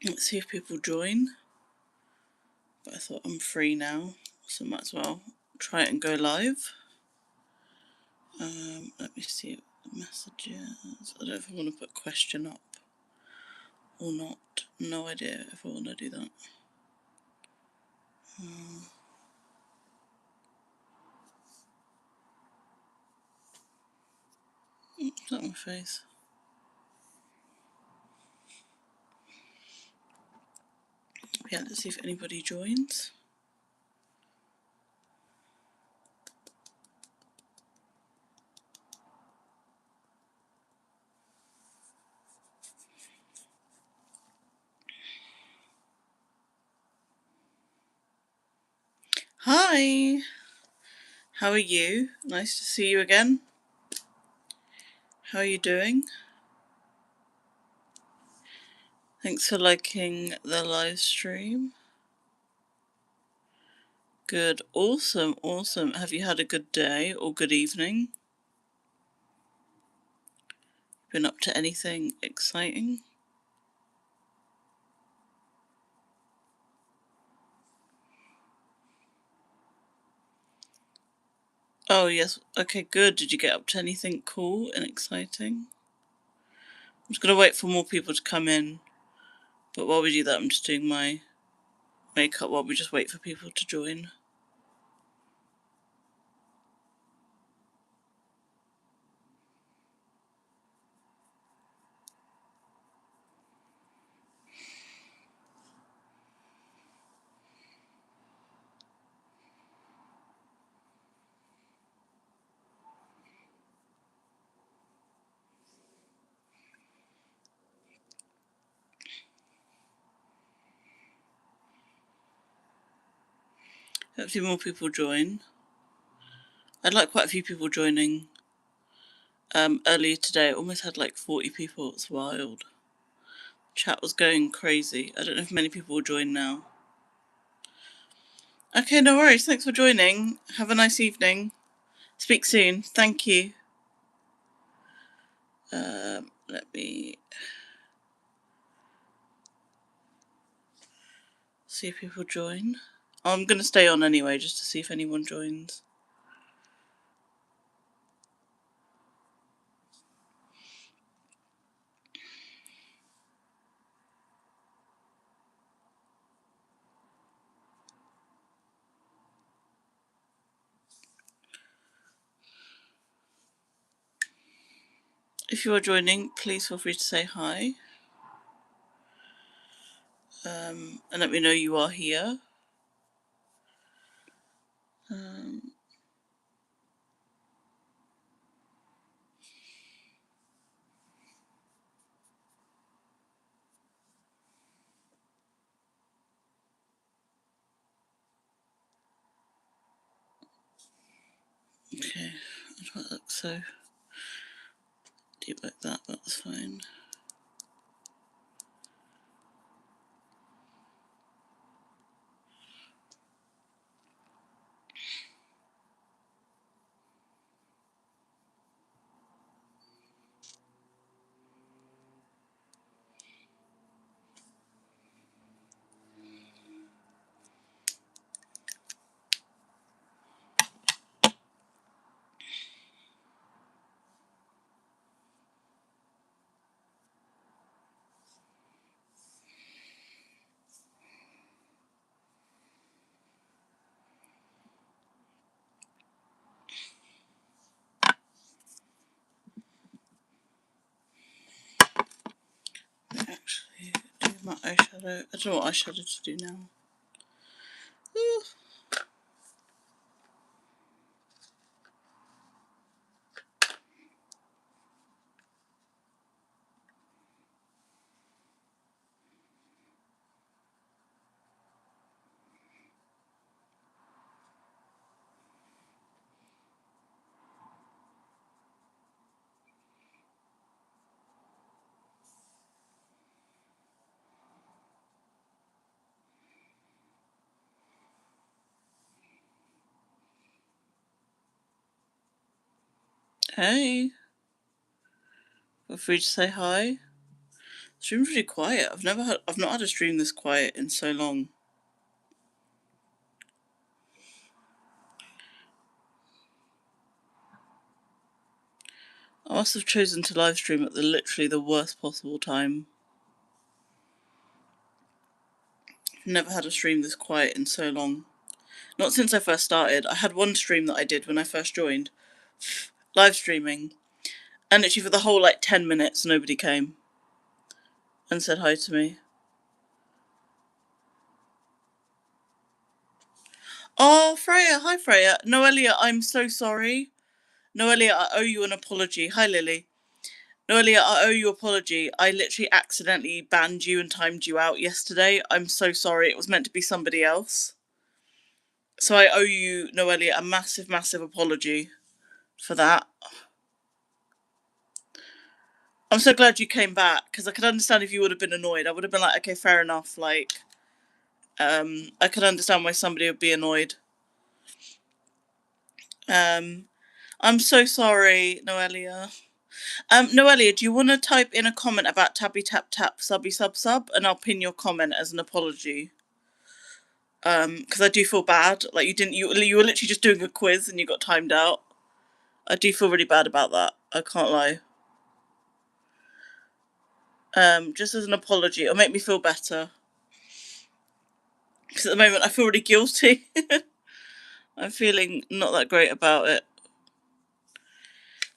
Let's see if people join. But I thought I'm free now, so might as well try it and go live. Let me see the messages. I don't know if I want to put a question up or not. No idea if I want to do that. Is that my face? Yeah, let's see if anybody joins. Hi! How are you? Nice to see you again. How are you doing? Thanks for liking the live stream. Good. Awesome, awesome. Have you had a good day or good evening? Been up to anything exciting? Oh, yes. Okay, good. Did you get up to anything cool and exciting? I'm just going to wait for more people to come in. But while we do that, I'm just doing my makeup while we just wait for people to join. Hopefully more people join. I'd like quite a few people joining. Earlier today, I almost had like 40 people. It's wild. Chat was going crazy. I don't know if many people will join now. Okay, no worries. Thanks for joining. Have a nice evening. Speak soon. Thank you. Let me see if people join. I'm going to stay on anyway just to see if anyone joins. If you are joining, please feel free to say hi. And let me know you are here. Okay, it might look so deep like that, but that's fine. Actually, do my eyeshadow. I don't know what eyeshadow to do now. Ooh. Hey, feel free to say hi. Stream's really quiet. I've not had a stream this quiet in so long. I must have chosen to live stream at literally the worst possible time. I've never had a stream this quiet in so long. Not since I first started. I had one stream that I did when I first joined, live streaming, and literally for the whole 10 minutes nobody came and said hi to me. Oh, Freya, hi Freya. Noelia, I'm so sorry. Noelia, I owe you an apology. Hi Lily. Noelia, I owe you an apology. I literally accidentally banned you and timed you out yesterday. I'm so sorry. It was meant to be somebody else. So I owe you, Noelia, a massive, massive apology for that. I'm so glad you came back, because I could understand if you would have been annoyed. I would have been like, okay, fair enough. I could understand why somebody would be annoyed. I'm so sorry, Noelia. Noelia, do you want to type in a comment about tabby tap tap subby sub, and I'll pin your comment as an apology. Because I do feel bad. Like you were literally just doing a quiz and you got timed out. I do feel really bad about that. I can't lie. Just as an apology, it'll make me feel better. Because at the moment I feel really guilty. I'm feeling not that great about it.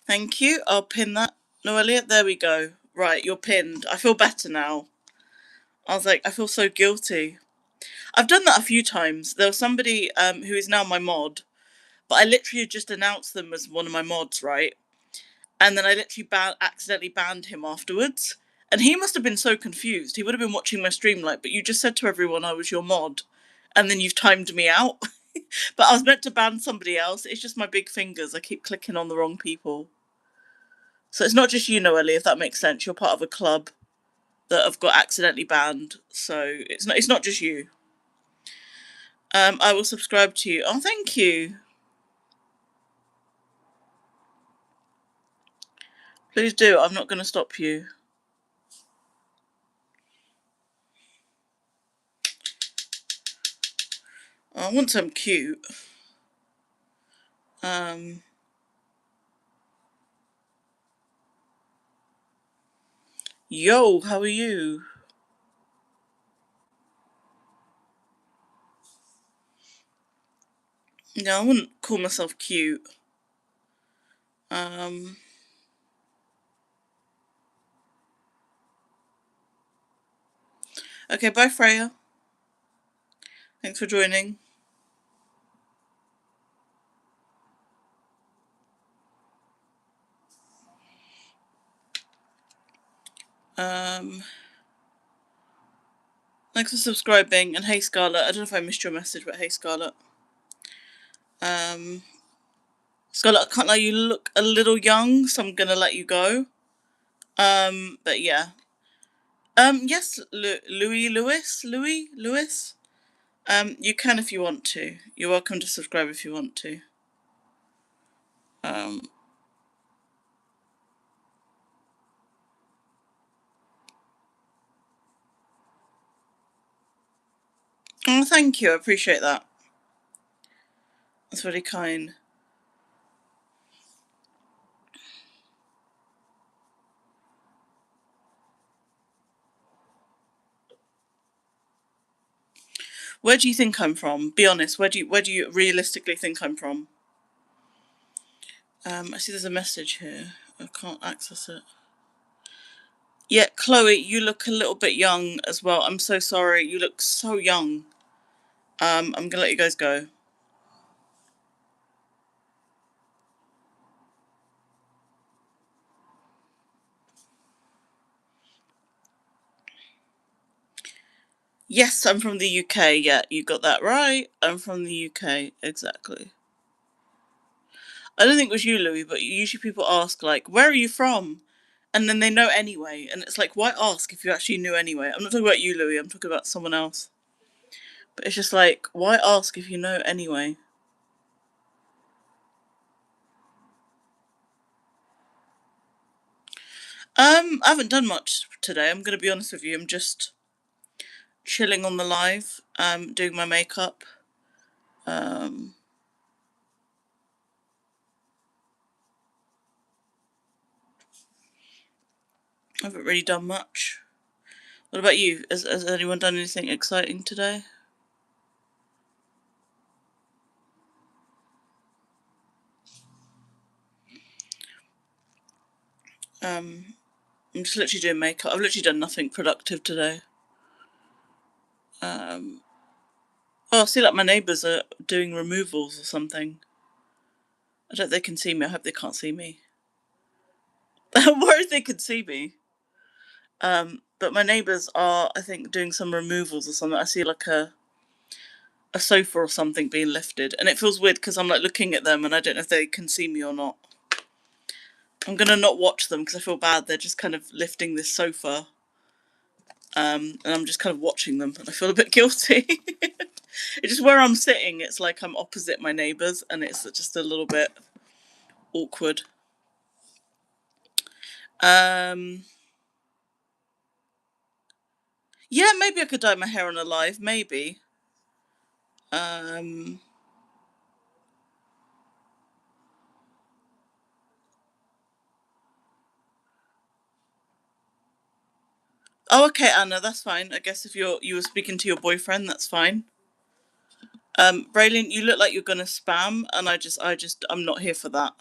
Thank you. I'll pin that. Noelia, there we go. Right, you're pinned. I feel better now. I was like, I feel so guilty. I've done that a few times. There was somebody who is now my mod, but I literally just announced them as one of my mods, right? And then I literally accidentally banned him afterwards. And he must have been so confused. He would have been watching my stream but you just said to everyone I was your mod, and then you've timed me out. But I was meant to ban somebody else. It's just my big fingers. I keep clicking on the wrong people. So it's not just you, Noelia, if that makes sense. You're part of a club that have got accidentally banned. So it's not just you. I will subscribe to you. Oh, thank you. Please do. I'm not going to stop you. Oh, I want some cute. Yo, how are you? No, I wouldn't call myself cute. Okay, bye Freya. Thanks for joining. Thanks for subscribing, and hey Scarlett. I don't know if I missed your message, but hey Scarlett. Scarlett, I can't lie, you look a little young, so I'm gonna let you go. But yeah. Yes, Louis. You can if you want to. You're welcome to subscribe if you want to. Oh, thank you. I appreciate that. That's really kind. Where do you think I'm from? Be honest. Where do you realistically think I'm from? I see there's a message here. I can't access it. Yeah, Chloe, you look a little bit young as well. I'm so sorry. You look so young. I'm gonna let you guys go. Yes, I'm from the UK. Yeah, you got that right. I'm from the UK. Exactly. I don't think it was you, Louis, but usually people ask, where are you from? And then they know anyway. And it's like, why ask if you actually knew anyway? I'm not talking about you, Louis. I'm talking about someone else. But it's just like, why ask if you know anyway? I haven't done much today. I'm gonna be honest with you. I'm just chilling on the live, doing my makeup. Um, I haven't really done much. What about you? Has anyone done anything exciting today? Um, I'm just literally doing makeup. I've literally done nothing productive today. Um, oh, I see, like my neighbours are doing removals or something. I don't think they can see me. I hope they can't see me. I'm worried they could see me. But my neighbours are, I think, doing some removals or something. I see like a sofa or something being lifted, and it feels weird because I'm like looking at them and I don't know if they can see me or not. I'm gonna not watch them because I feel bad. They're just kind of lifting this sofa, and I'm just kind of watching them, and I feel a bit guilty. It's just where I'm sitting. It's like I'm opposite my neighbours, and it's just a little bit awkward. Um, yeah, maybe I could dye my hair on a live. Maybe. Um, oh, okay, Anna, that's fine. I guess if you were speaking to your boyfriend, that's fine. Braylon, you look like you're gonna spam, and I'm not here for that.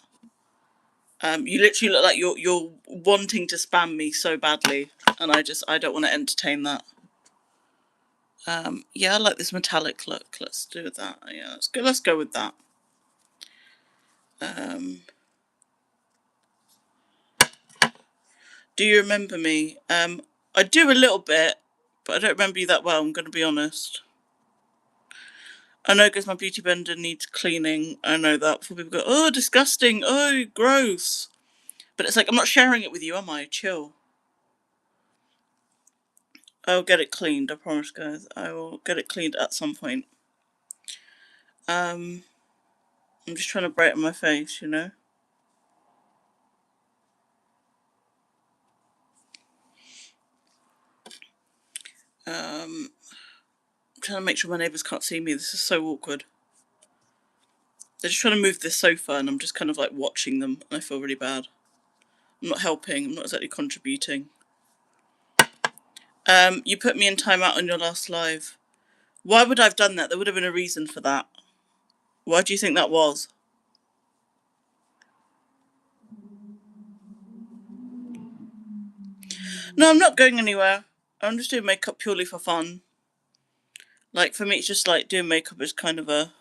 You literally look like you're wanting to spam me so badly, and I don't want to entertain that. Yeah, I like this metallic look. Let's do that. Yeah, let's go. Let's go with that. Um, do you remember me? I do a little bit, but I don't remember you that well. I'm gonna be honest. I know because my beauty blender needs cleaning. I know that. Before people go, oh, disgusting. Oh, gross. But it's like I'm not sharing it with you, am I? Chill. I'll get it cleaned. I promise, guys. I will get it cleaned at some point. Um, I'm just trying to brighten my face, you know. I'm trying to make sure my neighbours can't see me. This is so awkward. They're just trying to move this sofa, and I'm just kind of like watching them, and I feel really bad. I'm not helping. I'm not exactly contributing. You put me in timeout on your last live. Why would I have done that? There would have been a reason for that. Why do you think that was? No, I'm not going anywhere. I'm just doing makeup purely for fun. Like, for me, it's just like doing makeup is kind of a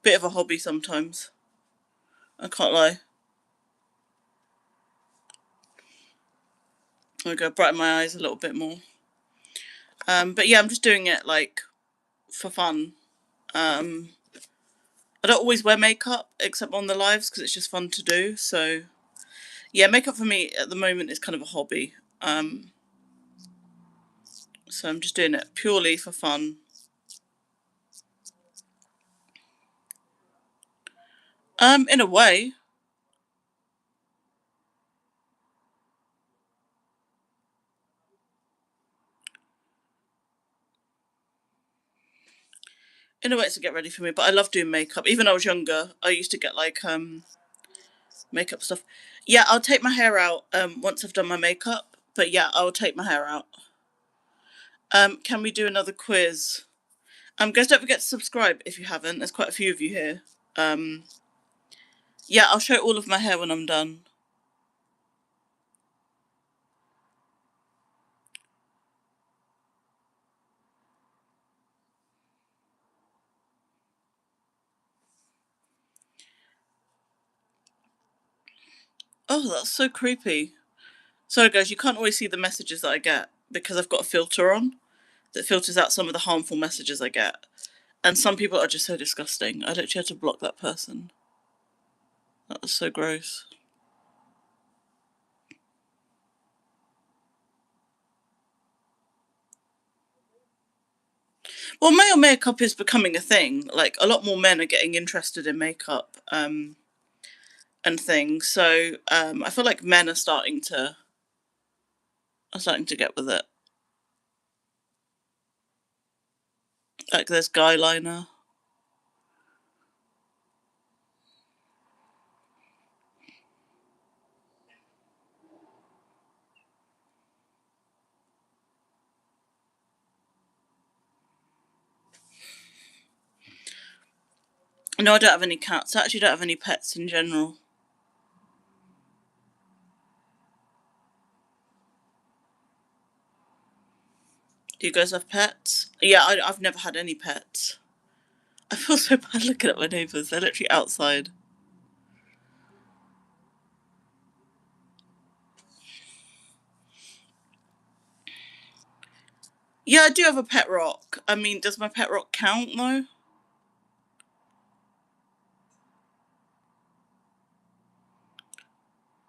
bit of a hobby sometimes. I can't lie. I'm gonna brighten my eyes a little bit more. But yeah, I'm just doing it like for fun. Um, I don't always wear makeup except on the lives because it's just fun to do. So yeah, makeup for me at the moment is kind of a hobby. So I'm just doing it purely for fun. In a way. In a way, it's to get ready for me, but I love doing makeup. Even when I was younger, I used to get like makeup stuff. Yeah, I'll take my hair out once I've done my makeup. But yeah, I'll take my hair out. Can we do another quiz? Guys, don't forget to subscribe if you haven't. There's quite a few of you here. Um, yeah, I'll show all of my hair when I'm done. Oh, that's so creepy. Sorry, guys, you can't always see the messages that I get because I've got a filter on that filters out some of the harmful messages I get. And some people are just so disgusting. I'd actually have to block that person. That was so gross. Well, male makeup is becoming a thing. Like, a lot more men are getting interested in makeup. and things. So I feel like men are starting to get with it. Like there's guy liner. No, I don't have any cats. I actually don't have any pets in general. Do you guys have pets? Yeah, I've never had any pets. I feel so bad looking at my neighbours. They're literally outside. Yeah, I do have a pet rock. I mean, does my pet rock count though?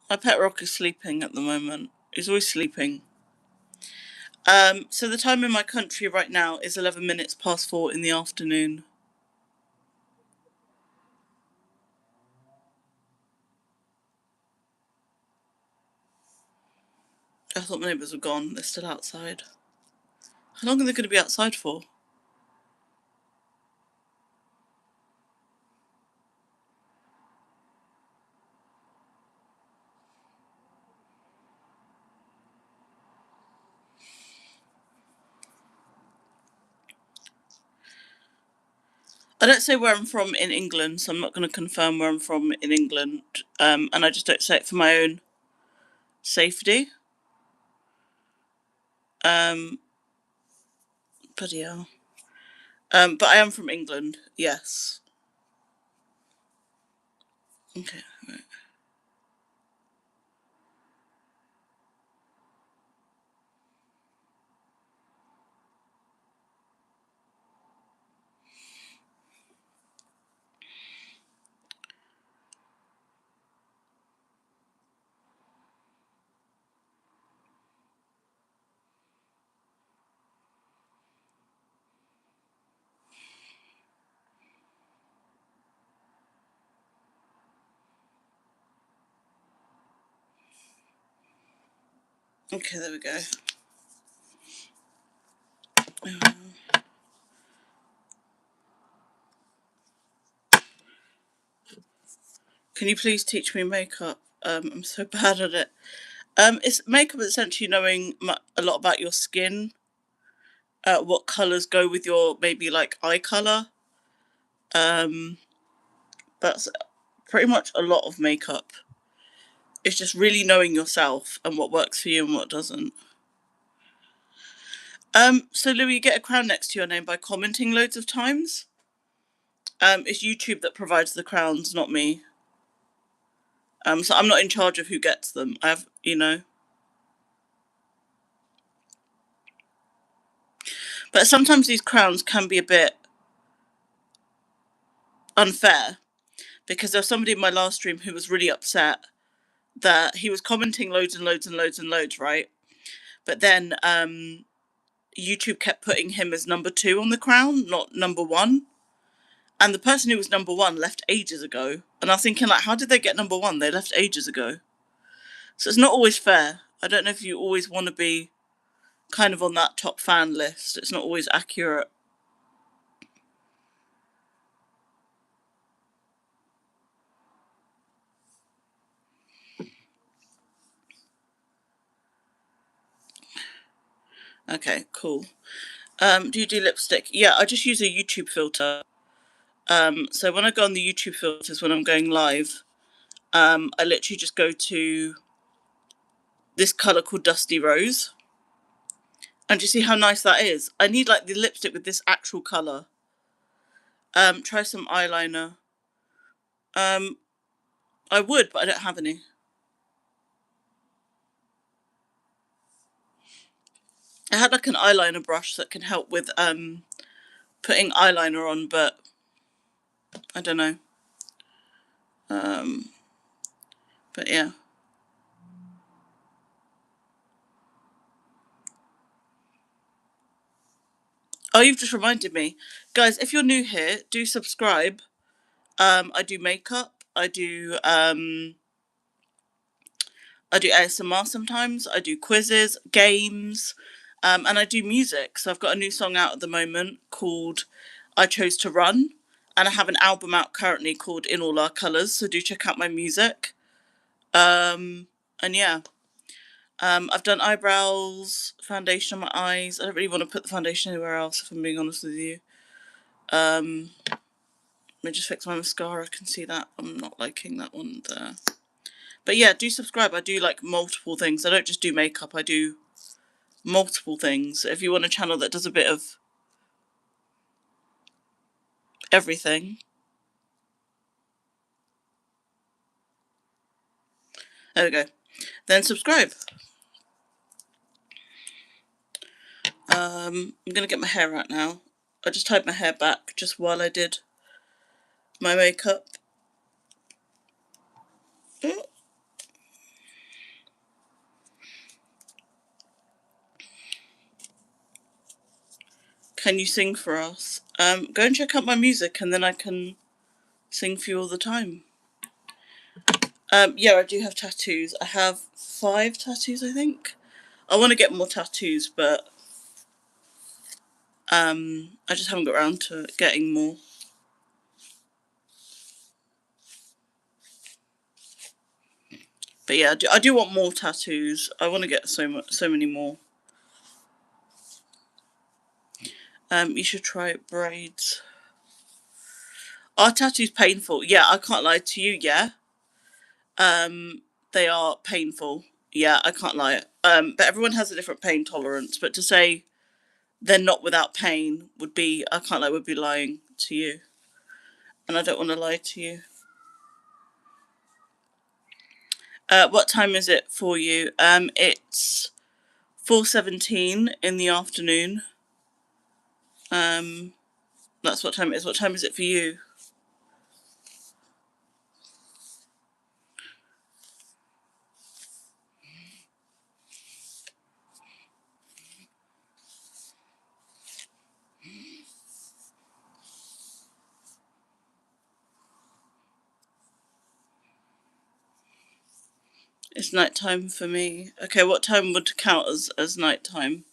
My pet rock is sleeping at the moment. He's always sleeping. So the time in my country right now is 11 minutes past 4 in the afternoon. I thought my neighbours were gone. They're still outside. How long are they going to be outside for? I don't say where I'm from in England, so I'm not going to confirm where I'm from in England. And I just don't say it for my own safety. Um, Bloody hell. But I am from England, yes. Okay, right. Okay, there we go. Can you please teach me makeup? I'm so bad at it. It's makeup essentially knowing a lot about your skin, what colours go with your maybe like eye colour. Um, that's pretty much a lot of makeup. It's just really knowing yourself and what works for you and what doesn't. So Louis, you get a crown next to your name by commenting loads of times. It's YouTube that provides the crowns, not me. So I'm not in charge of who gets them. I have, but sometimes these crowns can be a bit unfair because there's somebody in my last stream who was really upset that he was commenting loads and loads and loads and loads, right? But then YouTube kept putting him as number 2 on the crown, not number 1. And the person who was number 1 left ages ago. And I was thinking, like, how did they get number 1? They left ages ago. So it's not always fair. I don't know if you always want to be kind of on that top fan list. It's not always accurate. Okay, cool. Do you do lipstick? Yeah, I just use a YouTube filter. So when I go on the YouTube filters when I'm going live, I literally just go to this colour called Dusty Rose. And do you see how nice that is? I need like the lipstick with this actual colour. Try some eyeliner. I would, but I don't have any. I had like an eyeliner brush that can help with putting eyeliner on, but I don't know. But yeah. Oh, you've just reminded me. Guys, if you're new here, do subscribe. I do makeup. I do ASMR sometimes, I do quizzes, games, and I do music. So I've got a new song out at the moment called I Chose to Run, and I have an album out currently called In All Our Colours, so do check out my music. And yeah, I've done eyebrows, foundation on my eyes. I don't really want to put the foundation anywhere else, if I'm being honest with you. Let me just fix my mascara. I can see that I'm not liking that one there. But yeah, do subscribe. I do like multiple things. I don't just do makeup. I do multiple things. If you want a channel that does a bit of everything, there we go. Then subscribe. I'm gonna get my hair out now. I just tied my hair back just while I did my makeup. Can you sing for us? Go and check out my music and then I can sing for you all the time. Yeah, I do have tattoos. I have 5 tattoos, I think. I want to get more tattoos, but I just haven't got around to getting more. But yeah, I do want more tattoos. I want to get so many more. You should try braids. Are tattoos painful? Yeah, I can't lie to you. Yeah, they are painful. Yeah, I can't lie. But everyone has a different pain tolerance. But to say they're not without pain would be, I can't lie, would be lying to you. And I don't want to lie to you. What time is it for you? It's 4:17 in the afternoon. That's what time it is. What time is it for you? It's night time for me. Okay, what time would count as night time?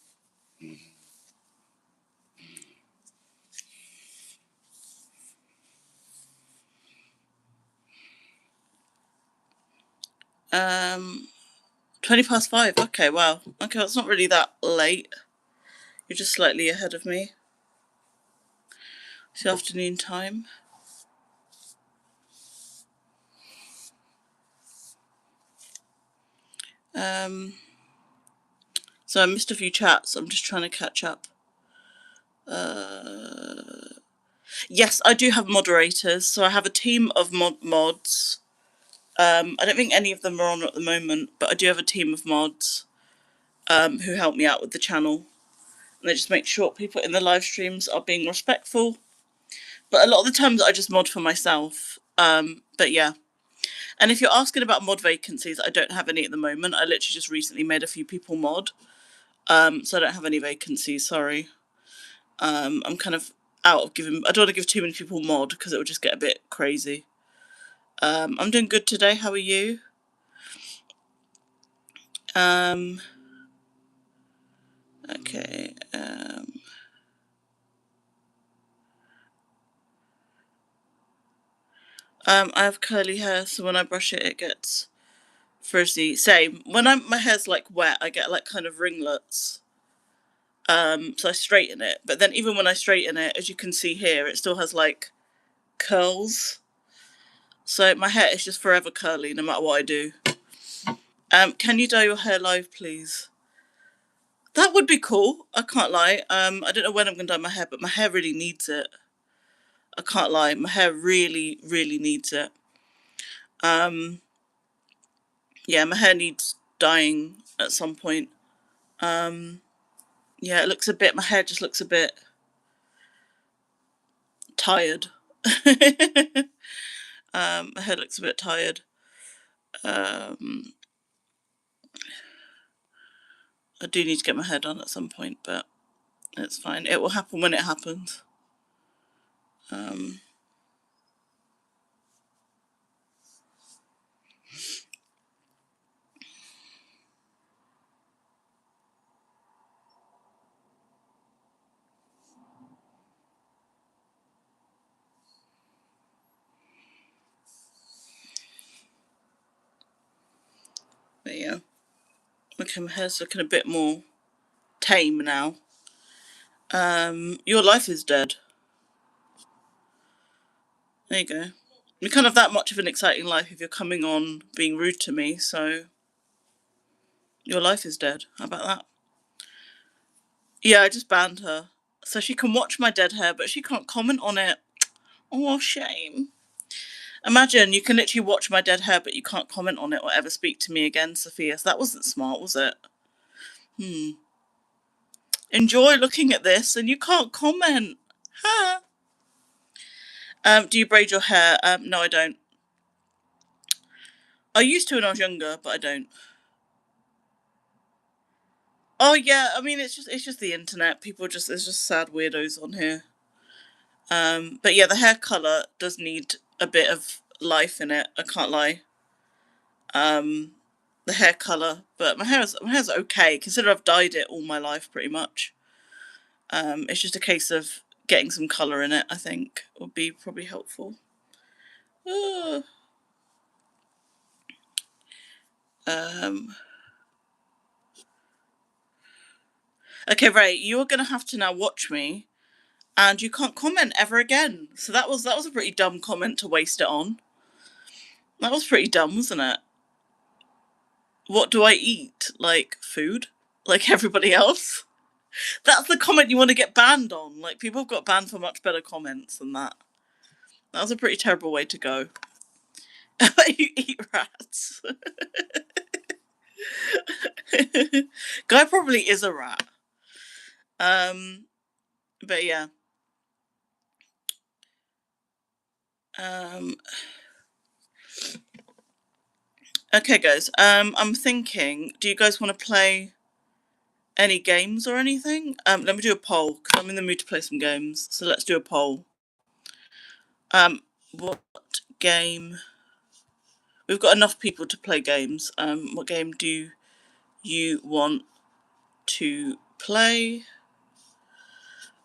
Um, 5:20. Okay, wow. Okay, well, it's not really that late. You're just slightly ahead of me. It's afternoon time. So I missed a few chats. I'm just trying to catch up. Yes, I do have moderators. So I have a team of mods. I don't think any of them are on at the moment, but I do have a team of mods who help me out with the channel. And they just make sure people in the live streams are being respectful. But a lot of the times I just mod for myself. But yeah. And if you're asking about mod vacancies, I don't have any at the moment. I literally just recently made a few people mod. So I don't have any vacancies, sorry. I'm kind of out of giving... I don't want to give too many people mod because it would just get a bit crazy. I'm doing good today. How are you? Okay. I have curly hair, so when I brush it, it gets frizzy. Same. When my hair's like wet, I get like kind of ringlets. So I straighten it. But then even when I straighten it, as you can see here, it still has like curls. So my hair is just forever curly no matter what I do. Can you dye your hair live, please? That would be cool. I can't lie. I don't know when I'm going to dye my hair, but my hair really needs it. I can't lie. My hair really, really needs it. Yeah, my hair needs dyeing at some point. Yeah, it looks a bit... My hair just looks a bit tired. My hair looks a bit tired. I do need to get my hair done at some point, but it's fine. It will happen when it happens. yeah. Okay, my hair's looking a bit more tame now. Your life is dead. There you go. You can't have that much of an exciting life if you're coming on being rude to me, so your life is dead. How about that? Yeah, I just banned her. So she can watch my dead hair, but she can't comment on it. Oh, shame. Imagine you can literally watch my dead hair, but you can't comment on it or ever speak to me again, Sophia. So that wasn't smart, was it? Enjoy looking at this, and you can't comment. Ha! Do you braid your hair? No, I don't. I used to when I was younger, but I don't. Oh yeah, I mean it's just the internet. People just there's just sad weirdos on here. But yeah, the hair color does need a bit of life in it. I can't lie. The hair color, but my hair's okay. Consider I've dyed it all my life pretty much. It's just a case of getting some color in it. I think would be probably helpful. Uh, um, okay, Ray, you're gonna have to now watch me, and you can't comment ever again. So that was a pretty dumb comment to waste it on. That was pretty dumb, wasn't it? What do I eat? Like food? Like everybody else? That's the comment you want to get banned on. Like people have got banned for much better comments than that. That was a pretty terrible way to go. You eat rats. Guy probably is a rat. Um, but yeah. Um, okay, guys. I'm thinking. Do you guys want to play any games or anything? Let me do a poll because I'm in the mood to play some games. So let's do a poll. What game? We've got enough people to play games. What game do you want to play?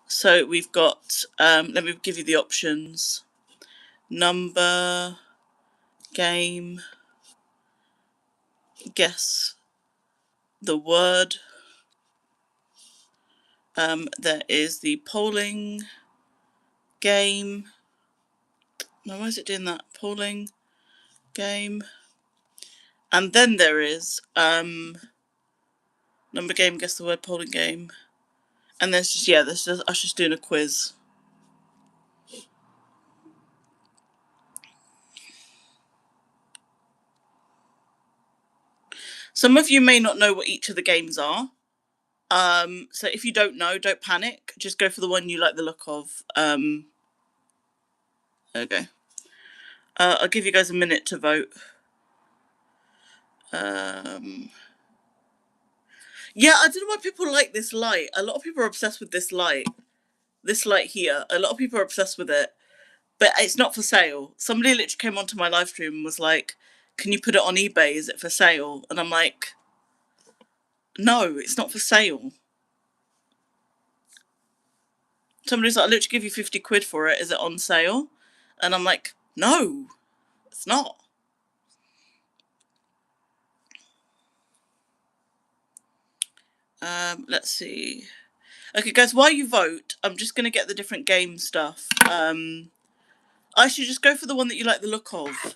So we've got. Let me give you the options. Number, game, guess the word. There is the polling game. Now, why is it doing that? Polling game. And then there is number game, guess the word, polling game. And there's just, yeah, there's just us just doing a quiz. Some of you may not know what each of the games are. So if you don't know, don't panic. Just go for the one you like the look of. Okay. I'll give you guys a minute to vote. Yeah, I don't know why people like this light. A lot of people are obsessed with this light. This light here. A lot of people are obsessed with it. But it's not for sale. Somebody literally came onto my live stream and was like, "Can you put it on eBay? Is it for sale?" And I'm like, "No, it's not for sale." Somebody's like, "I'll literally give you 50 quid for it. Is it on sale?" And I'm like, "No, it's not." Let's see. Okay, guys, while you vote, I'm just gonna get the different game stuff. I should just go for the one that you like the look of.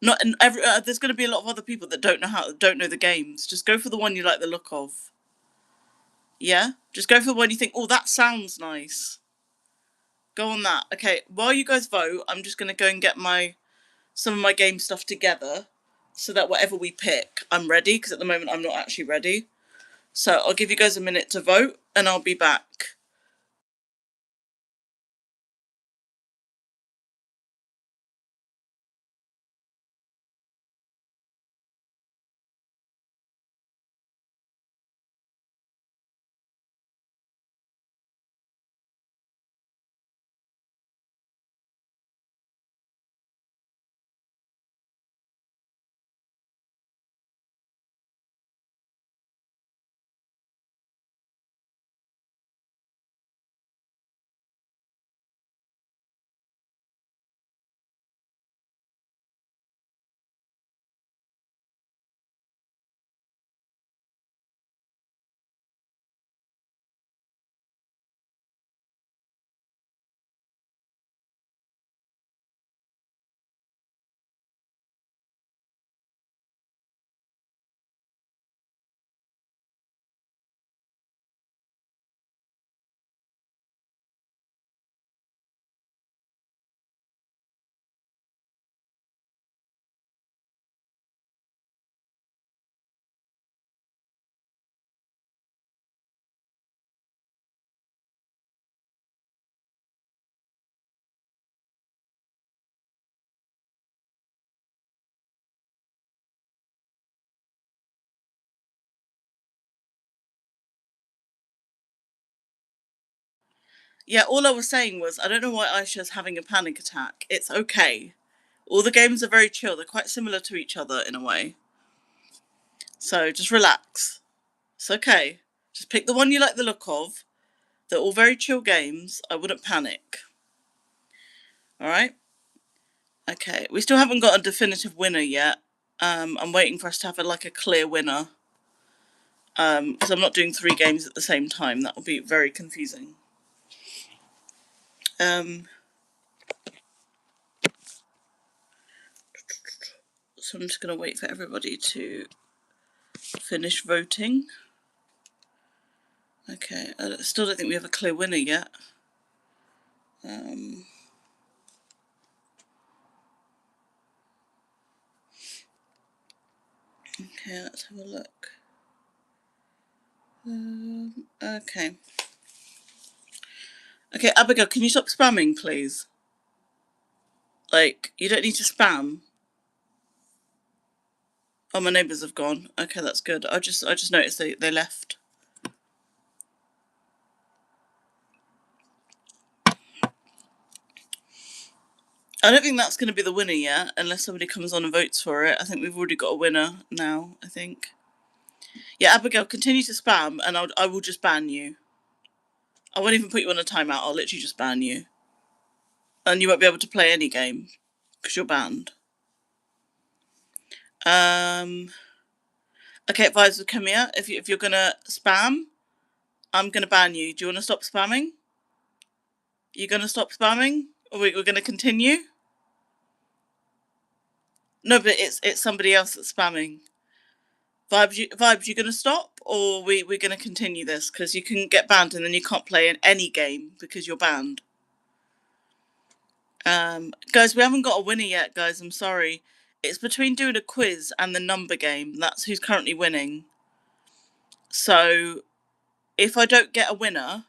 Not and every. There's going to be a lot of other people that don't know the games. Just go for the one you like the look of. Yeah, just go for the one you think. Oh, that sounds nice. Go on that. Okay. While you guys vote, I'm just going to go and get some of my game stuff together, so that whatever we pick, I'm ready. Because at the moment, I'm not actually ready. So I'll give you guys a minute to vote, and I'll be back. Yeah, all I was saying was I don't know why Aisha's having a panic attack. It's okay. All the games are very chill. They're quite similar to each other in a way. So just relax. It's okay. Just pick the one you like the look of. They're all very chill games. I wouldn't panic. Alright? Okay. We still haven't got a definitive winner yet. I'm waiting for us to have a clear winner. Because I'm not doing 3 games at the same time. That will be very confusing. So I'm just going to wait for everybody to finish voting. Okay, I still don't think we have a clear winner yet. Okay, let's have a look. Okay. Okay, Abigail, can you stop spamming, please? Like, you don't need to spam. Oh, my neighbours have gone. Okay, that's good. I just noticed they left. I don't think that's going to be the winner yet, unless somebody comes on and votes for it. I think we've already got a winner now, I think. Yeah, Abigail, continue to spam, and I will just ban you. I won't even put you on a timeout. I'll literally just ban you. And you won't be able to play any game, because you're banned. Okay, Vibes with Camilla, if you're going to spam, I'm going to ban you. Do you want to stop spamming? You going to stop spamming? Or we're going to continue? No, but it's somebody else that's spamming. Vibes, you going to stop? Or we're going to continue this? Because you can get banned and then you can't play in any game because you're banned. Guys, we haven't got a winner yet, guys. I'm sorry. It's between doing a quiz and the number game. That's who's currently winning. So, if I don't get a winner,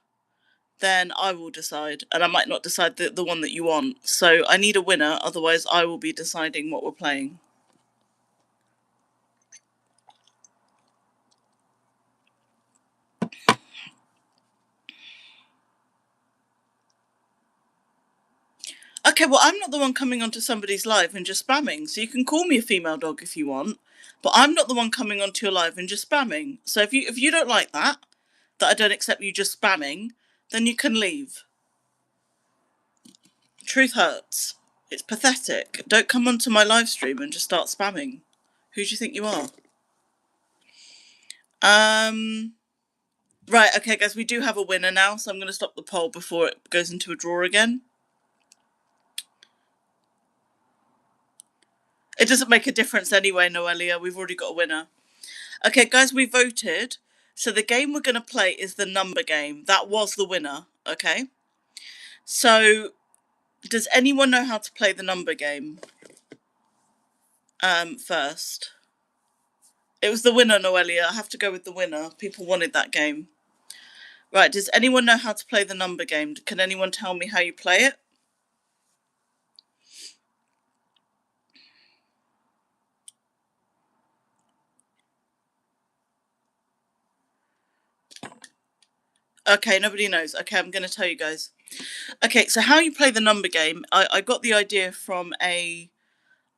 then I will decide. And I might not decide the one that you want. So, I need a winner. Otherwise, I will be deciding what we're playing. Okay, well, I'm not the one coming onto somebody's live and just spamming. So you can call me a female dog if you want, but I'm not the one coming onto your live and just spamming. So if you don't like that I don't accept you just spamming, then you can leave. Truth hurts. It's pathetic. Don't come onto my live stream and just start spamming. Who do you think you are? Right, okay, guys, we do have a winner now, so I'm going to stop the poll before it goes into a draw again. It doesn't make a difference anyway, Noelia. We've already got a winner. Okay, guys, we voted. So the game we're going to play is the number game. That was the winner, okay? So, does anyone know how to play the number game? First. It was the winner, Noelia. I have to go with the winner. People wanted that game. Right, does anyone know how to play the number game? Can anyone tell me how you play it? Okay, nobody knows. Okay, I'm going to tell you guys. Okay, so how you play the number game, I got the idea from a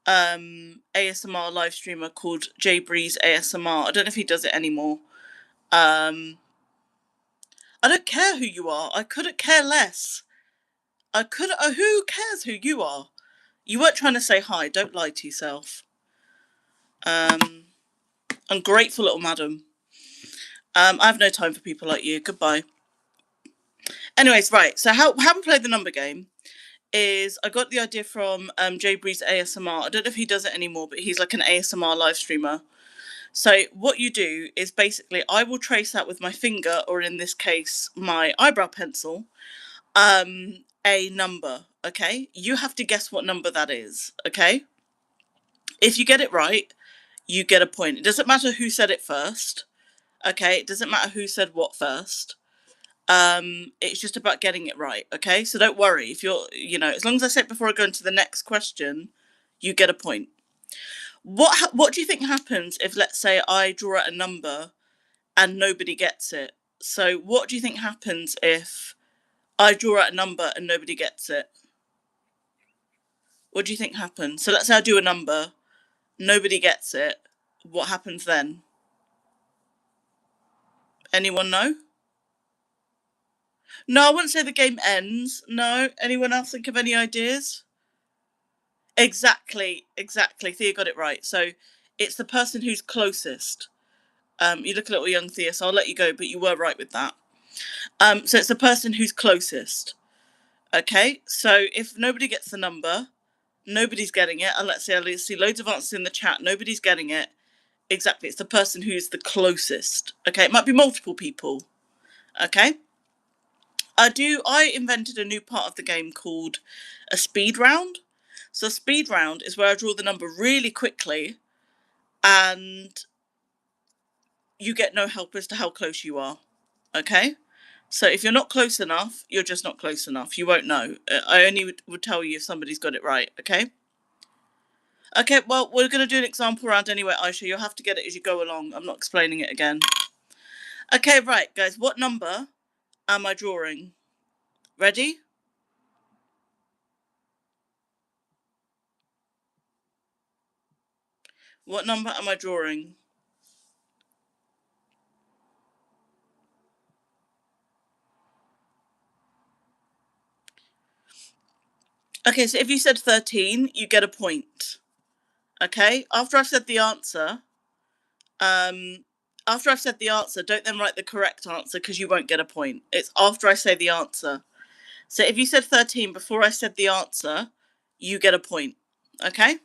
ASMR live streamer called Jay Breeze ASMR. I don't know if he does it anymore. I don't care who you are. I couldn't care less. Who cares who you are? You weren't trying to say hi. Don't lie to yourself. Ungrateful little madam. I have no time for people like you. Goodbye. Anyways, right. So how we play the number game is I got the idea from Jay Breeze ASMR. I don't know if he does it anymore, but he's like an ASMR live streamer. So what you do is basically I will trace out with my finger, or in this case, my eyebrow pencil, a number, okay? You have to guess what number that is, okay? If you get it right, you get a point. It doesn't matter who said it first, okay? It doesn't matter who said what first. It's just about getting it right, okay? So don't worry. If you're, as long as I say it before I go into the next question, you get a point. What do you think happens if, let's say, I draw out a number and nobody gets it? So what do you think happens if I draw out a number and nobody gets it. What do you think happens? So let's say I do a number, nobody gets it. What happens then? Anyone know? No, I wouldn't say the game ends. No. Anyone else think of any ideas? Exactly. Thea got it right. So it's the person who's closest. You look a little young, Thea, so I'll let you go, but you were right with that. So it's the person who's closest. Okay, so if nobody gets the number, nobody's getting it, and let's say I see loads of answers in the chat, nobody's getting it. Exactly, it's the person who's the closest. Okay, it might be multiple people. Okay. I invented a new part of the game called a speed round. So a speed round is where I draw the number really quickly and you get no help as to how close you are. Okay? So if you're not close enough, you're just not close enough. You won't know. I only would tell you if somebody's got it right, okay? Okay, well, we're going to do an example round anyway, Aisha. You'll have to get it as you go along. I'm not explaining it again. Okay, right, guys. What number am I drawing? Ready? What number am I drawing? Okay, so if you said 13, you get a point. Okay, after I've said the answer, don't then write the correct answer because you won't get a point. It's after I say the answer. So if you said 13 before I said the answer, you get a point. Okay?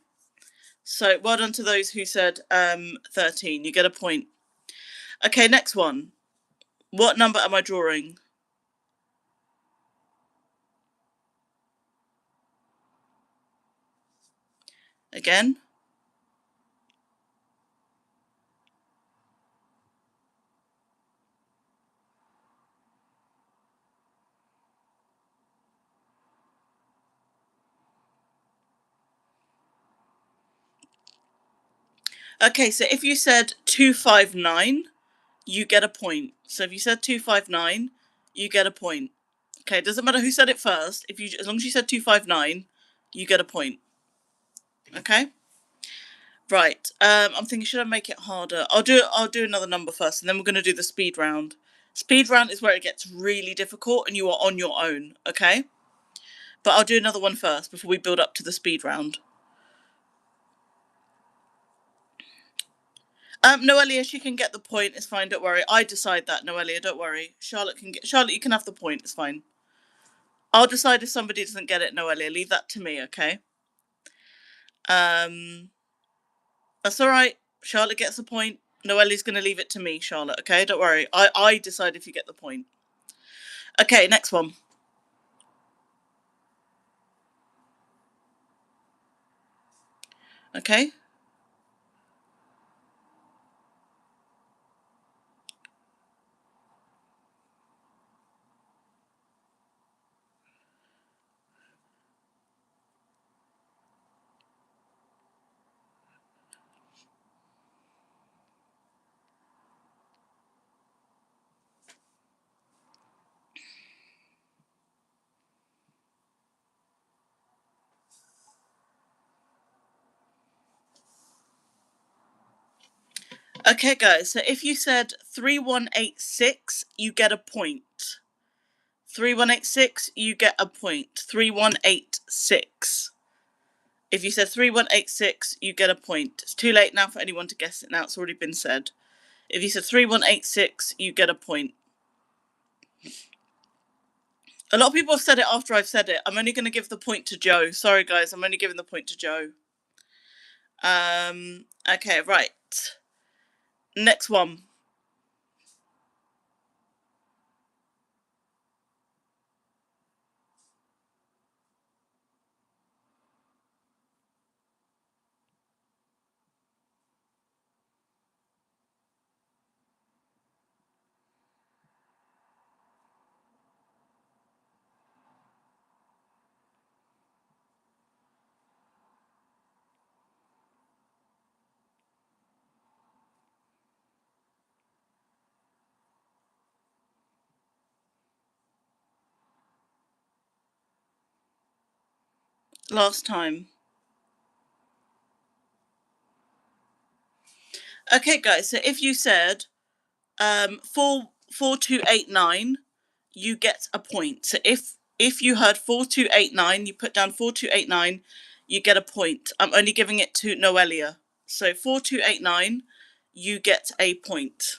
So well done to those who said 13. You get a point. Okay, next one. What number am I drawing? Again? Okay, so if you said 259, you get a point. So if you said 259, you get a point. Okay, it doesn't matter who said it first. As long as you said 259, you get a point. Okay? Right. I'm thinking, should I make it harder? I'll do another number first, and then we're going to do the speed round. Speed round is where it gets really difficult, and you are on your own. Okay. But I'll do another one first before we build up to the speed round. Noelia, she can get the point. It's fine. Don't worry. I decide that, Noelia. Don't worry. Charlotte, you can have the point. It's fine. I'll decide if somebody doesn't get it, Noelia. Leave that to me, okay? That's all right. Charlotte gets the point. Noellia's going to leave it to me, Charlotte. Okay, don't worry. I decide if you get the point. Okay, next one. Okay. Okay, guys. So if you said 3186, you get a point. 3186, you get a point. 3186. If you said 3186, you get a point. It's too late now for anyone to guess it now. It's already been said. If you said 3186, you get a point. A lot of people have said it after I've said it. I'm only going to give the point to Joe. Sorry, guys. I'm only giving the point to Joe. Okay, right. Next one. last time? Okay, guys, so if you said 4289, you get a point. So if you heard 4289, you put down 4289, you get a point. I'm only giving it to Noelia. So 4289, you get a point.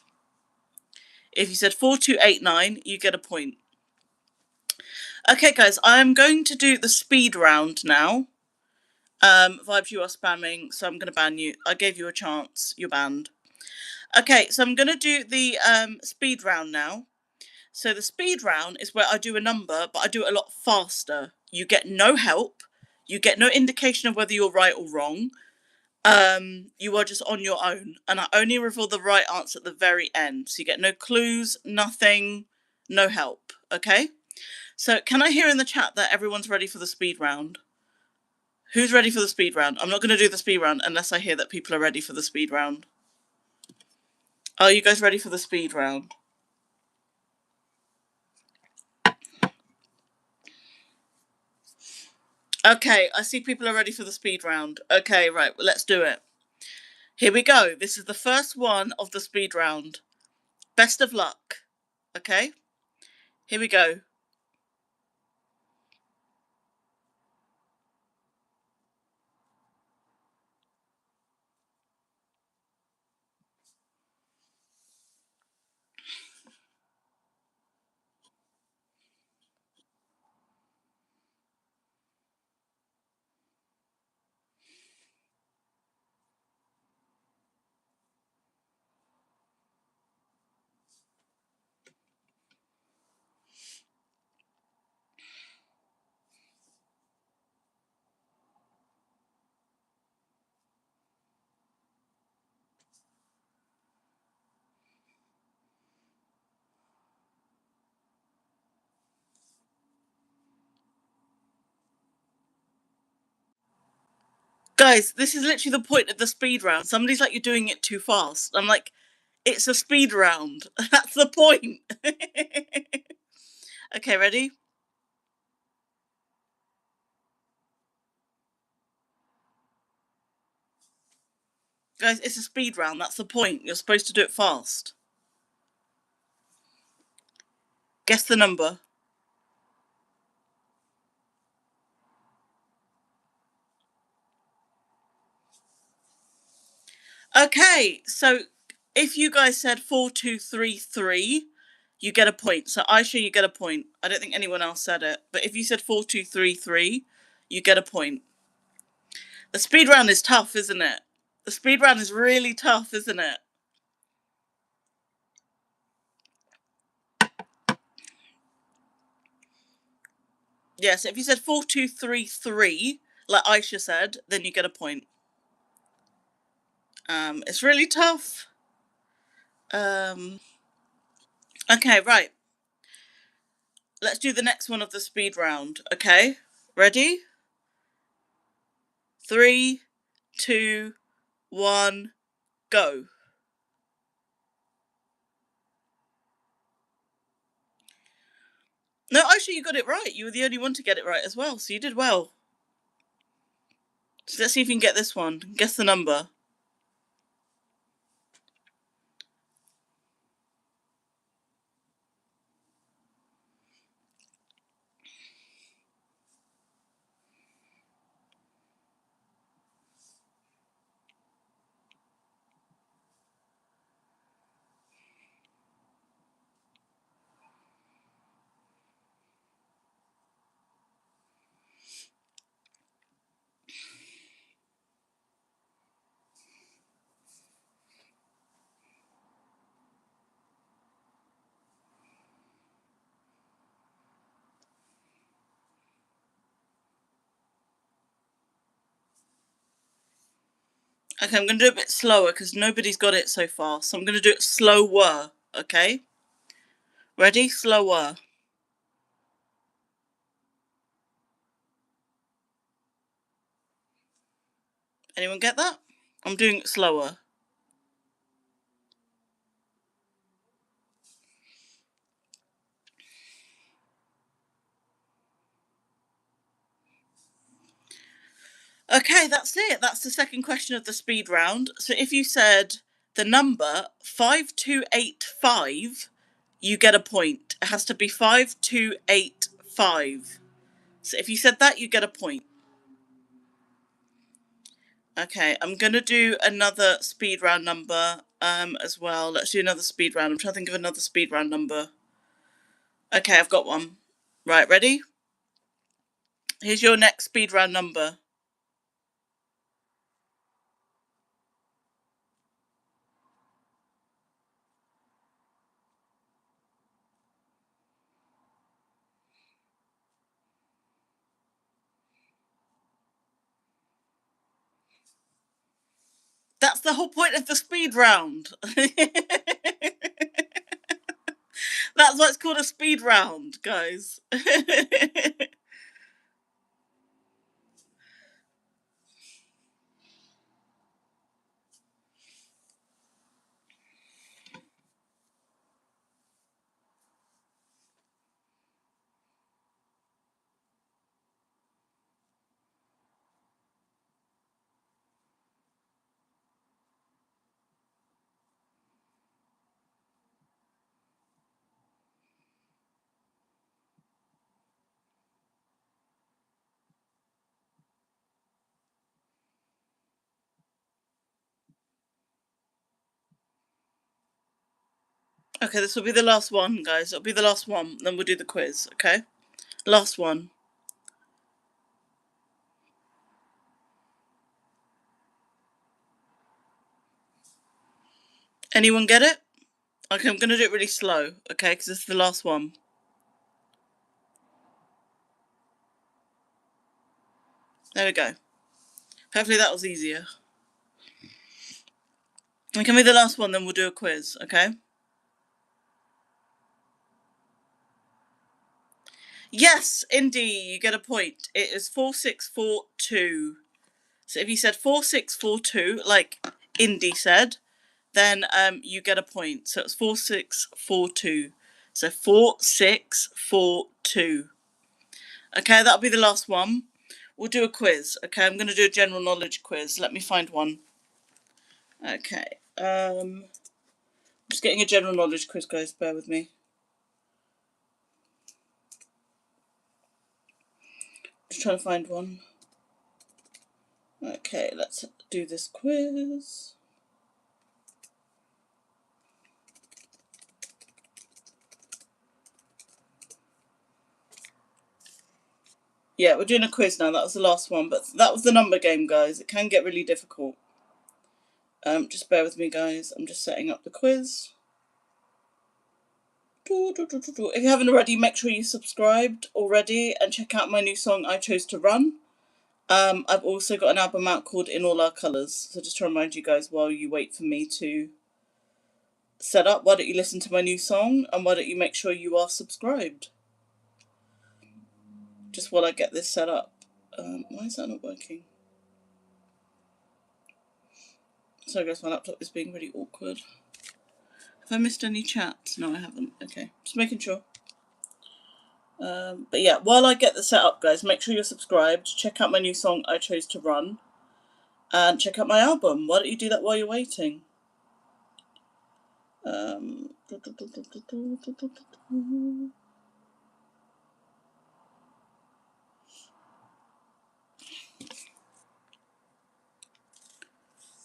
If you said 4289, you get a point. Okay, guys, I'm going to do the speed round now. Vibes, you are spamming, so I'm going to ban you. I gave you a chance. You're banned. Okay, so I'm going to do the speed round now. So the speed round is where I do a number, but I do it a lot faster. You get no help. You get no indication of whether you're right or wrong. You are just on your own. And I only reveal the right answer at the very end. So you get no clues, nothing, no help. Okay? So can I hear in the chat that everyone's ready for the speed round? Who's ready for the speed round? I'm not going to do the speed round unless I hear that people are ready for the speed round. Are you guys ready for the speed round? Okay, I see people are ready for the speed round. Okay, right, well, let's do it. Here we go. This is the first one of the speed round. Best of luck. Okay, here we go. Guys, this is literally the point of the speed round. Somebody's like, you're doing it too fast. I'm like, it's a speed round. That's the point. Okay, ready? Guys, it's a speed round. That's the point. You're supposed to do it fast. Guess the number. Okay, so if you guys said 4233, you get a point. So Aisha, you get a point. I don't think anyone else said it, but if you said 4233, you get a point. The speed round is tough, isn't it? The speed round is really tough, isn't it? Yes, if you said 4233, like Aisha said, then you get a point. It's really tough. Okay, right. Let's do the next one of the speed round. Okay, ready? 3, 2, 1, go. No, actually, you got it right. You were the only one to get it right as well, so you did well. So let's see if you can get this one. Guess the number. Okay, I'm going to do it a bit slower because nobody's got it so far. So I'm going to do it slower, okay? Ready? Slower. Anyone get that? I'm doing it slower. Okay, that's it. That's the second question of the speed round. So if you said the number 5285, you get a point. It has to be 5285. So if you said that, you get a point. Okay, I'm going to do another speed round number as well. Let's do another speed round. I'm trying to think of another speed round number. Okay, I've got one. Right, ready? Here's your next speed round number. That's the whole point of the speed round. That's why it's called a speed round, guys. Okay, this will be the last one, guys. It'll be the last one. Then we'll do the quiz, okay? Last one. Anyone get it? Okay, I'm going to do it really slow, okay? Because this is the last one. There we go. Hopefully that was easier. And can be the last one, then we'll do a quiz, okay? Yes, Indy, you get a point. It is 4642. So if you said 4642, like Indy said, then you get a point. So it's 4642. So 4642. Okay, that'll be the last one. We'll do a quiz. Okay, I'm going to do a general knowledge quiz. Let me find one. Okay. Just getting a general knowledge quiz, guys. Bear with me. Just trying to find one. Okay, let's do this quiz. Yeah, we're doing a quiz now. That was the last one, but that was the number game, guys. It can get really difficult. Just bear with me, guys. I'm just setting up the quiz. If you haven't already, make sure you subscribed already and check out my new song, I Chose to Run. I've also got an album out called In All Our Colours. So just to remind you guys, while you wait for me to set up, why don't you listen to my new song and why don't you make sure you are subscribed? Just while I get this set up. Why is that not working? Sorry guys, my laptop is being really awkward. Have I missed any chats? No, I haven't. Okay, just making sure. But yeah, while I get the set up, guys, make sure you're subscribed. Check out my new song, I Chose to Run. And check out my album. Why don't you do that while you're waiting?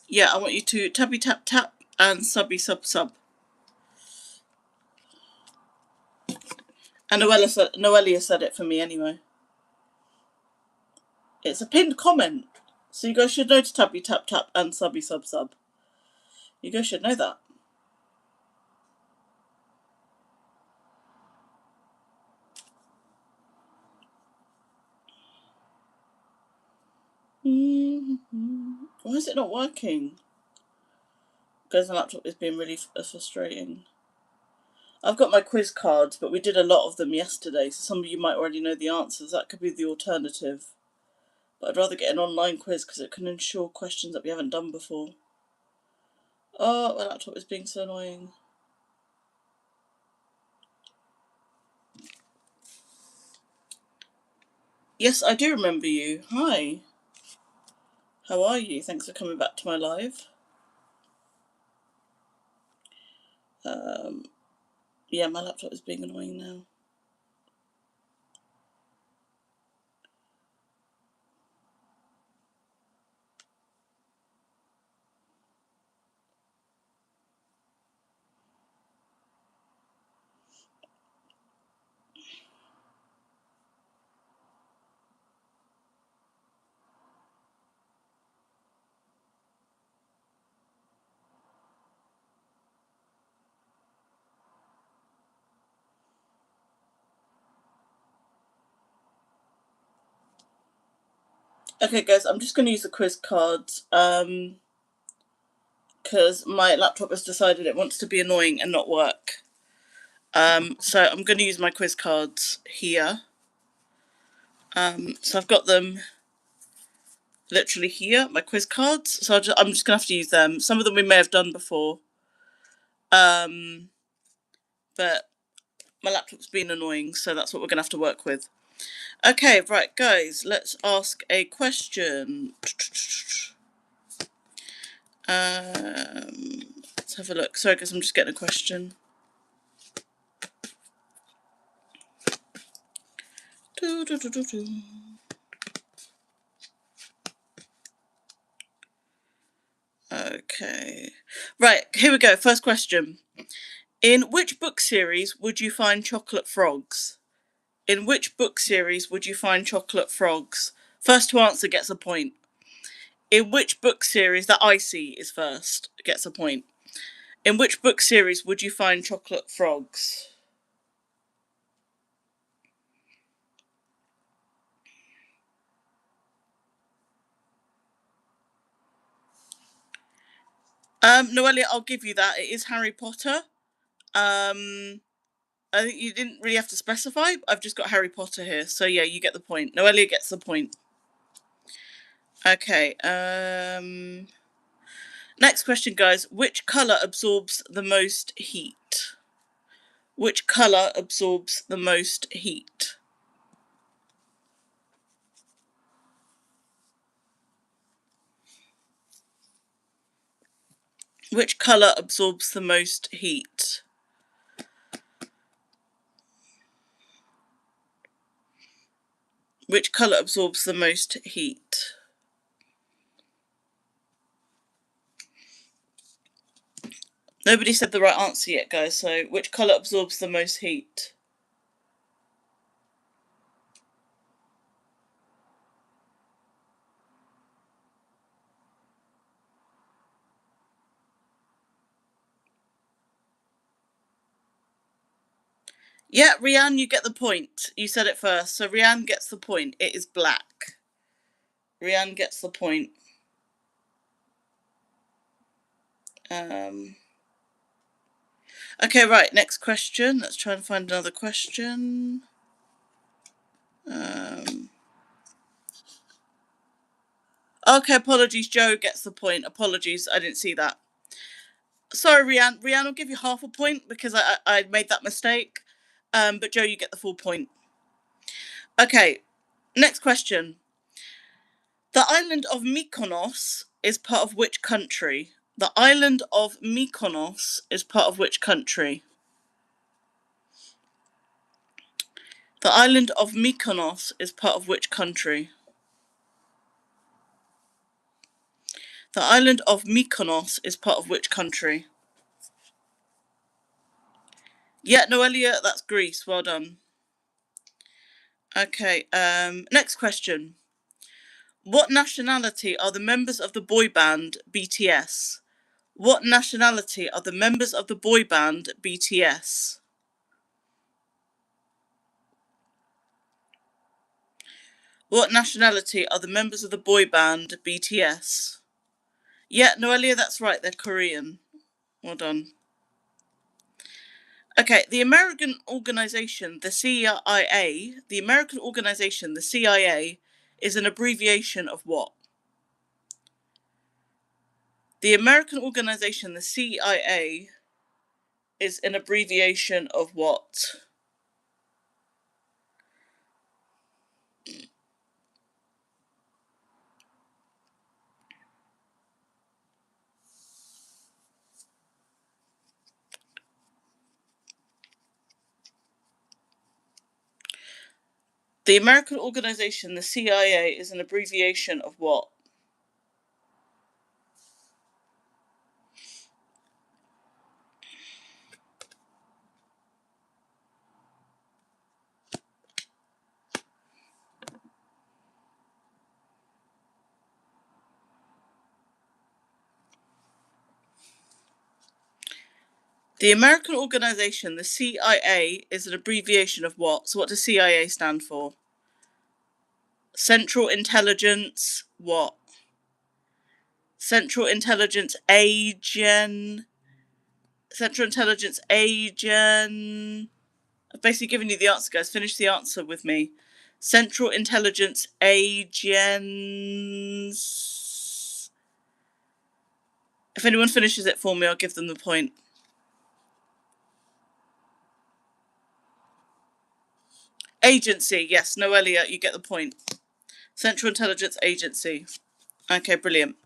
Yeah, I want you to tappy tap tap and subby sub sub. And Noelia said it for me anyway. It's a pinned comment. So you guys should know to tappy tap tap and subby sub sub. You guys should know that. Why is it not working? Because my laptop is being really frustrating. I've got my quiz cards, but we did a lot of them yesterday, so some of you might already know the answers. That could be the alternative. But I'd rather get an online quiz because it can ensure questions that we haven't done before. Oh, my laptop is being so annoying. Yes, I do remember you. Hi. How are you? Thanks for coming back to my live. Yeah, my laptop is being annoying now. Okay, guys, I'm just going to use the quiz cards because my laptop has decided it wants to be annoying and not work. So I'm going to use my quiz cards here. So I've got them literally here, my quiz cards. So I'm just going to have to use them. Some of them we may have done before. But my laptop's been annoying, so that's what we're going to have to work with. Okay, right, guys, let's ask a question. Let's have a look. Sorry, guys, I'm just getting a question. Okay. Right, here we go. First question. In which book series would you find chocolate frogs? In which book series would you find chocolate frogs? First to answer gets a point. In which book series, that I see is first, gets a point. In which book series would you find chocolate frogs? Noelia, I'll give you that. It is Harry Potter. I think you didn't really have to specify. I've just got Harry Potter here. So yeah, you get the point. Noelia gets the point. Okay. Next question, guys. Which colour absorbs the most heat? Which colour absorbs the most heat? Which colour absorbs the most heat? Which colour absorbs the most heat? Nobody said the right answer yet, guys, so which colour absorbs the most heat? Yeah, Rianne, you get the point. You said it first, so Rianne gets the point. It is black. Rianne gets the point. Okay, right, next question. Let's try and find another question. Okay, apologies, Joe gets the point. Apologies, I didn't see that. Sorry, Rianne. Rianne will give you half a point because I made that mistake. But Joe, you get the full point. Okay, next question. The island of Mykonos is part of which country? The island of Mykonos is part of which country? The island of Mykonos is part of which country? The island of Mykonos is part of which country? Yeah, Noelia, that's Greece. Well done. Okay, next question. What nationality are the members of the boy band BTS? What nationality are the members of the boy band BTS? What nationality are the members of the boy band BTS? Yeah, Noelia, that's right, they're Korean. Well done. Okay, the American organization, the CIA, is an abbreviation of what? The American organization, the CIA, is an abbreviation of what? The American organization, the CIA, is an abbreviation of what? The American organization, the CIA, is an abbreviation of what? So what does CIA stand for? Central Intelligence what? Central Intelligence Agent. Central Intelligence Agent. I've basically given you the answer, guys. Finish the answer with me. Central Intelligence Agents. If anyone finishes it for me, I'll give them the point. Agency, yes. No, Elliot, you get the point. Central Intelligence Agency. Okay, brilliant.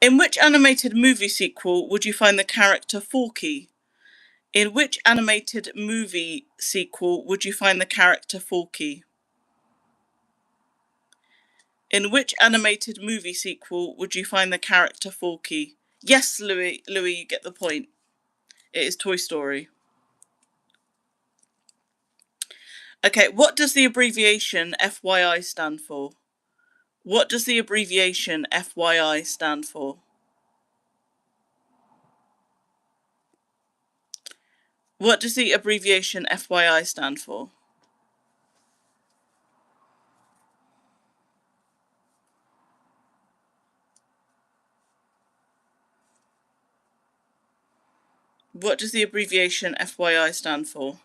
In which animated movie sequel would you find the character Forky? In which animated movie sequel would you find the character Forky? In which animated movie sequel would you find the character Forky? Yes, Louis, you get the point. It is Toy Story. Okay, what does the abbreviation FYI stand for? What does the abbreviation FYI stand for? What does the abbreviation FYI stand for? What does the abbreviation FYI stand for?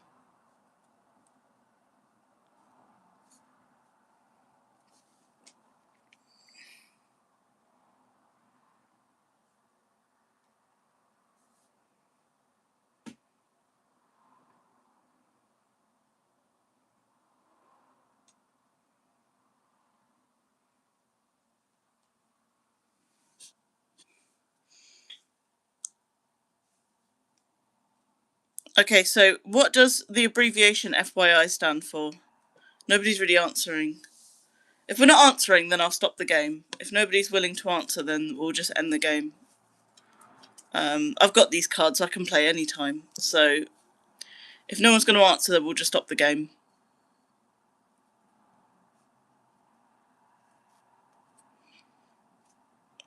Okay, so what does the abbreviation FYI stand for? Nobody's really answering. If we're not answering, then I'll stop the game. If nobody's willing to answer, then we'll just end the game. I've got these cards, I can play anytime. So if no one's going to answer, then we'll just stop the game.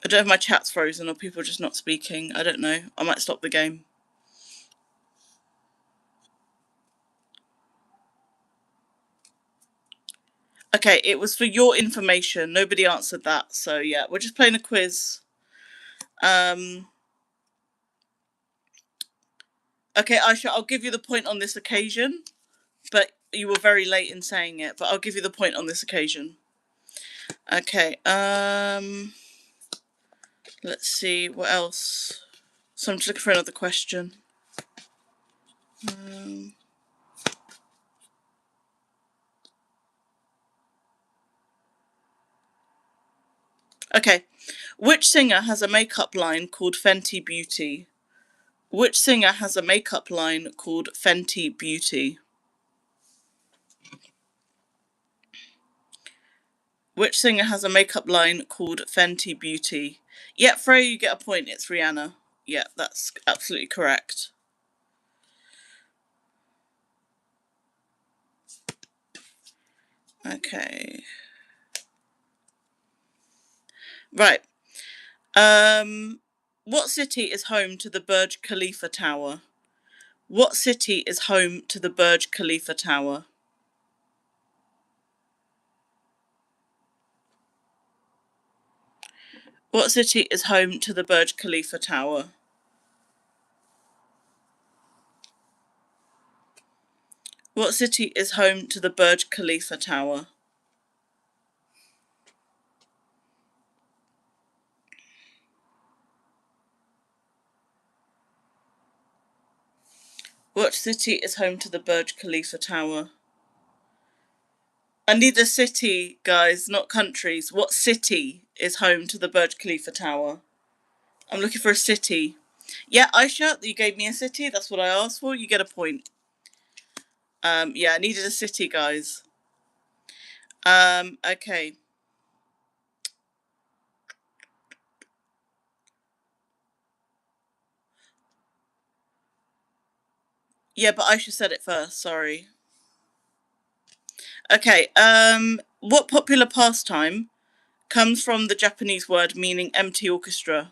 I don't know if my chat's frozen or people are just not speaking. I don't know. I might stop the game. Okay, it was for your information. Nobody answered that. So yeah, we're just playing a quiz. Okay, Aisha, I'll give you the point on this occasion. But you were very late in saying it. But I'll give you the point on this occasion. Okay, let's see, what else? So I'm just looking for another question. Okay, which singer has a makeup line called Fenty Beauty? Which singer has a makeup line called Fenty Beauty? Which singer has a makeup line called Fenty Beauty? Yeah, Freya, you get a point. It's Rihanna. Yeah, that's absolutely correct. Okay. Right. What city is home to the Burj Khalifa Tower? What city is home to the Burj Khalifa Tower? What city is home to the Burj Khalifa Tower? What city is home to the Burj Khalifa Tower? What city is home to the Burj Khalifa Tower? I need a city, guys, not countries. What city is home to the Burj Khalifa Tower? I'm looking for a city. Yeah, Aisha, you gave me a city. That's what I asked for. You get a point. Yeah, I needed a city, guys. Okay. Yeah, but Aisha said it first, sorry. Okay, what popular pastime comes from the Japanese word meaning empty orchestra?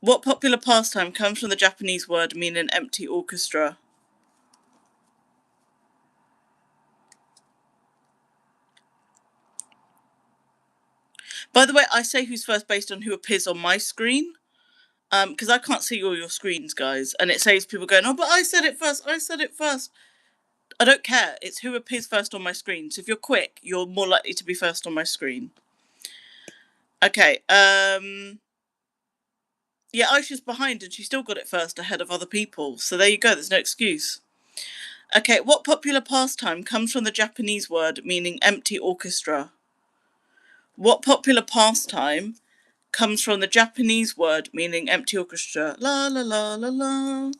What popular pastime comes from the Japanese word meaning empty orchestra? By the way, I say who's first based on who appears on my screen. Because I can't see all your screens, guys, and it saves people going, "Oh, but I said it first. I said it first." I don't care. It's who appears first on my screen. So if you're quick, you're more likely to be first on my screen. Okay. Yeah, Aisha's behind, and she still got it first ahead of other people. So there you go. There's no excuse. Okay. What popular pastime comes from the Japanese word meaning empty orchestra? What popular pastime comes from the Japanese word meaning empty orchestra? La la la la la.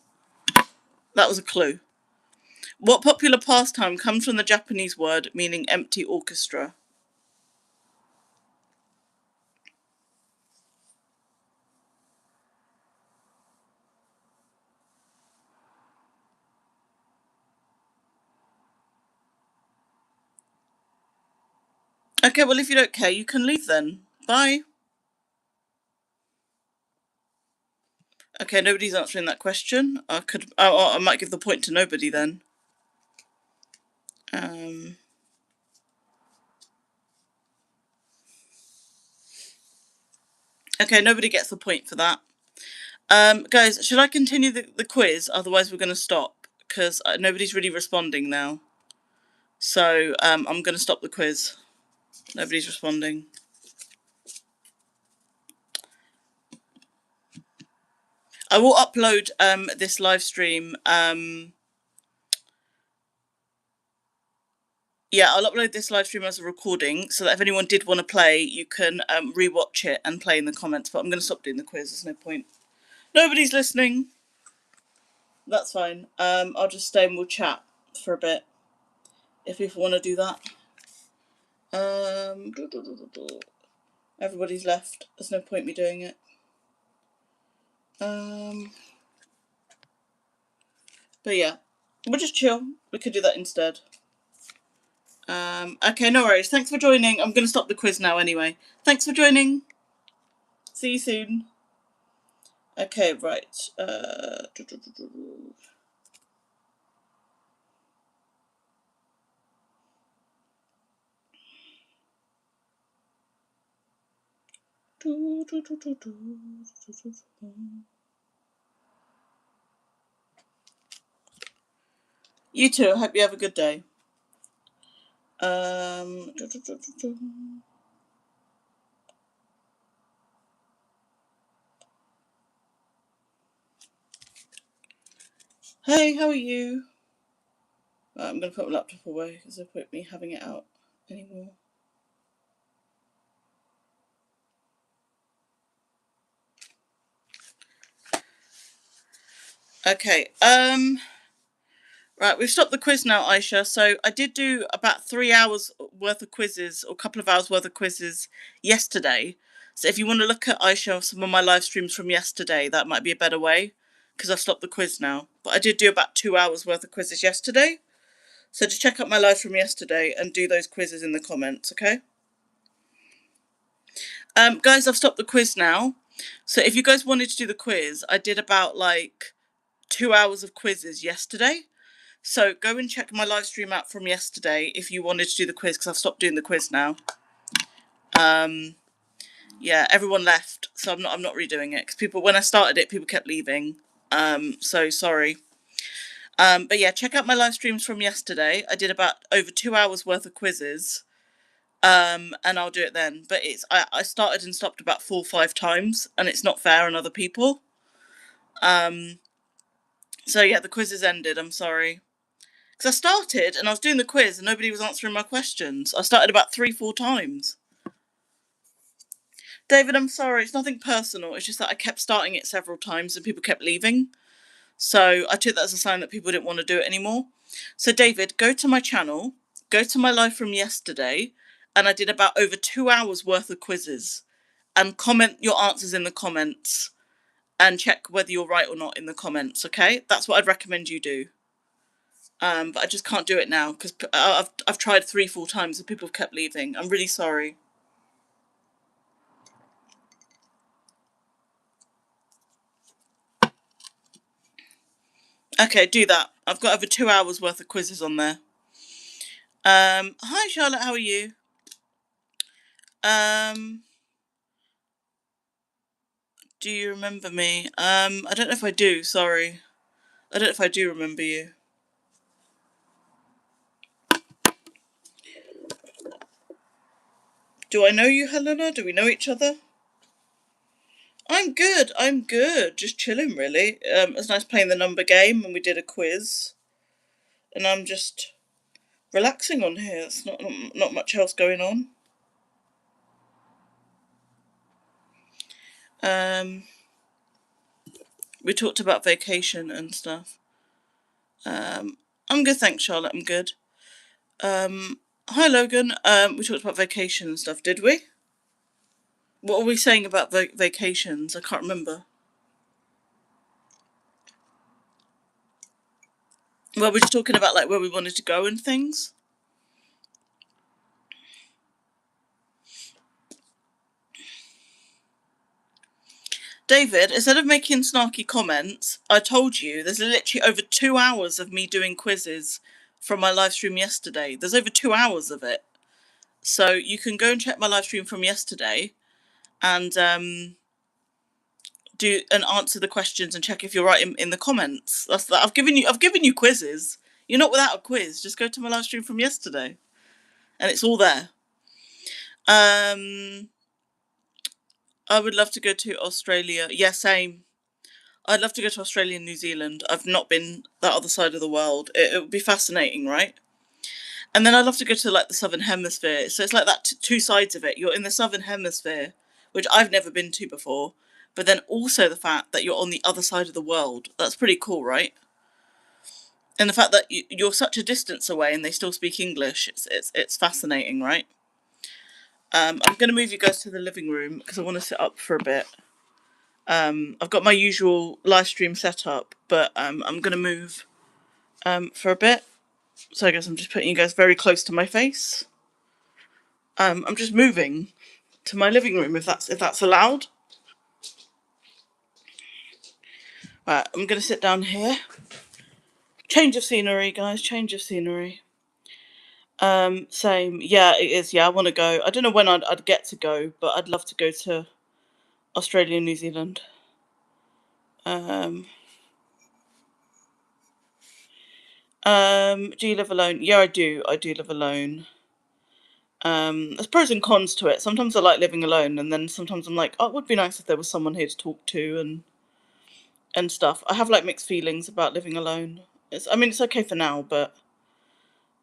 That was a clue. What popular pastime comes from the Japanese word meaning empty orchestra? Okay, well, if you don't care, you can leave then. Bye. Okay, nobody's answering that question. I might give the point to nobody then. Um, okay, nobody gets the point for that. Guys, should I continue the quiz? Otherwise, we're going to stop because nobody's really responding now. So I'm going to stop the quiz. Nobody's responding. I will upload this live stream. Yeah, I'll upload this live stream as a recording so that if anyone did want to play, you can rewatch it and play in the comments. But I'm going to stop doing the quiz. There's no point. Nobody's listening. That's fine. I'll just stay and we'll chat for a bit if people want to do that. Everybody's left. There's no point me doing it. But yeah, we'll just chill. We could do that instead. Okay, no worries. Thanks for joining. I'm going to stop the quiz now anyway. Thanks for joining. See you soon. Okay, right. You too. I hope you have a good day. Hey, how are you? I'm going to put my laptop away because there's no point me having it out anymore. Okay, right, we've stopped the quiz now, Aisha. So I did do about 3 hours worth of quizzes, or a couple of hours worth of quizzes yesterday. So if you want to look at Aisha, some of my live streams from yesterday, that might be a better way, because I've stopped the quiz now. But I did do about 2 hours worth of quizzes yesterday. So just check out my live from yesterday and do those quizzes in the comments, okay? Guys, I've stopped the quiz now. So if you guys wanted to do the quiz, I did about like 2 hours of quizzes yesterday. So go and check my live stream out from yesterday if you wanted to do the quiz, because I've stopped doing the quiz now. Yeah, everyone left, so I'm not redoing it because when I started it, people kept leaving. So sorry. But yeah, check out my live streams from yesterday. I did about over 2 hours worth of quizzes. And I'll do it then. But I started and stopped about 4 or 5 times, and it's not fair on other people. So yeah, the quiz has ended. I'm sorry. Because I started and I was doing the quiz and nobody was answering my questions. I started about 3 or 4 times. David, I'm sorry. It's nothing personal. It's just that I kept starting it several times and people kept leaving. So I took that as a sign that people didn't want to do it anymore. So David, go to my channel, go to my live from yesterday, and I did about over 2 hours worth of quizzes, and comment your answers in the comments, and check whether you're right or not in the comments. Okay, that's what I'd recommend you do. But I just can't do it now because I've tried 3 full times and people have kept leaving. I'm really sorry. Okay, do that. I've got over 2 hours worth of quizzes on there. Hi Charlotte, how are you? Do you remember me? I don't know if I do, sorry. I don't know if I do remember you. Do I know you, Helena? Do we know each other? I'm good. Just chilling, really. It was nice playing the number game and we did a quiz. And I'm just relaxing on here. It's not much else going on. We talked about vacation and stuff. I'm good, thanks, Charlotte. I'm good. Hi, Logan. We talked about vacation and stuff, did we? What were we saying about vacations? I can't remember. Well, we're just talking about like where we wanted to go and things. David, instead of making snarky comments, I told you there's literally over 2 hours of me doing quizzes from my live stream yesterday. There's over 2 hours of it. So you can go and check my live stream from yesterday and do and answer the questions and check if you're right in the comments. That's that. I've given you quizzes. You're not without a quiz. Just go to my live stream from yesterday, and it's all there. I would love to go to Australia. Yeah, same. I'd love to go to Australia and New Zealand. I've not been that other side of the world. It would be fascinating, right? And then I'd love to go to like the Southern Hemisphere. So it's like that two sides of it. You're in the Southern Hemisphere, which I've never been to before, but then also the fact that you're on the other side of the world. That's pretty cool, right? And the fact that you're such a distance away and they still speak English, it's fascinating, right? I'm going to move you guys to the living room because I want to sit up for a bit. I've got my usual live stream set up, but I'm going to move for a bit. So I guess I'm just putting you guys very close to my face. I'm just moving to my living room if that's allowed. Right, I'm going to sit down here. Change of scenery, guys. Change of scenery. Same. Yeah, it is. Yeah, I want to go. I don't know when I'd get to go, but I'd love to go to Australia and New Zealand. Do you live alone? Yeah, I do. I do live alone. There's pros and cons to it. Sometimes I like living alone, and then sometimes I'm like, oh, it would be nice if there was someone here to talk to and stuff. I have like mixed feelings about living alone. I mean, it's okay for now, but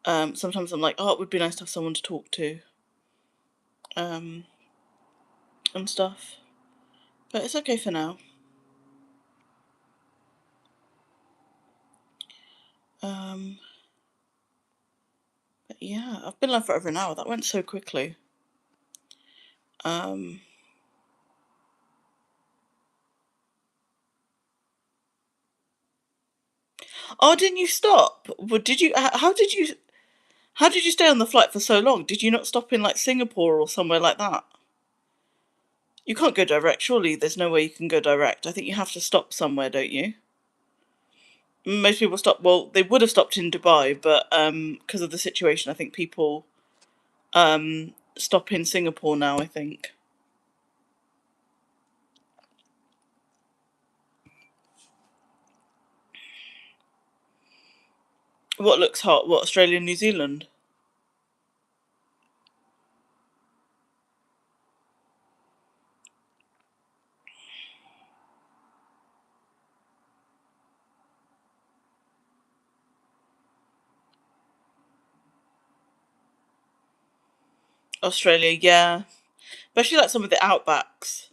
sometimes I'm like, oh, it would be nice to have someone to talk to, and stuff. But it's okay for now. But yeah, I've been live for over an hour. That went so quickly. Oh, didn't you stop? Did you? How did you? How did you stay on the flight for so long? Did you not stop in like Singapore or somewhere like that? You can't go direct. Surely there's no way you can go direct. I think you have to stop somewhere, don't you? Most people stop. Well, they would have stopped in Dubai, but because of the situation, I think people stop in Singapore now. I think. What looks hot? What, Australia and New Zealand? Australia, yeah. Especially like some of the outbacks.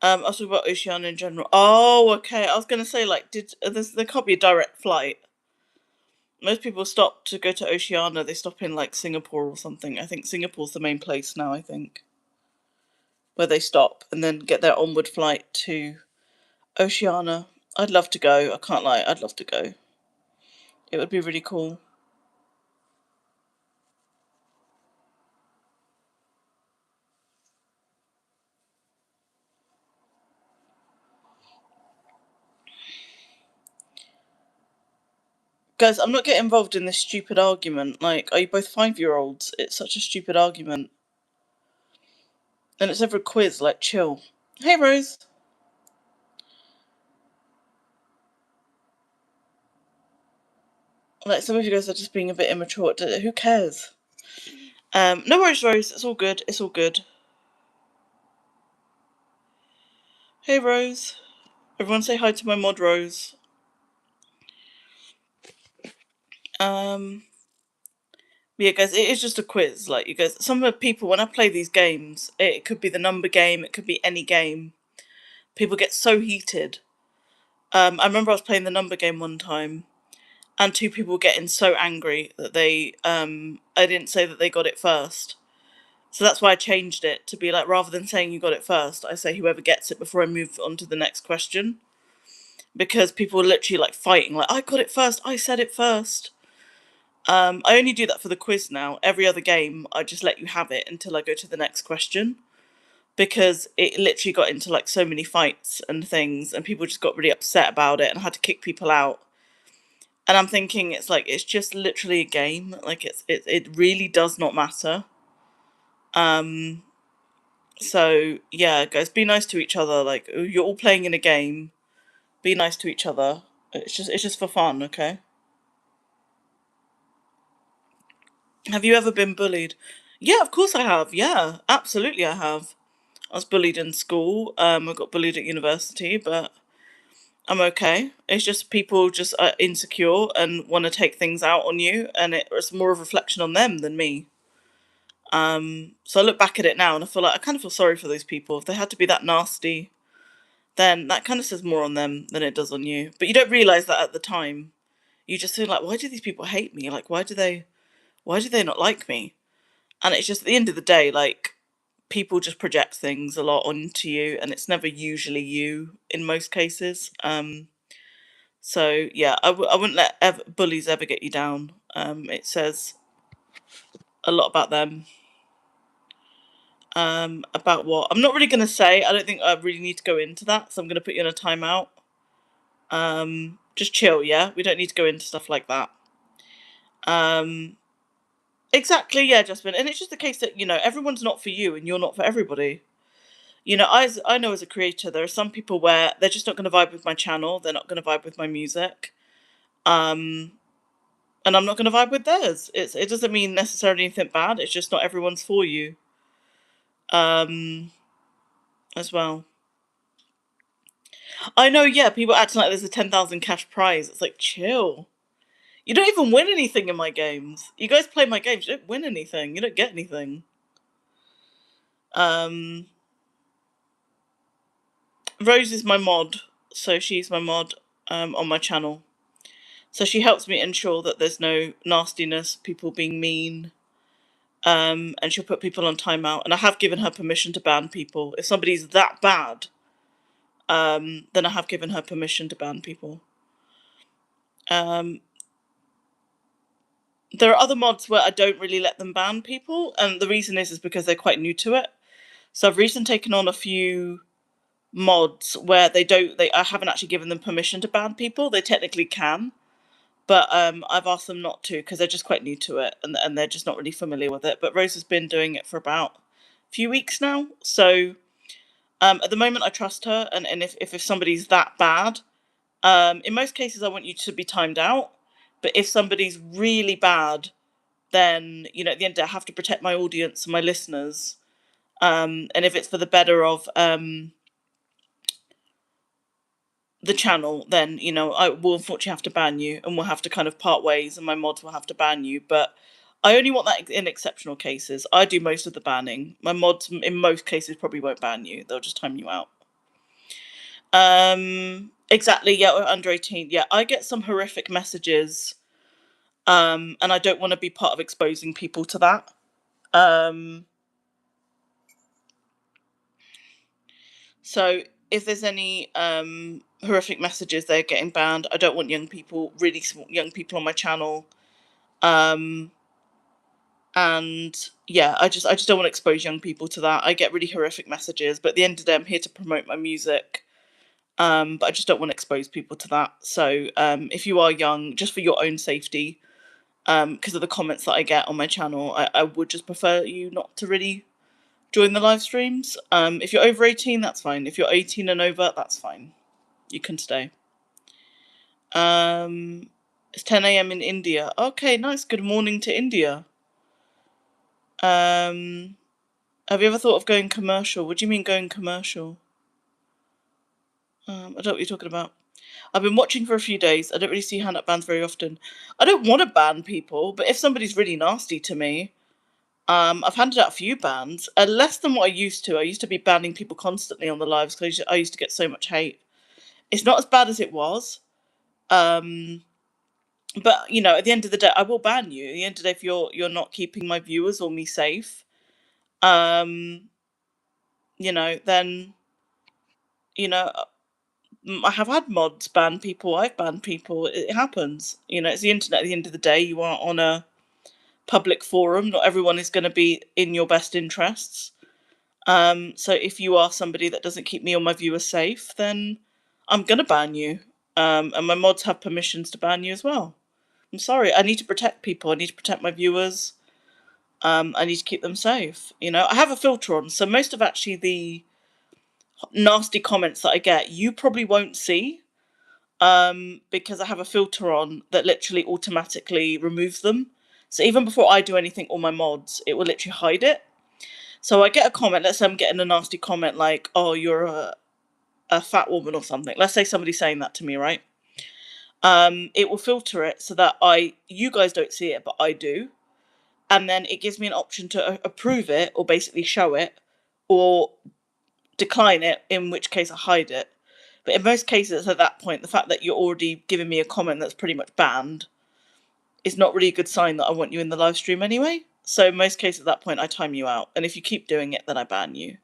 I was talking about Oceania in general. Oh, okay. I was gonna say like, there can't be a direct flight. Most people stop to go to Oceania. They stop in like Singapore or something. I think Singapore's the main place now, I think, where they stop and then get their onward flight to Oceania. I'd love to go. I can't lie. I'd love to go. It would be really cool. Guys, I'm not getting involved in this stupid argument. Like, are you both 5-year-olds? It's such a stupid argument. And it's over a quiz, like, chill. Hey, Rose. Like, some of you guys are just being a bit immature. Who cares? No worries, Rose. It's all good. It's all good. Hey, Rose. Everyone say hi to my mod, Rose. Yeah, guys, it is just a quiz. Like, you guys, some of the people, when I play these games, it could be the number game, it could be any game. People get so heated. I remember I was playing the number game one time, and 2 people were getting so angry that I didn't say that they got it first. So that's why I changed it to be like, rather than saying you got it first, I say whoever gets it before I move on to the next question. Because people were literally like fighting, like, I got it first, I said it first. I only do that for the quiz now. Every other game, I just let you have it until I go to the next question. Because it literally got into like so many fights and things, and people just got really upset about it and had to kick people out. And I'm thinking, it's like, it's just literally a game. Like, it really does not matter. So yeah, guys, be nice to each other. Like, you're all playing in a game. Be nice to each other. It's just for fun, okay? Have you ever been bullied? Yeah, of course I have. Yeah, absolutely I have. I was bullied in school. I got bullied at university, but I'm okay. It's just people just are insecure and want to take things out on you, and it's more of a reflection on them than me. So I look back at it now and I feel like I kind of feel sorry for those people. If they had to be that nasty, then that kind of says more on them than it does on you. But you don't realise that at the time. You just feel like, why do these people hate me? Like, why do they not like me? And it's just, at the end of the day, like, people just project things a lot onto you, and it's never usually you in most cases. So yeah, I wouldn't let bullies ever get you down. It says a lot about them. About what? I'm not really going to say. I don't think I really need to go into that, so I'm going to put you in a timeout. Just chill, yeah? We don't need to go into stuff like that. Exactly, yeah, Jasmine. And it's just the case that, everyone's not for you and you're not for everybody. I know as a creator, there are some people where they're just not going to vibe with my channel, they're not going to vibe with my music. And I'm not going to vibe with theirs. It doesn't mean necessarily anything bad, it's just not everyone's for you. As well. I know, yeah, people acting like there's a 10,000 cash prize. It's like, chill. You don't even win anything in my games. You guys play my games, you don't win anything. You don't get anything. Rose is my mod, so she's my mod on my channel. So she helps me ensure that there's no nastiness, people being mean, and she'll put people on timeout. And I have given her permission to ban people. If somebody's that bad, then I have given her permission to ban people. There are other mods where I don't really let them ban people, and the reason is because they're quite new to it. So I've recently taken on a few mods where I haven't actually given them permission to ban people. They technically can, but I've asked them not to because they're just quite new to it, and they're just not really familiar with it. But Rose has been doing it for about a few weeks now, so at the moment I trust her. And if somebody's that bad, in most cases I want you to be timed out. But if somebody's really bad, then at the end of the day, I have to protect my audience and my listeners. And if it's for the better of the channel, then I will unfortunately have to ban you, and we'll have to kind of part ways, and my mods will have to ban you. But I only want that in exceptional cases. I do most of the banning. My mods, in most cases, probably won't ban you. They'll just time you out. Exactly. Yeah, we're under 18. Yeah, I get some horrific messages And I don't want to be part of exposing people to that. So if there's any horrific messages, they're getting banned. I don't want young people, really small young people on my channel. And yeah, I just don't want to expose young people to that. I get really horrific messages, but at the end of the day, I'm here to promote my music. But I just don't want to expose people to that. So if you are young, just for your own safety, because of the comments that I get on my channel, I would just prefer you not to really join the live streams. If you're over 18, that's fine. If you're 18 and over, that's fine. You can stay. It's 10 a.m. in India. Okay, nice. Good morning to India. Have you ever thought of going commercial? What do you mean going commercial? I don't know what you're talking about. I've been watching for a few days. I don't really see hand-up bans very often. I don't want to ban people, but if somebody's really nasty to me, I've handed out a few bans. Less than what I used to. I used to be banning people constantly on the lives because I used to get so much hate. It's not as bad as it was. But you know, at the end of the day, I will ban you. At the end of the day, if you're not keeping my viewers or me safe, you know, then you know, I have had mods ban people. I've banned people. It happens. You know, it's the internet. At the end of the day, you are on a public forum. Not everyone is going to be in your best interests. So if you are somebody that doesn't keep me or my viewers safe, then I'm going to ban you. And my mods have permissions to ban you as well. I'm sorry. I need to protect people. I need to protect my viewers. I need to keep them safe. You know, I have a filter on, so most of actually the nasty comments that I get, you probably won't see, because I have a filter on that literally automatically removes them. So even before I do anything, all my mods, it will literally hide it. So I get a comment. Let's say I'm getting a nasty comment like, "Oh, you're a fat woman" or something. Let's say somebody's saying that to me, right? It will filter it so that you guys don't see it, but I do. And then it gives me an option to approve it or basically show it or decline it, in which case I hide it. But in most cases at that point, the fact that you're already giving me a comment that's pretty much banned is not really a good sign that I want you in the live stream anyway. So in most cases at that point, I time you out. And if you keep doing it, then I ban you.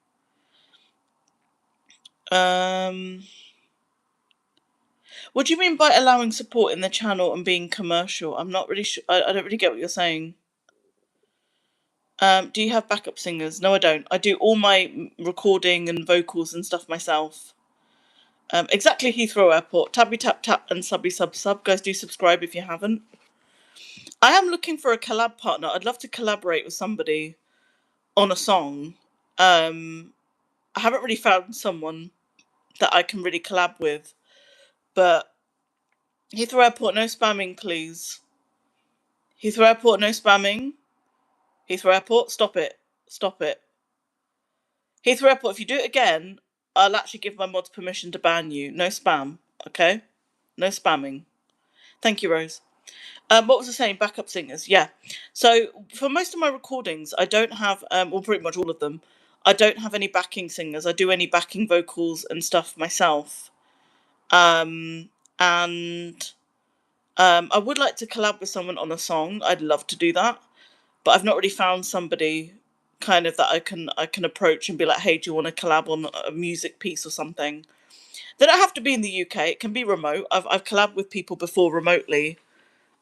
What do you mean by allowing support in the channel and being commercial? I'm not really sure. I don't really get what you're saying. Do you have backup singers? No, I don't. I do all my recording and vocals and stuff myself. Exactly, Heathrow Airport. Tabby tap tap and subby sub sub. Guys, do subscribe if you haven't. I am looking for a collab partner. I'd love to collaborate with somebody on a song. I haven't really found someone that I can really collab with. But Heathrow Airport, no spamming, please. Heathrow Airport, no spamming. Heathrow Airport, stop it. Stop it. Heathrow Airport, if you do it again, I'll actually give my mods permission to ban you. No spam, okay? No spamming. Thank you, Rose. What was I saying? Backup singers, yeah. So for most of my recordings, I don't have, well, pretty much all of them, I don't have any backing singers. I do any backing vocals and stuff myself. And I would like to collab with someone on a song. I'd love to do that, but I've not really found somebody kind of that I can approach and be like, hey, do you want to collab on a music piece or something? They don't have to be in the UK. It can be remote. I've collabed with people before remotely.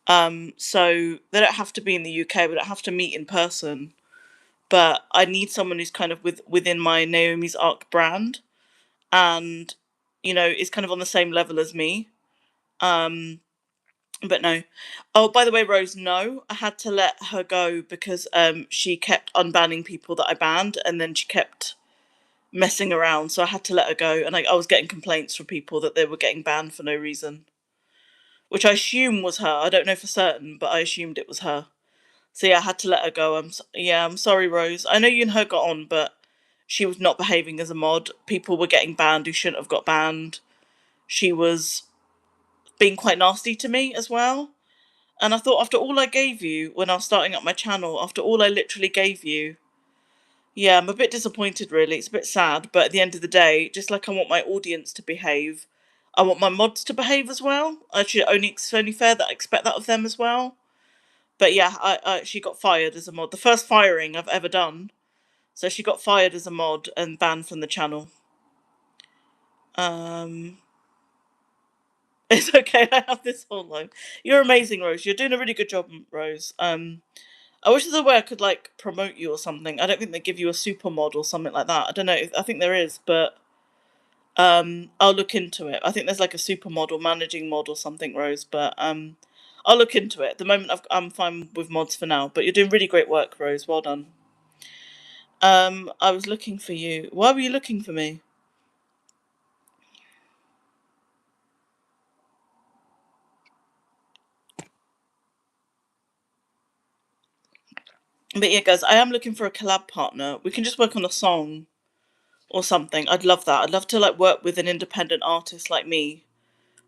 So they don't have to be in the UK. We don't have to meet in person. But I need someone who's kind of within my Naomi's Arc brand, and you know, is kind of on the same level as me. But no. Oh, by the way, Rose, no, I had to let her go because she kept unbanning people that I banned, and then she kept messing around, so I had to let her go. And I was getting complaints from people that they were getting banned for no reason, which I assume was her. I don't know for certain, but I assumed it was her. So yeah, I had to let her go. I'm sorry, Rose. I know you and her got on, but she was not behaving as a mod. People were getting banned who shouldn't have got banned. She was being quite nasty to me as well. And I thought, after all I gave you when I was starting up my channel, after all I literally gave you, yeah, I'm a bit disappointed, really. It's a bit sad, but at the end of the day, just like I want my audience to behave, I want my mods to behave as well. It's only fair that I expect that of them as well. But yeah, she got fired as a mod. The first firing I've ever done. So she got fired as a mod and banned from the channel. It's okay. I have this whole life. You're amazing, Rose. You're doing a really good job, Rose. I wish there's a way I could like promote you or something. I don't think they give you a super mod or something like that. I don't know. I think there is, but I'll look into it. I think there's like a super mod or managing mod or something, Rose. But I'll look into it. At the moment, I'm fine with mods for now. But you're doing really great work, Rose. Well done. I was looking for you. Why were you looking for me? But yeah, guys, I am looking for a collab partner. We can just work on a song or something. I'd love that. I'd love to like work with an independent artist like me,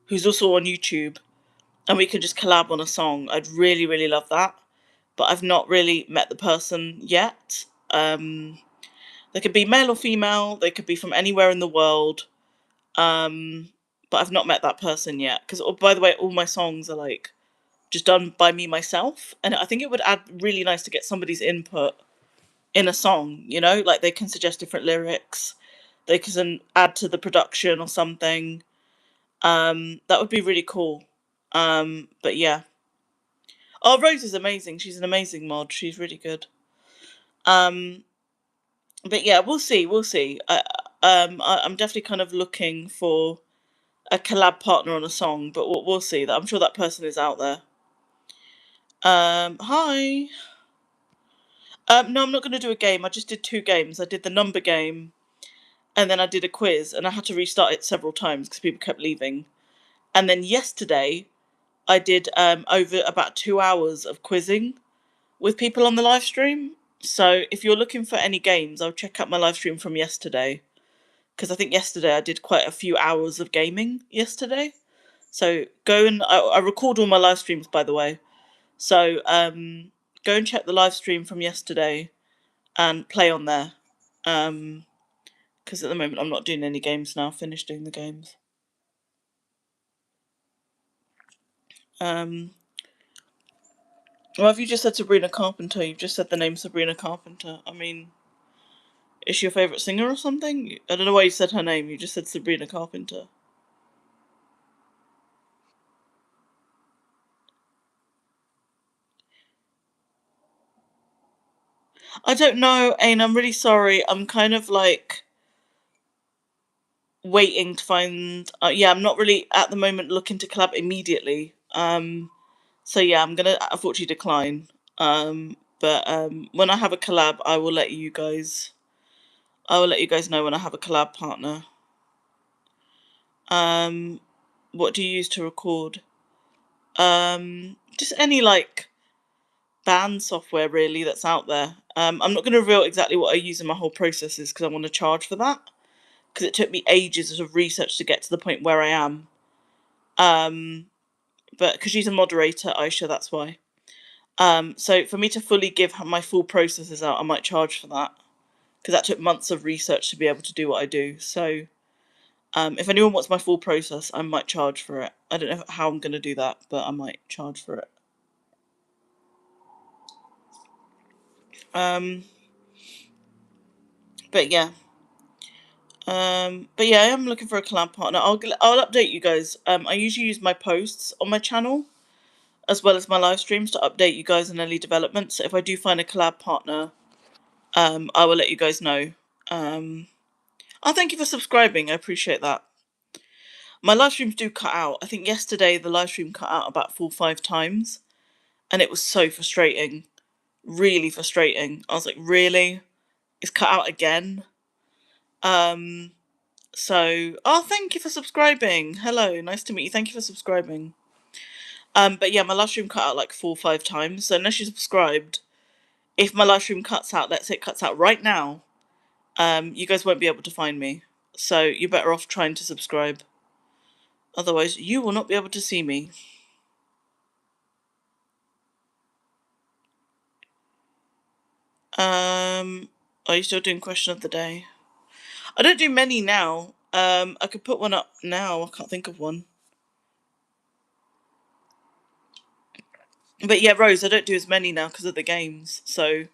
who's also on YouTube, and we can just collab on a song. I'd really, really love that. But I've not really met the person yet. They could be male or female. They could be from anywhere in the world. But I've not met that person yet. Because, oh, by the way, all my songs are like just done by me myself, and I think it would add really nice to get somebody's input in a song. You know, like they can suggest different lyrics. They can add to the production or something. That would be really cool. But yeah. Oh, Rose is amazing. She's an amazing mod. She's really good. Um, but yeah, we'll see. We'll see. I'm definitely kind of looking for a collab partner on a song, but we'll see. That I'm sure that person is out there. Hi. No, I'm not going to do a game. I just did 2 games. I did the number game, and then I did a quiz, and I had to restart it several times because people kept leaving. And then yesterday, I did over about 2 hours of quizzing with people on the live stream. So if you're looking for any games, I'll check out my live stream from yesterday, because I think yesterday I did quite a few hours of gaming yesterday. So go and I record all my live streams, by the way. So go and check the live stream from yesterday and play on there. Because at the moment I'm not doing any games now. Finished doing the games. Well, have you just said Sabrina Carpenter? You've just said the name Sabrina Carpenter. I mean, is she your favourite singer or something? I don't know why you said her name. You just said Sabrina Carpenter. I don't know, Ain. I'm really sorry. I'm kind of like waiting to find. Yeah, I'm not really at the moment looking to collab immediately. So yeah, I'm gonna unfortunately decline. But when I have a collab, I will let you guys. I will let you guys know when I have a collab partner. What do you use to record? Just any like band software really that's out there. I'm not going to reveal exactly what I use in my whole processes because I want to charge for that. Because it took me ages of research to get to the point where I am. But because she's a moderator, Aisha, that's why. So for me to fully give my full processes out, I might charge for that because that took months of research to be able to do what I do. So if anyone wants my full process, I might charge for it. I don't know how I'm going to do that, but I might charge for it. But yeah. But yeah, I am looking for a collab partner. I'll update you guys. I usually use my posts on my channel as well as my live streams to update you guys on any developments. So if I do find a collab partner, I will let you guys know. Oh, thank you for subscribing. I appreciate that. My live streams do cut out. I think yesterday the live stream cut out about 4 or 5 times, and it was so frustrating. Really frustrating. I was like, really? It's cut out again? So, oh, thank you for subscribing. Hello, nice to meet you. Thank you for subscribing. But yeah, my live stream cut out like 4 or 5 times. So unless you're subscribed, if my live stream cuts out, let's say it cuts out right now, you guys won't be able to find me. So you're better off trying to subscribe. Otherwise, you will not be able to see me. Are you still doing question of the day? I don't do many now. I could put one up now. I can't think of one. But yeah, Rose, I don't do as many now because of the games. So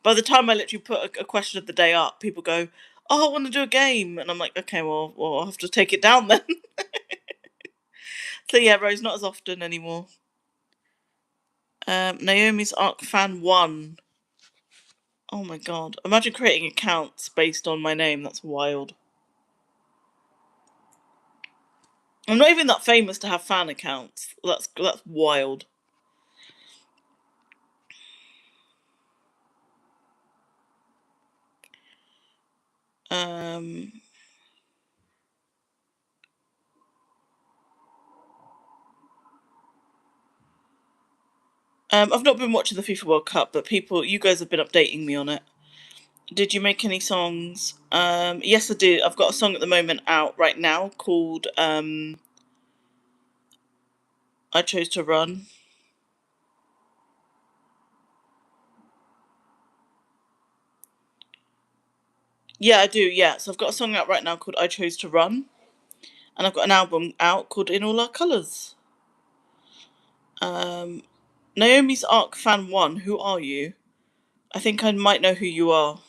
by the time I literally put a question of the day up, people go, "Oh, I want to do a game," and I'm like, "Okay, well, I'll have to take it down then." So yeah, Rose, not as often anymore. Naomi's Arc Fan 1. Oh my god. Imagine creating accounts based on my name. That's wild. I'm not even that famous to have fan accounts. That's wild. Um, I've not been watching the FIFA World Cup, but you guys have been updating me on it. Did you make any songs? Yes, I did. I've got a song at the moment out right now called I Chose to Run. Yeah, I do. Yeah, so I've got a song out right now called I Chose to Run, and I've got an album out called In All Our Colours. Um, Naomi's Arc Fan 1. Who are you? I think I might know who you are.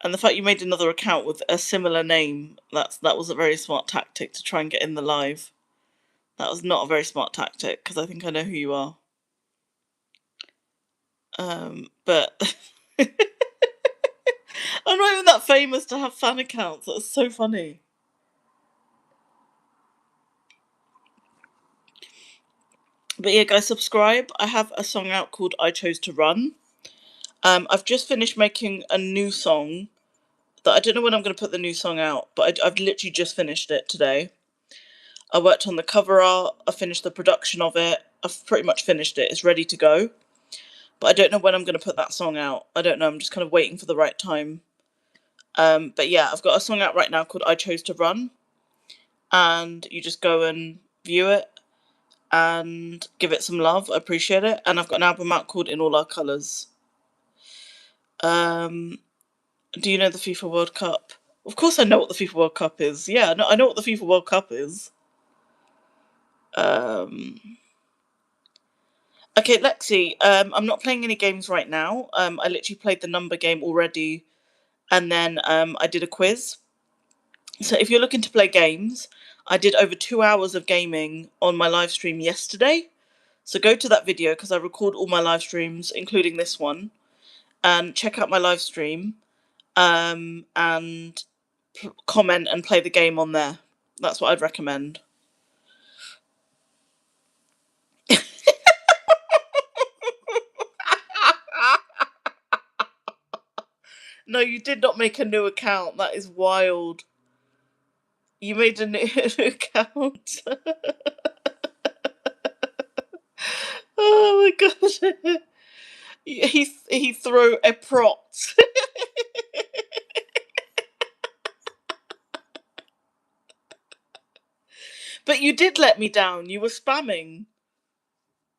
And the fact you made another account with a similar name, that was a very smart tactic to try and get in the live. That was not a very smart tactic because I think I know who you are. But I'm not even that famous to have fan accounts. That's so funny. But yeah, guys, subscribe. I have a song out called I Chose to Run. I've just finished making a new song that I don't know when I'm going to put the new song out, but I've literally just finished it today. I worked on the cover art, I finished the production of it, I've pretty much finished it, it's ready to go. But I don't know when I'm going to put that song out. I don't know, I'm just kind of waiting for the right time. But yeah, I've got a song out right now called I Chose to Run, and you just go and view it and give it some love. I appreciate it. And I've got an album out called In All Our Colours. Um, do you know the FIFA World Cup? Of course I know what the FIFA World Cup is. Yeah, I know what the FIFA World Cup is. Um, okay, Lexi, I'm not playing any games right now. I literally played the number game already, and then I did a quiz. So if you're looking to play games, I did over 2 hours of gaming on my live stream yesterday. So go to that video because I record all my live streams, including this one, and check out my live stream and comment and play the game on there. That's what I'd recommend. No, you did not make a new account. That is wild. You made a new account. Oh my god. He threw a prot. But you did let me down. You were spamming.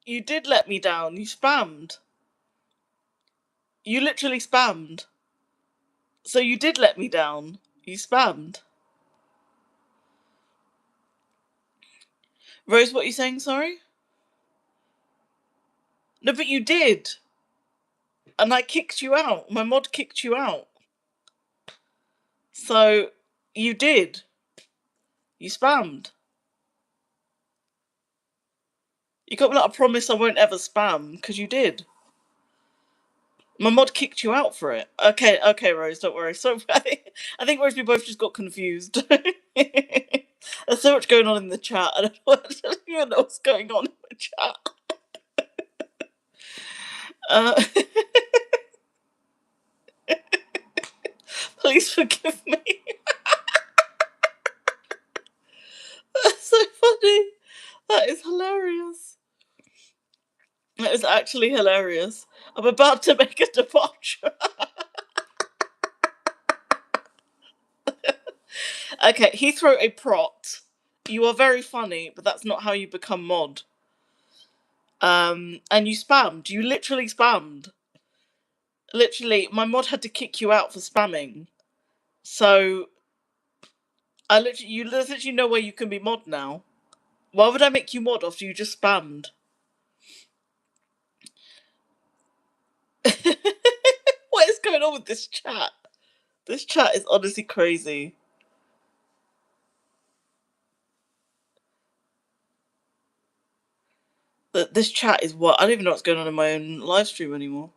You did let me down. You spammed. You literally spammed. So you did let me down. You spammed. Rose, what are you saying? Sorry? No, but you did. And I kicked you out. My mod kicked you out. So you did. You spammed. You can't be like, I promise I won't ever spam, because you did. My mod kicked you out for it. Okay, Rose, don't worry. So I think Rose, we both just got confused. There's so much going on in the chat. I don't even know what's going on in the chat. Uh, please forgive me. That's so funny. That is hilarious. That is actually hilarious. I'm about to make a departure. Okay, he threw a prot. You are very funny, but that's not how you become mod. And you spammed. You literally spammed. Literally, my mod had to kick you out for spamming. So you literally know where you can be mod now. Why would I make you mod after you just spammed? What is going on with this chat? This chat is honestly crazy. This chat is what? I don't even know what's going on in my own live stream anymore.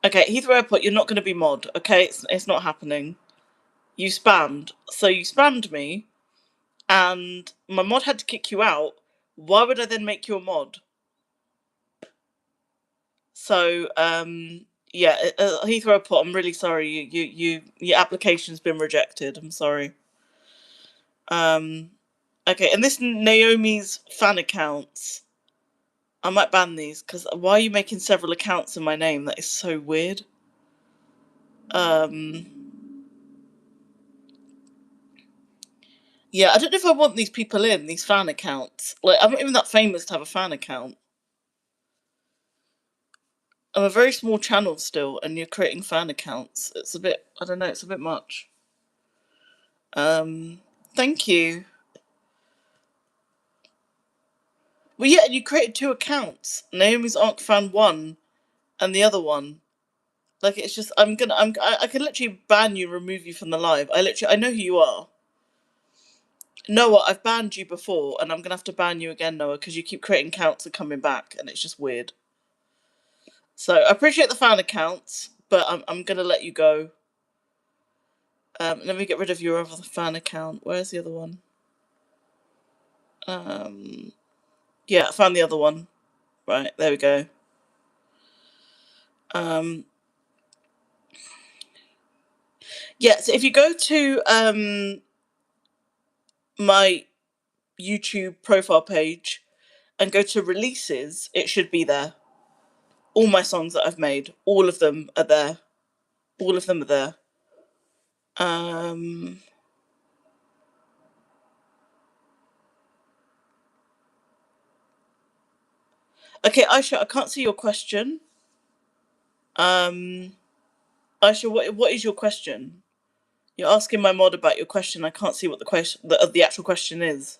Okay, Heathrow Airport, you're not going to be mod. Okay, it's not happening. You spammed. So you spammed me, and my mod had to kick you out. Why would I then make you a mod? So, yeah, Heathrow Airport, I'm really sorry. Your application's been rejected. I'm sorry. Okay, and this Naomi's fan accounts. I might ban these because why are you making several accounts in my name? That is so weird. Yeah, I don't know if I want these people in these fan accounts. Like, I'm not even that famous to have a fan account. I'm a very small channel still, and you're creating fan accounts. It's a bit, I don't know, it's a bit much. Thank you. Well, yeah, and you created 2 accounts. Naomi's Arc Fan 1 and the other one. Like, it's just, I could literally ban you, remove you from the live. I know who you are. Noah, I've banned you before, and I'm gonna have to ban you again, Noah, because you keep creating accounts and coming back, and it's just weird. So I appreciate the fan accounts, but I'm gonna let you go. Let me get rid of your other fan account. Where's the other one? Yeah, I found the other one. Right, there we go. Yeah, so if you go to my YouTube profile page and go to releases, it should be there. All my songs that I've made, all of them are there. All of them are there. Okay, Aisha, I can't see your question. Aisha, what is your question? You're asking my mod about your question. I can't see what the actual question is.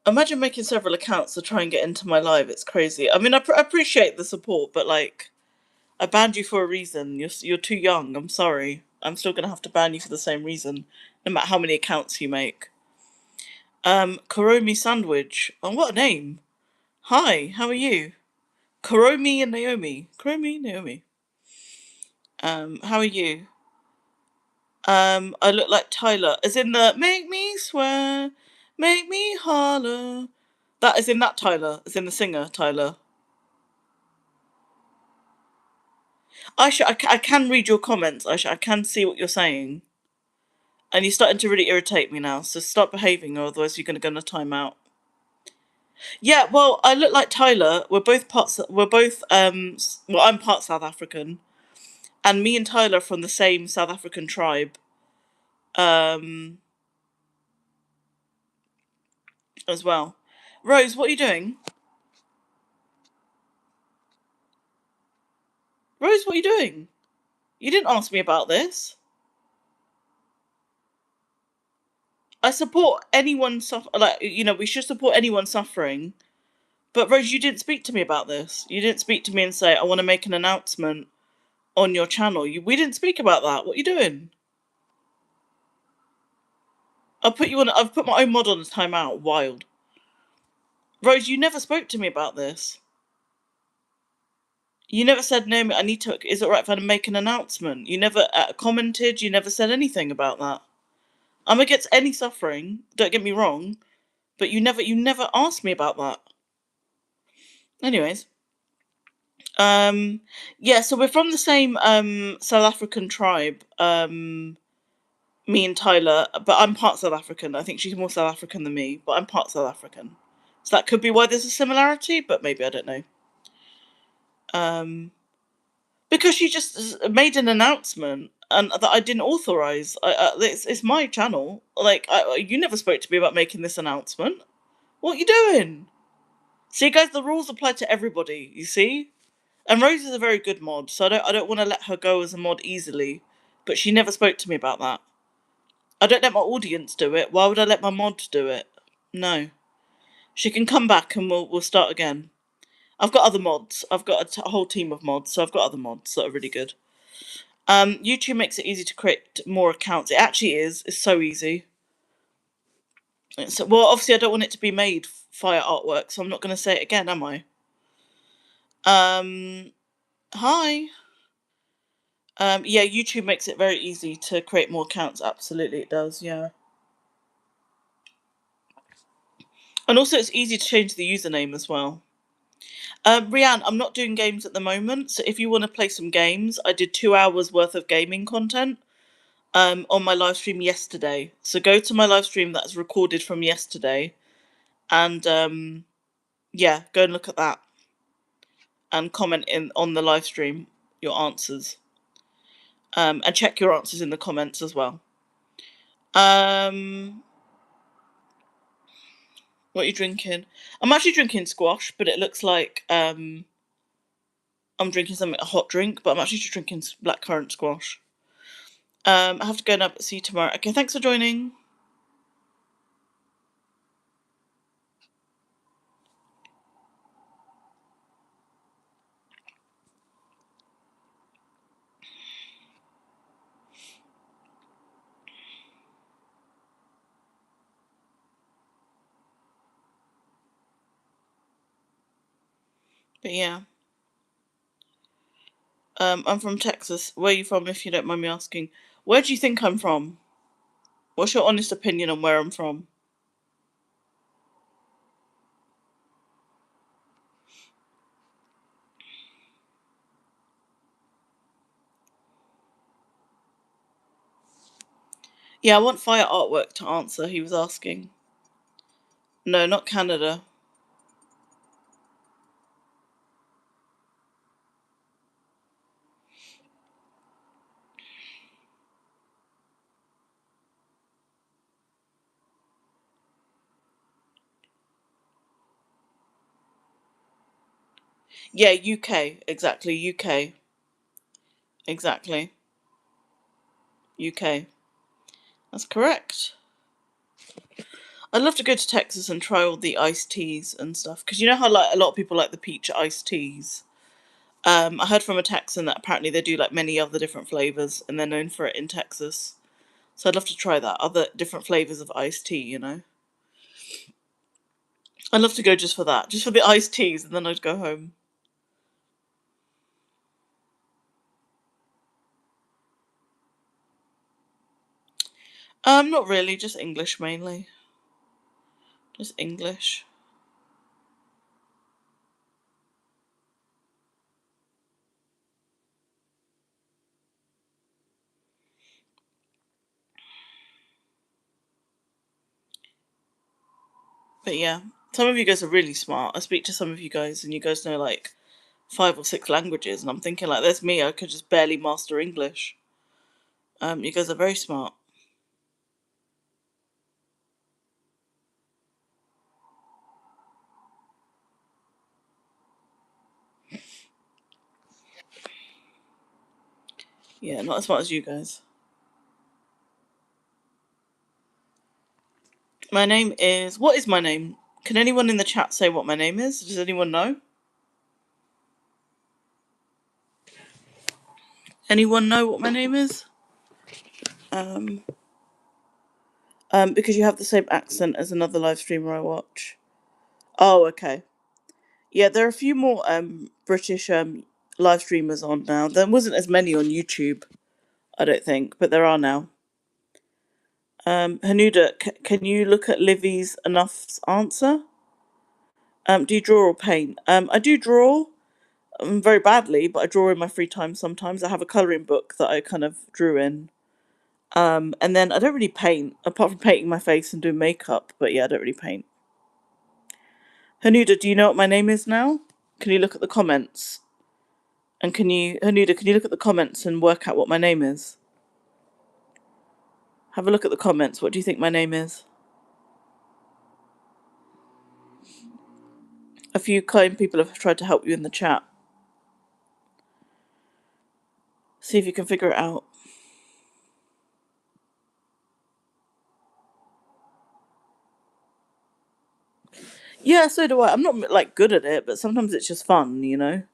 Imagine making several accounts to try and get into my live. It's crazy. I mean, I appreciate the support, but like, I banned you for a reason. You're too young. I'm sorry. I'm still gonna have to ban you for the same reason, no matter how many accounts you make. Kuromi Sandwich. Oh, what a name. Hi, how are you? Kuromi and Naomi. Kuromi, Naomi. How are you? I look like Tyler, as in the "Make Me Swear, Make Me Holler." That is in that Tyler, as in the singer Tyler. Aisha, I can read your comments, Aisha. I can see what you're saying. And you're starting to really irritate me now, so start behaving, or otherwise you're going to go on a timeout. Yeah, well, I look like Tyler. We're both well, I'm part South African, and me and Tyler are from the same South African tribe. As well. Rose, what are you doing? Rose, what are you doing? You didn't ask me about this. I support anyone we should support anyone suffering. But Rose, you didn't speak to me about this. You didn't speak to me and say, I want to make an announcement on your channel. We didn't speak about that. What are you doing? I've put my own mod on the timeout. Wild. Rose, you never spoke to me about this. You never said, no, I need to, is it right if I make an announcement? You never commented, you never said anything about that. I'm against any suffering, don't get me wrong, but you never asked me about that. Anyways. Yeah, so we're from the same South African tribe, me and Tyler, but I'm part South African. I think she's more South African than me, but I'm part South African. So that could be why there's a similarity, but maybe I don't know. Because she just made an announcement and that I didn't authorize. It's my channel. Like, you never spoke to me about making this announcement. What are you doing? See, guys, the rules apply to everybody. You see, and Rose is a very good mod, so I don't want to let her go as a mod easily. But she never spoke to me about that. I don't let my audience do it. Why would I let my mod do it? No. She can come back and we'll start again. I've got other mods. I've got a whole team of mods, so I've got other mods that are really good. YouTube makes it easy to create more accounts. It actually is. It's so easy. Well, obviously, I don't want it to be made via artwork, so I'm not going to say it again, am I? Hi. Yeah, YouTube makes it very easy to create more accounts. Absolutely, it does. Yeah. And also, it's easy to change the username as well. Rianne, I'm not doing games at the moment, so if you want to play some games, I did 2 hours worth of gaming content on my live stream yesterday. So go to my live stream that's recorded from yesterday, and yeah, go and look at that and comment in on the live stream your answers, and check your answers in the comments as well. What are you drinking? I'm actually drinking squash, but it looks like I'm drinking something, a hot drink, but I'm actually just drinking blackcurrant squash. I have to go and see you tomorrow. Okay, thanks for joining. But yeah. I'm from Texas. Where are you from, if you don't mind me asking? Where do you think I'm from? What's your honest opinion on where I'm from? Yeah, I want fire artwork to answer, he was asking. No, not Canada. Yeah, UK. Exactly, UK. Exactly. UK. That's correct. I'd love to go to Texas and try all the iced teas and stuff. Because you know how like a lot of people like the peach iced teas? I heard from a Texan that apparently they do like many other different flavours and they're known for it in Texas. So I'd love to try that. Other different flavours of iced tea, you know? I'd love to go just for that. Just for the iced teas and then I'd go home. Not really, just English mainly. Just English. But yeah, some of you guys are really smart. I speak to some of you guys and you guys know like 5 or 6 languages and I'm thinking like, there's me, I could just barely master English. You guys are very smart. Yeah, not as smart as you guys. My name is... What is my name? Can anyone in the chat say what my name is? Does anyone know? Anyone know what my name is? Because you have the same accent as another live streamer I watch. Oh, okay. Yeah, there are a few more British live streamers on now. There wasn't as many on YouTube, I don't think, but there are now. Hanuda, can you look at Livy's Enough's answer? Do you draw or paint? I do draw, very badly, but I draw in my free time sometimes. I have a colouring book that I kind of drew in. And then I don't really paint, apart from painting my face and doing makeup, but yeah, I don't really paint. Hanuda, do you know what my name is now? Can you look at the comments? And Hanuda, can you look at the comments and work out what my name is? Have a look at the comments. What do you think my name is? A few kind people have tried to help you in the chat. See if you can figure it out. Yeah, so do I. I'm not like good at it, but sometimes it's just fun, you know?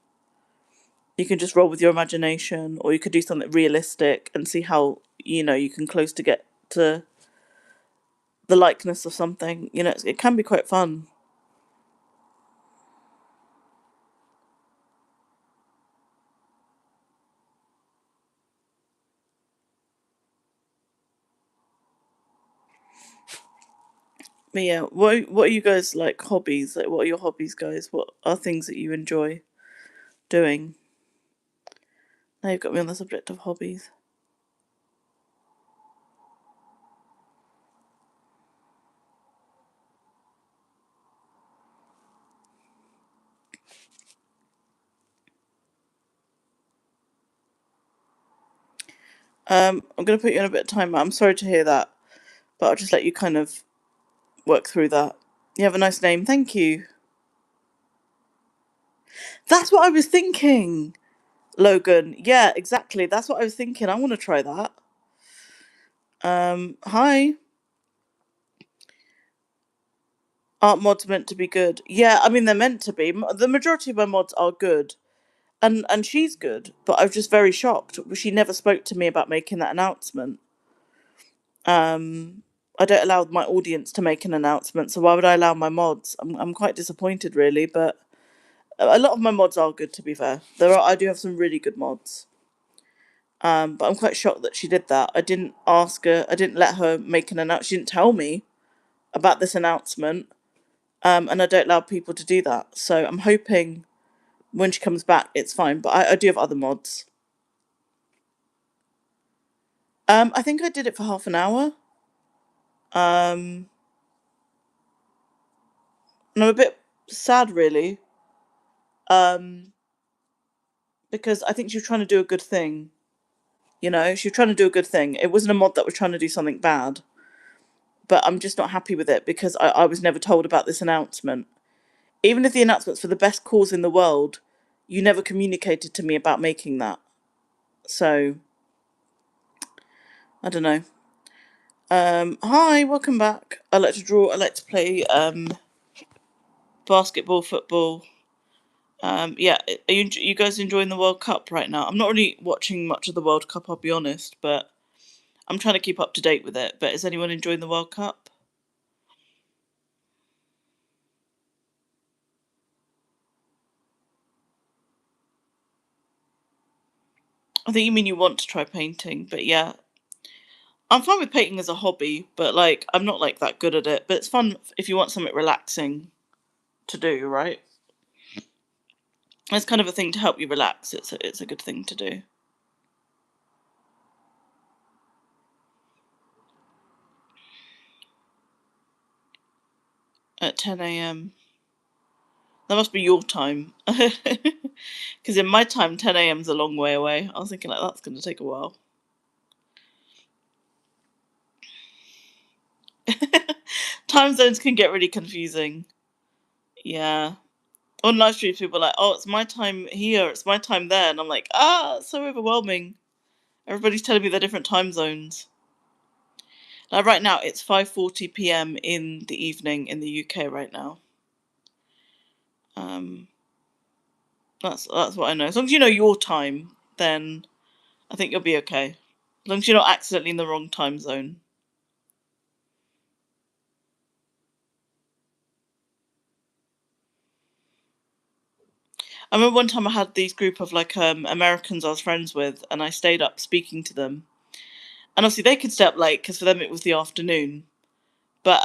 You can just roll with your imagination, or you could do something realistic and see how, you can close to get to the likeness of something. It can be quite fun. But yeah, what are you guys like hobbies? Like, what are your hobbies, guys? What are things that you enjoy doing? Now you've got me on the subject of hobbies. I'm gonna put you on a bit of time. I'm sorry to hear that, but I'll just let you kind of work through that. You have a nice name, thank you. That's what I was thinking, Logan. Yeah, exactly. That's what I was thinking. I want to try that. Hi. Aren't mods meant to be good? Yeah, I mean they're meant to be. The majority of my mods are good, and she's good. But I was just very shocked. She never spoke to me about making that announcement. I don't allow my audience to make an announcement, so why would I allow my mods? I'm quite disappointed, really. But a lot of my mods are good, to be fair. I do have some really good mods. But I'm quite shocked that she did that. I didn't ask her. I didn't let her make an announcement. She didn't tell me about this announcement. And I don't allow people to do that. So I'm hoping when she comes back, it's fine. But I do have other mods. I think I did it for half an hour. Um, and I'm a bit sad, really, because I think she was trying to do a good thing. She was trying to do a good thing. It wasn't a mod that was trying to do something bad. But I'm just not happy with it because I was never told about this announcement. Even if the announcement's for the best cause in the world, you never communicated to me about making that. So, I don't know. Hi, welcome back. I like to draw. I like to play basketball, football. Yeah, are you guys enjoying the World Cup right now? I'm not really watching much of the World Cup, I'll be honest, but I'm trying to keep up to date with it. But is anyone enjoying the World Cup? I think you mean you want to try painting, but yeah, I'm fine with painting as a hobby, but like I'm not like that good at it. But it's fun if you want something relaxing to do, right? It's kind of a thing to help you relax. It's a good thing to do at 10 a.m. That must be your time, because in my time 10 a.m. is a long way away. I was thinking like that's going to take a while. Time zones can get really confusing. Yeah. On live streams, people are like, "Oh, it's my time here. It's my time there," and I'm like, it's so overwhelming. Everybody's telling me they're different time zones. Like right now, it's 5:40 p.m. in the evening in the UK right now. Um, that's what I know. As long as you know your time, then I think you'll be okay. As long as you're not accidentally in the wrong time zone. I remember one time I had these group of like Americans I was friends with, and I stayed up speaking to them. And obviously they could stay up late because for them it was the afternoon. But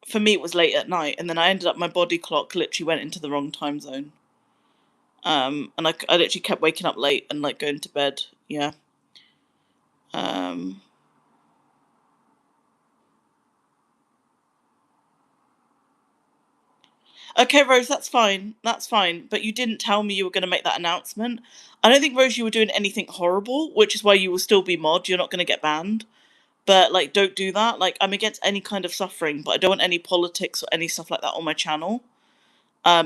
for me it was late at night, and then I ended up my body clock literally went into the wrong time zone. And I literally kept waking up late and like going to bed. Yeah. Um, okay, Rose, that's fine. That's fine. But you didn't tell me you were going to make that announcement. I don't think, Rose, you were doing anything horrible, which is why you will still be mod. You're not going to get banned. But like, don't do that. Like, I'm against any kind of suffering, but I don't want any politics or any stuff like that on my channel.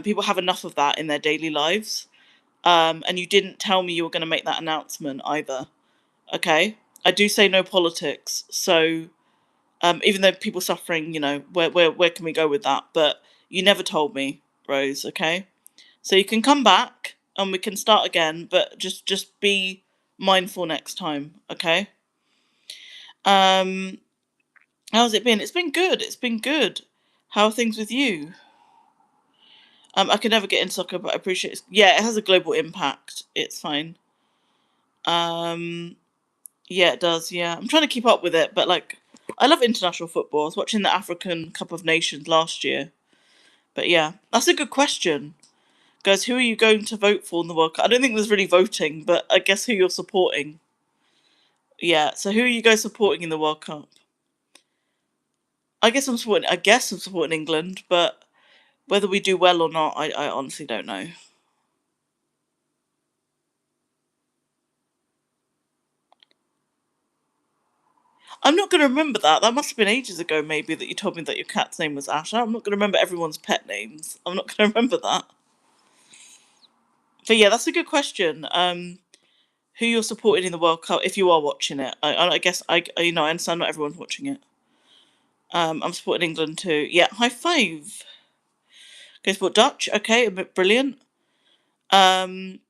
People have enough of that in their daily lives. And you didn't tell me you were going to make that announcement either. Okay, I do say no politics, so Even though people suffering, where can we go with that? But you never told me, Rose. Okay, so you can come back and we can start again, but just be mindful next time. Okay. Um, how's it been? It's been good. It's been good. How are things with you? I could never get into soccer, but I appreciate it. Yeah, it has a global impact. It's fine. Um, yeah, it does. Yeah, I'm trying to keep up with it, but like, I love international football. I was watching the African Cup of Nations last year, but yeah, that's a good question, guys. Who are you going to vote for in the World Cup? I don't think there's really voting, but I guess who you're supporting. Yeah, so who are you guys supporting in the World Cup? I guess I'm supporting England, but whether we do well or not, I honestly don't know. I'm not going to remember that. That must have been ages ago, maybe, that you told me that your cat's name was Ash. I'm not going to remember everyone's pet names. I'm not going to remember that. But yeah, that's a good question. Who you're supporting in the World Cup if you are watching it? I guess I understand not everyone's watching it. I'm supporting England too. Yeah, high five. Okay, support Dutch. Okay, a bit brilliant. Um,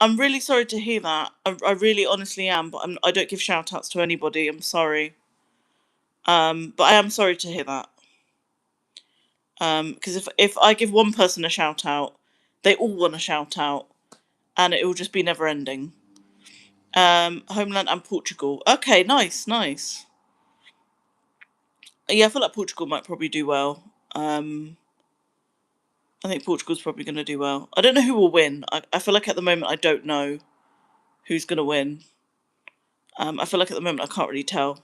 I'm really sorry to hear that. I really honestly am, but I don't give shout outs to anybody. I'm sorry. But I am sorry to hear that. Because if I give one person a shout out, they all want a shout out, and it will just be never ending. Homeland and Portugal. Okay, nice, nice. Yeah, I feel like Portugal might probably do well. I think Portugal's probably going to do well. I don't know who will win. I feel like at the moment I don't know who's going to win. I feel like at the moment I can't really tell.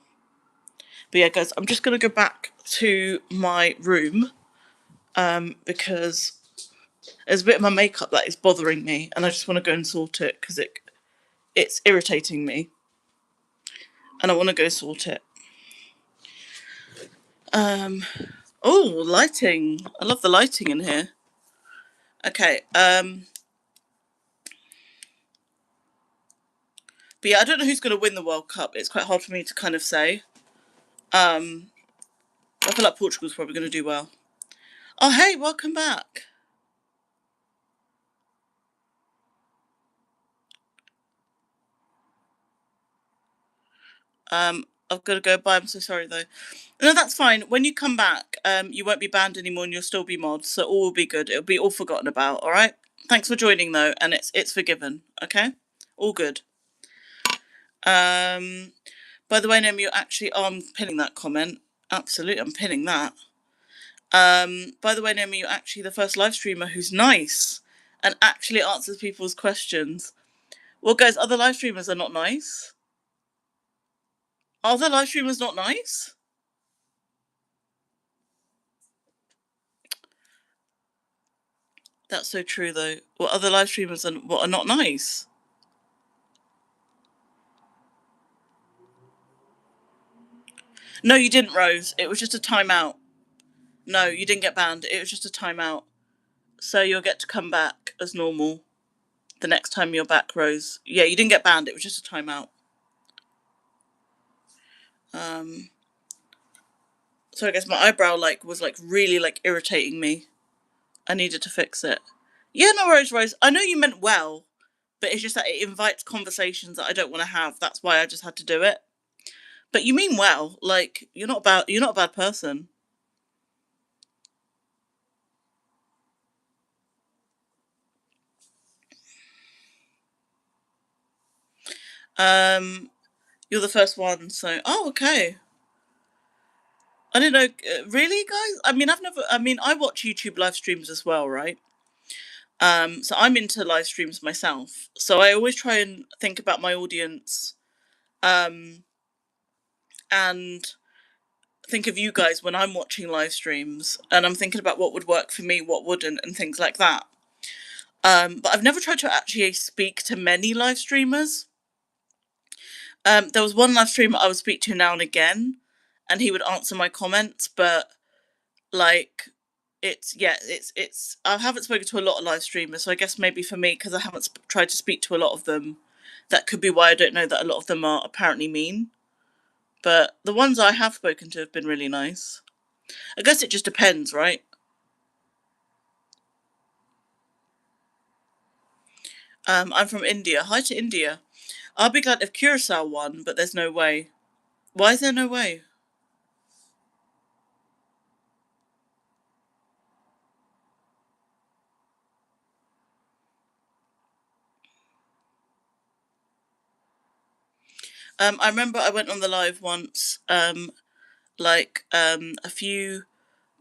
But yeah, guys, I'm just going to go back to my room because there's a bit of my makeup that is bothering me, and I just want to go and sort it because it's irritating me, and I want to go sort it. Um, oh, lighting! I love the lighting in here. Okay. But yeah, I don't know who's going to win the World Cup. It's quite hard for me to kind of say. Um, I feel like Portugal's probably going to do well. Oh, hey, welcome back. I've got to go. Bye. I'm so sorry though. No, that's fine. When you come back, you won't be banned anymore, and you'll still be mod, so all will be good. It'll be all forgotten about. All right. Thanks for joining though, and it's forgiven. Okay. All good. By the way, Naomi, you actually I'm pinning that comment. Absolutely, I'm pinning that. By the way, Naomi, you're actually the first live streamer who's nice and actually answers people's questions. Well, guys, other live streamers are not nice. Are the live streamers not nice? That's so true, though. Well, other live streamers are not nice. No, you didn't, Rose. It was just a timeout. No, you didn't get banned. It was just a timeout. So you'll get to come back as normal the next time you're back, Rose. Yeah, you didn't get banned. It was just a timeout. Um, so I guess my eyebrow was really irritating me. I needed to fix it. Yeah, no worries, Rose. I know you meant well, but it's just that it invites conversations that I don't want to have. That's why I just had to do it. But you mean well. Like you're not a bad person. Um, you're the first one, so okay. I don't know, really, guys. I mean, I've never. I mean, I watch YouTube live streams as well, right? So I'm into live streams myself. So I always try and think about my audience, um, and think of you guys when I'm watching live streams, and I'm thinking about what would work for me, what wouldn't, and things like that. But I've never tried to actually speak to many live streamers. There was one live streamer I would speak to now and again, and he would answer my comments, but like it's I haven't spoken to a lot of live streamers, so I guess maybe for me, because I haven't tried to speak to a lot of them, that could be why I don't know that a lot of them are apparently mean. But the ones I have spoken to have been really nice. I guess it just depends, right? I'm from India. Hi to India. I'll be glad if Curacao won, but there's no way. Why is there no way? I remember I went on the live once, a few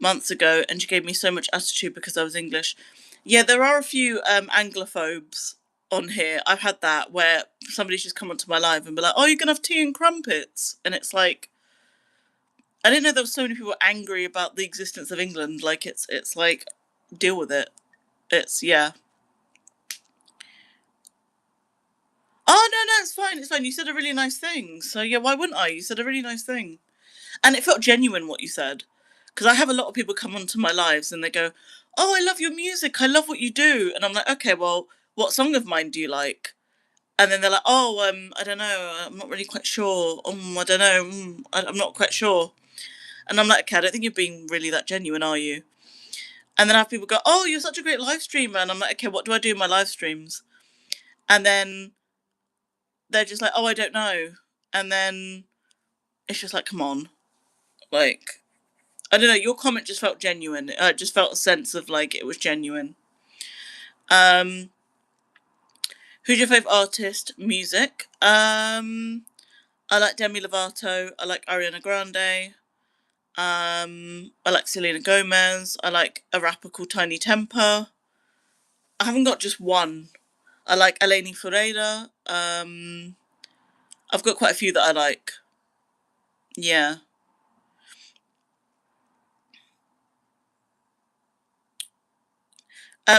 months ago, and she gave me so much attitude because I was English. Yeah, there are a few Anglophobes on here. I've had that where somebody's just come onto my live and be like, "Oh, you're gonna have tea and crumpets," and it's like, I didn't know there were so many people angry about the existence of England. Like it's like, deal with it. It's yeah. Oh no, no, it's fine. It's fine. You said a really nice thing. So yeah, why wouldn't I? You said a really nice thing. And it felt genuine what you said, because I have a lot of people come onto my lives and they go, "Oh, I love your music. I love what you do," and I'm like, "Okay, well, what song of mine do you like?" And then they're like, "Oh, I don't know. I'm not really quite sure. I don't know. I'm not quite sure." And I'm like, "Okay, I don't think you're being really that genuine, are you?" And then I have people go, "Oh, you're such a great live streamer," and I'm like, "Okay, what do I do in my live streams?" And then they're just like, "Oh, I don't know," and then it's just like, come on, like, I don't know. Your comment just felt genuine. I just felt a sense of like it was genuine. Um, who's your favourite artist? Music. I like Demi Lovato. I like Ariana Grande. I like Selena Gomez. I like a rapper called Tiny Temper. I haven't got just one. I like Eleni Ferreira. I've got quite a few that I like. Yeah.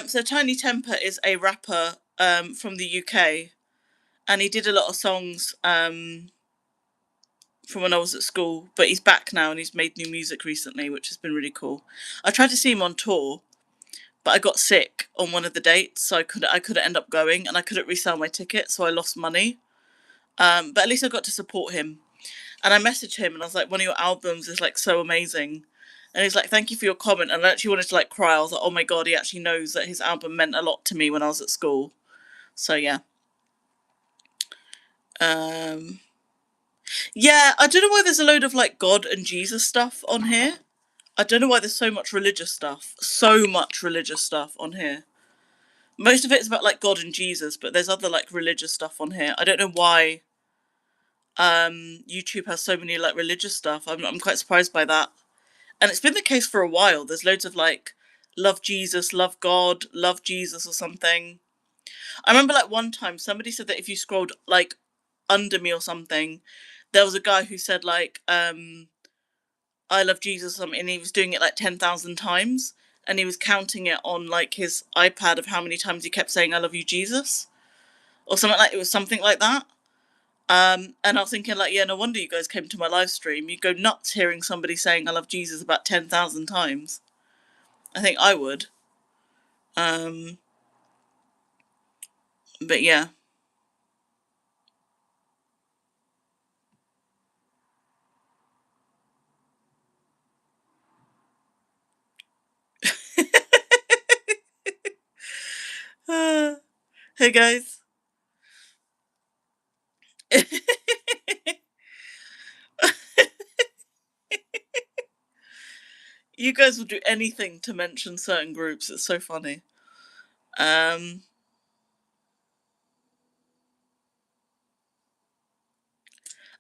So Tiny Temper is a rapper from the UK, and he did a lot of songs from when I was at school, but he's back now and he's made new music recently, which has been really cool. I tried to see him on tour, but I got sick on one of the dates, so I couldn't end up going, and I couldn't resell my ticket, so I lost money. But at least I got to support him, and I messaged him and I was like, "One of your albums is like so amazing," and he's like, "Thank you for your comment," and I actually wanted to like cry. I was like, "Oh my god, he actually knows that his album meant a lot to me when I was at school." So yeah. Um, yeah, I don't know why there's a load of like God and Jesus stuff on here. I don't know why there's so much religious stuff. So much religious stuff on here. Most of it is about like God and Jesus, but there's other like religious stuff on here. I don't know why YouTube has so many like religious stuff. I'm quite surprised by that. And it's been the case for a while. There's loads of like love Jesus, love God, love Jesus or something. I remember like one time somebody said that if you scrolled like under me or something, there was a guy who said like I love Jesus or something, and he was doing it like 10,000 times, and he was counting it on like his iPad of how many times he kept saying I love you Jesus or something, like it was something like that. And I was thinking like, yeah, no wonder you guys came to my live stream. You go nuts hearing somebody saying I love Jesus about 10,000 times. I think I would. Um, but yeah. Hey guys. You guys will do anything to mention certain groups. It's so funny. Um,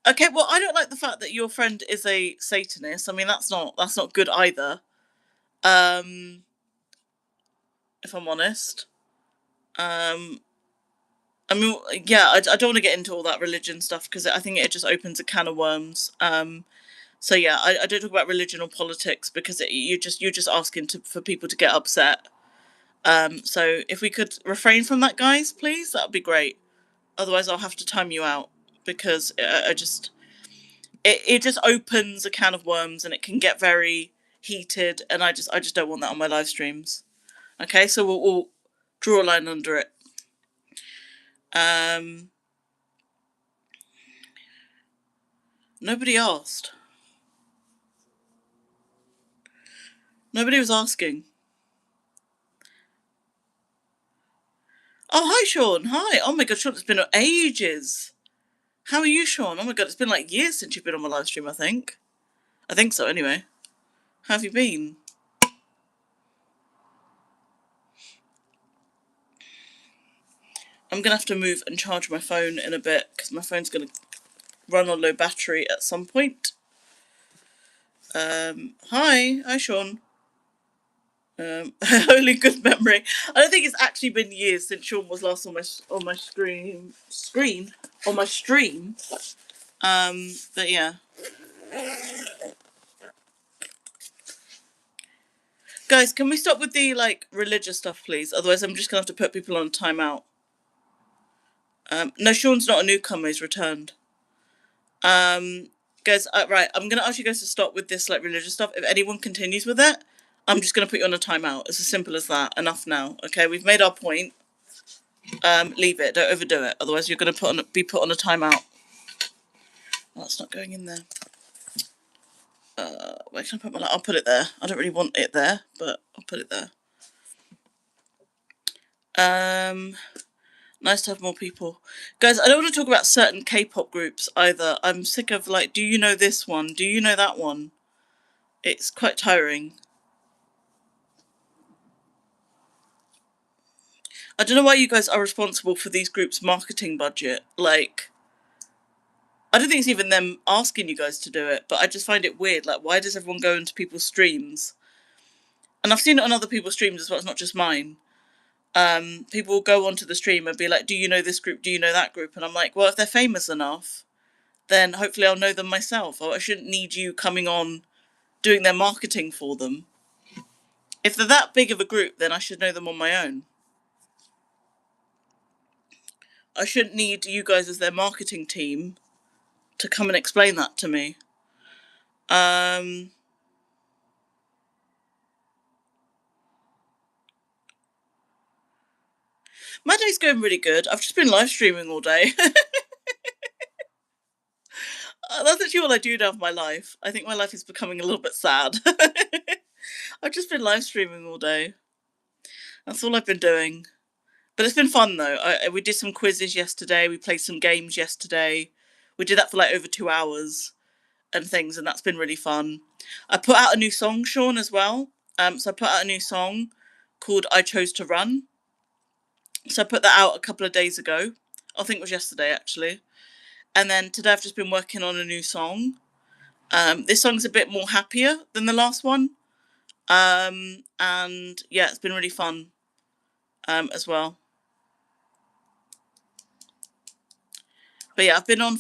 okay, well, I don't like the fact that your friend is a Satanist. I mean, that's not good either. Um, if I'm honest. Um, I mean, yeah, I don't want to get into all that religion stuff because I think it just opens a can of worms. So yeah, I don't talk about religion or politics because you're just asking for people to get upset. So if we could refrain from that, guys, please, that would be great. Otherwise, I'll have to time you out because I just it just opens a can of worms and it can get very heated, and I just don't want that on my live streams. Okay, so we'll draw a line under it. Um, Nobody asked. Nobody was asking. Oh, hi, Sean. Hi. Oh my god, Sean, it's been ages. How are you, Sean? Oh my god, it's been like years since you've been on my live stream, I think. I think so, anyway. How have you been? I'm gonna have to move and charge my phone in a bit because my phone's gonna run on low battery at some point. Hi, Sean. Holy good memory. I don't think it's actually been years since Sean was last on my screen on my stream. But yeah. Guys, can we stop with the like religious stuff, please? Otherwise, I'm just gonna have to put people on timeout. No, Sean's not a newcomer; he's returned. Guys, right, I'm gonna ask you guys to stop with this like religious stuff. If anyone continues with it, I'm just gonna put you on a timeout. It's as simple as that. Enough now. Okay, we've made our point. Leave it. Don't overdo it. Otherwise, you're gonna be put on a timeout. Oh, that's not going in there. Where can I put my? I'll put it there. I don't really want it there, but I'll put it there. Nice to have more people. Guys, I don't want to talk about certain K-pop groups either. I'm sick of like, do you know this one? Do you know that one? It's quite tiring. I don't know why you guys are responsible for these groups' marketing budget. Like, I don't think it's even them asking you guys to do it, but I just find it weird. Like, why does everyone go into people's streams? And I've seen it on other people's streams as well, it's not just mine. People will go onto the stream and be like, do you know this group? Do you know that group? And I'm like, well, if they're famous enough, then hopefully I'll know them myself. Or I shouldn't need you coming on doing their marketing for them. If they're that big of a group, then I should know them on my own. I shouldn't need you guys as their marketing team to come and explain that to me. My day's going really good. I've just been live streaming all day. That's actually all I do now of my life. I think my life is becoming a little bit sad. I've just been live streaming all day. That's all I've been doing. But it's been fun though. We did some quizzes yesterday. We played some games yesterday. We did that for like over 2 hours and things, and that's been really fun. I put out a new song, Sean, as well. So I put out a new song called "I Chose to Run." So I put that out a couple of days ago. I think it was yesterday actually. And then today I've just been working on a new song. This song's a bit more happier than the last one. And yeah, it's been really fun as well. But yeah, I've been on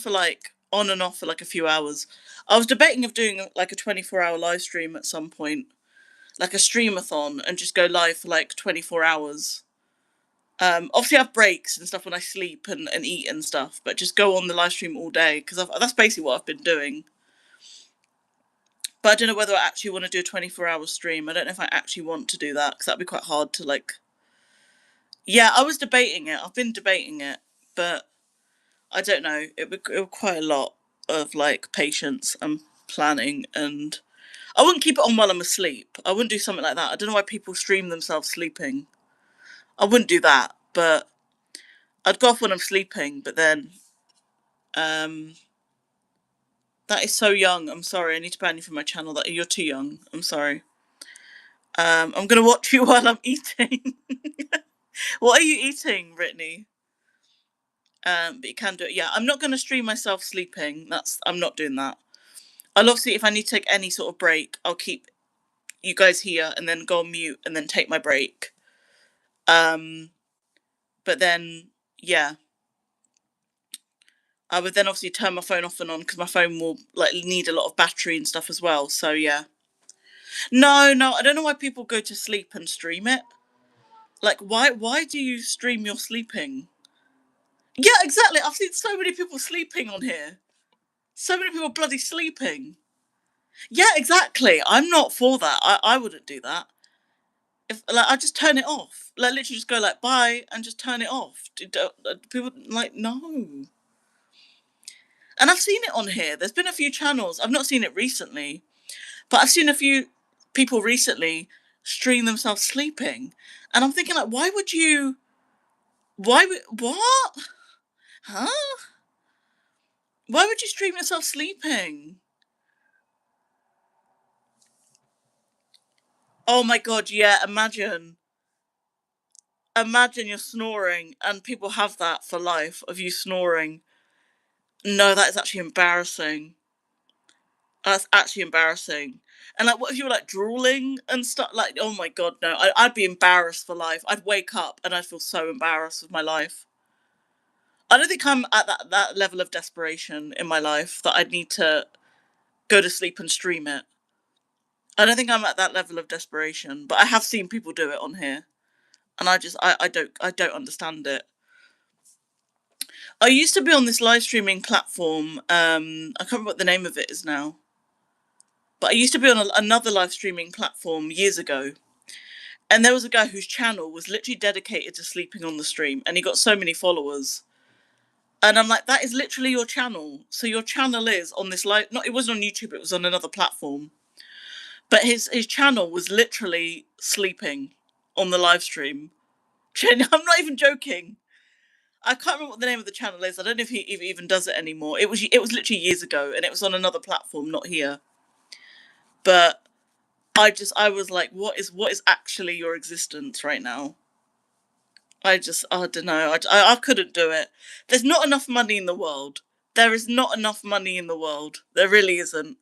and off for like a few hours. I was debating of doing like a 24-hour live stream at some point, like a streamathon, and just go live for like 24 hours. Obviously I have breaks and stuff when I sleep and eat and stuff, but just go on the live stream all day because that's basically what I've been doing. But I don't know whether I actually want to do a 24-hour stream. I don't know if I actually want to do that because that'd be quite hard to like. Yeah, I was debating it. I've been debating it, but I don't know. It would quite a lot of like patience and planning, and I wouldn't keep it on while I'm asleep. I wouldn't do something like that. I don't know why people stream themselves sleeping. I wouldn't do that, but I'd go off when I'm sleeping. But then, that is so young. I'm sorry. I need to ban you from my channel. That you're too young. I'm sorry. I'm gonna watch you while I'm eating. What are you eating, Brittany? But you can do it. Yeah, I'm not gonna stream myself sleeping. I'm not doing that. I'll obviously, if I need to take any sort of break, I'll keep you guys here and then go on mute and then take my break. But then, yeah, I would then obviously turn my phone off and on because my phone will like need a lot of battery and stuff as well. So yeah, no, I don't know why people go to sleep and stream it. Like, why do you stream your sleeping? Yeah, exactly. I've seen so many people sleeping on here. So many people bloody sleeping. Yeah, exactly. I'm not for that. I wouldn't do that. If like I just turn it off, like literally just go like bye and just turn it off. People like no. And I've seen it on here. There's been a few channels. I've not seen it recently, but I've seen a few people recently stream themselves sleeping. And I'm thinking, like, why would you? Why would. What? Huh? Why would you stream yourself sleeping? Oh my god, yeah, imagine. Imagine you're snoring and people have that for life of you snoring. No, that is actually embarrassing. That's actually embarrassing. And like, what if you were like drooling and stuff? Like, oh my god, no! I'd be embarrassed for life. I'd wake up and I'd feel so embarrassed with my life. I don't think I'm at that level of desperation in my life that I'd need to go to sleep and stream it. I don't think I'm at that level of desperation, but I have seen people do it on here, and I don't understand it. I used to be on this live streaming platform. I can't remember what the name of it is now, but I used to be on another live streaming platform years ago. And there was a guy whose channel was literally dedicated to sleeping on the stream, and he got so many followers. And I'm like, that is literally your channel. So your channel is on this live. Not, it wasn't on YouTube. It was on another platform. But his channel was literally sleeping on the live stream. I'm not even joking. I can't remember what the name of the channel is. I don't know if he even does it anymore. It was literally years ago, and it was on another platform, not here. But I was like, what is actually your existence right now? I don't know. I couldn't do it. There's not enough money in the world. There is not enough money in the world. There really isn't.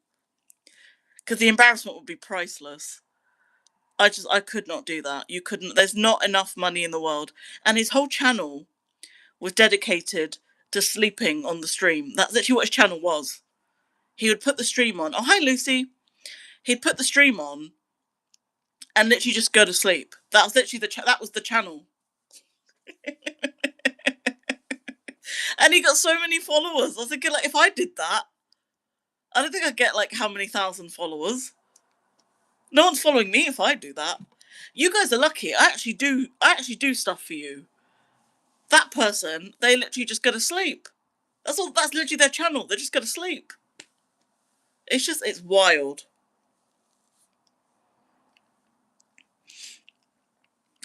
Because the embarrassment would be priceless. I could not do that. You couldn't. There's not enough money in the world. And his whole channel was dedicated to sleeping on the stream. That's literally what his channel was. He would put the stream on. Oh, hi, Lucy. He'd put the stream on and literally just go to sleep. That was literally that was the channel. And he got so many followers. I was thinking, like, if I did that, I don't think I'd get like how many thousand followers. No one's following me if I do that. You guys are lucky. I actually do stuff for you. That person, they literally just go to sleep. That's all. That's literally their channel. They just go to sleep. It's wild.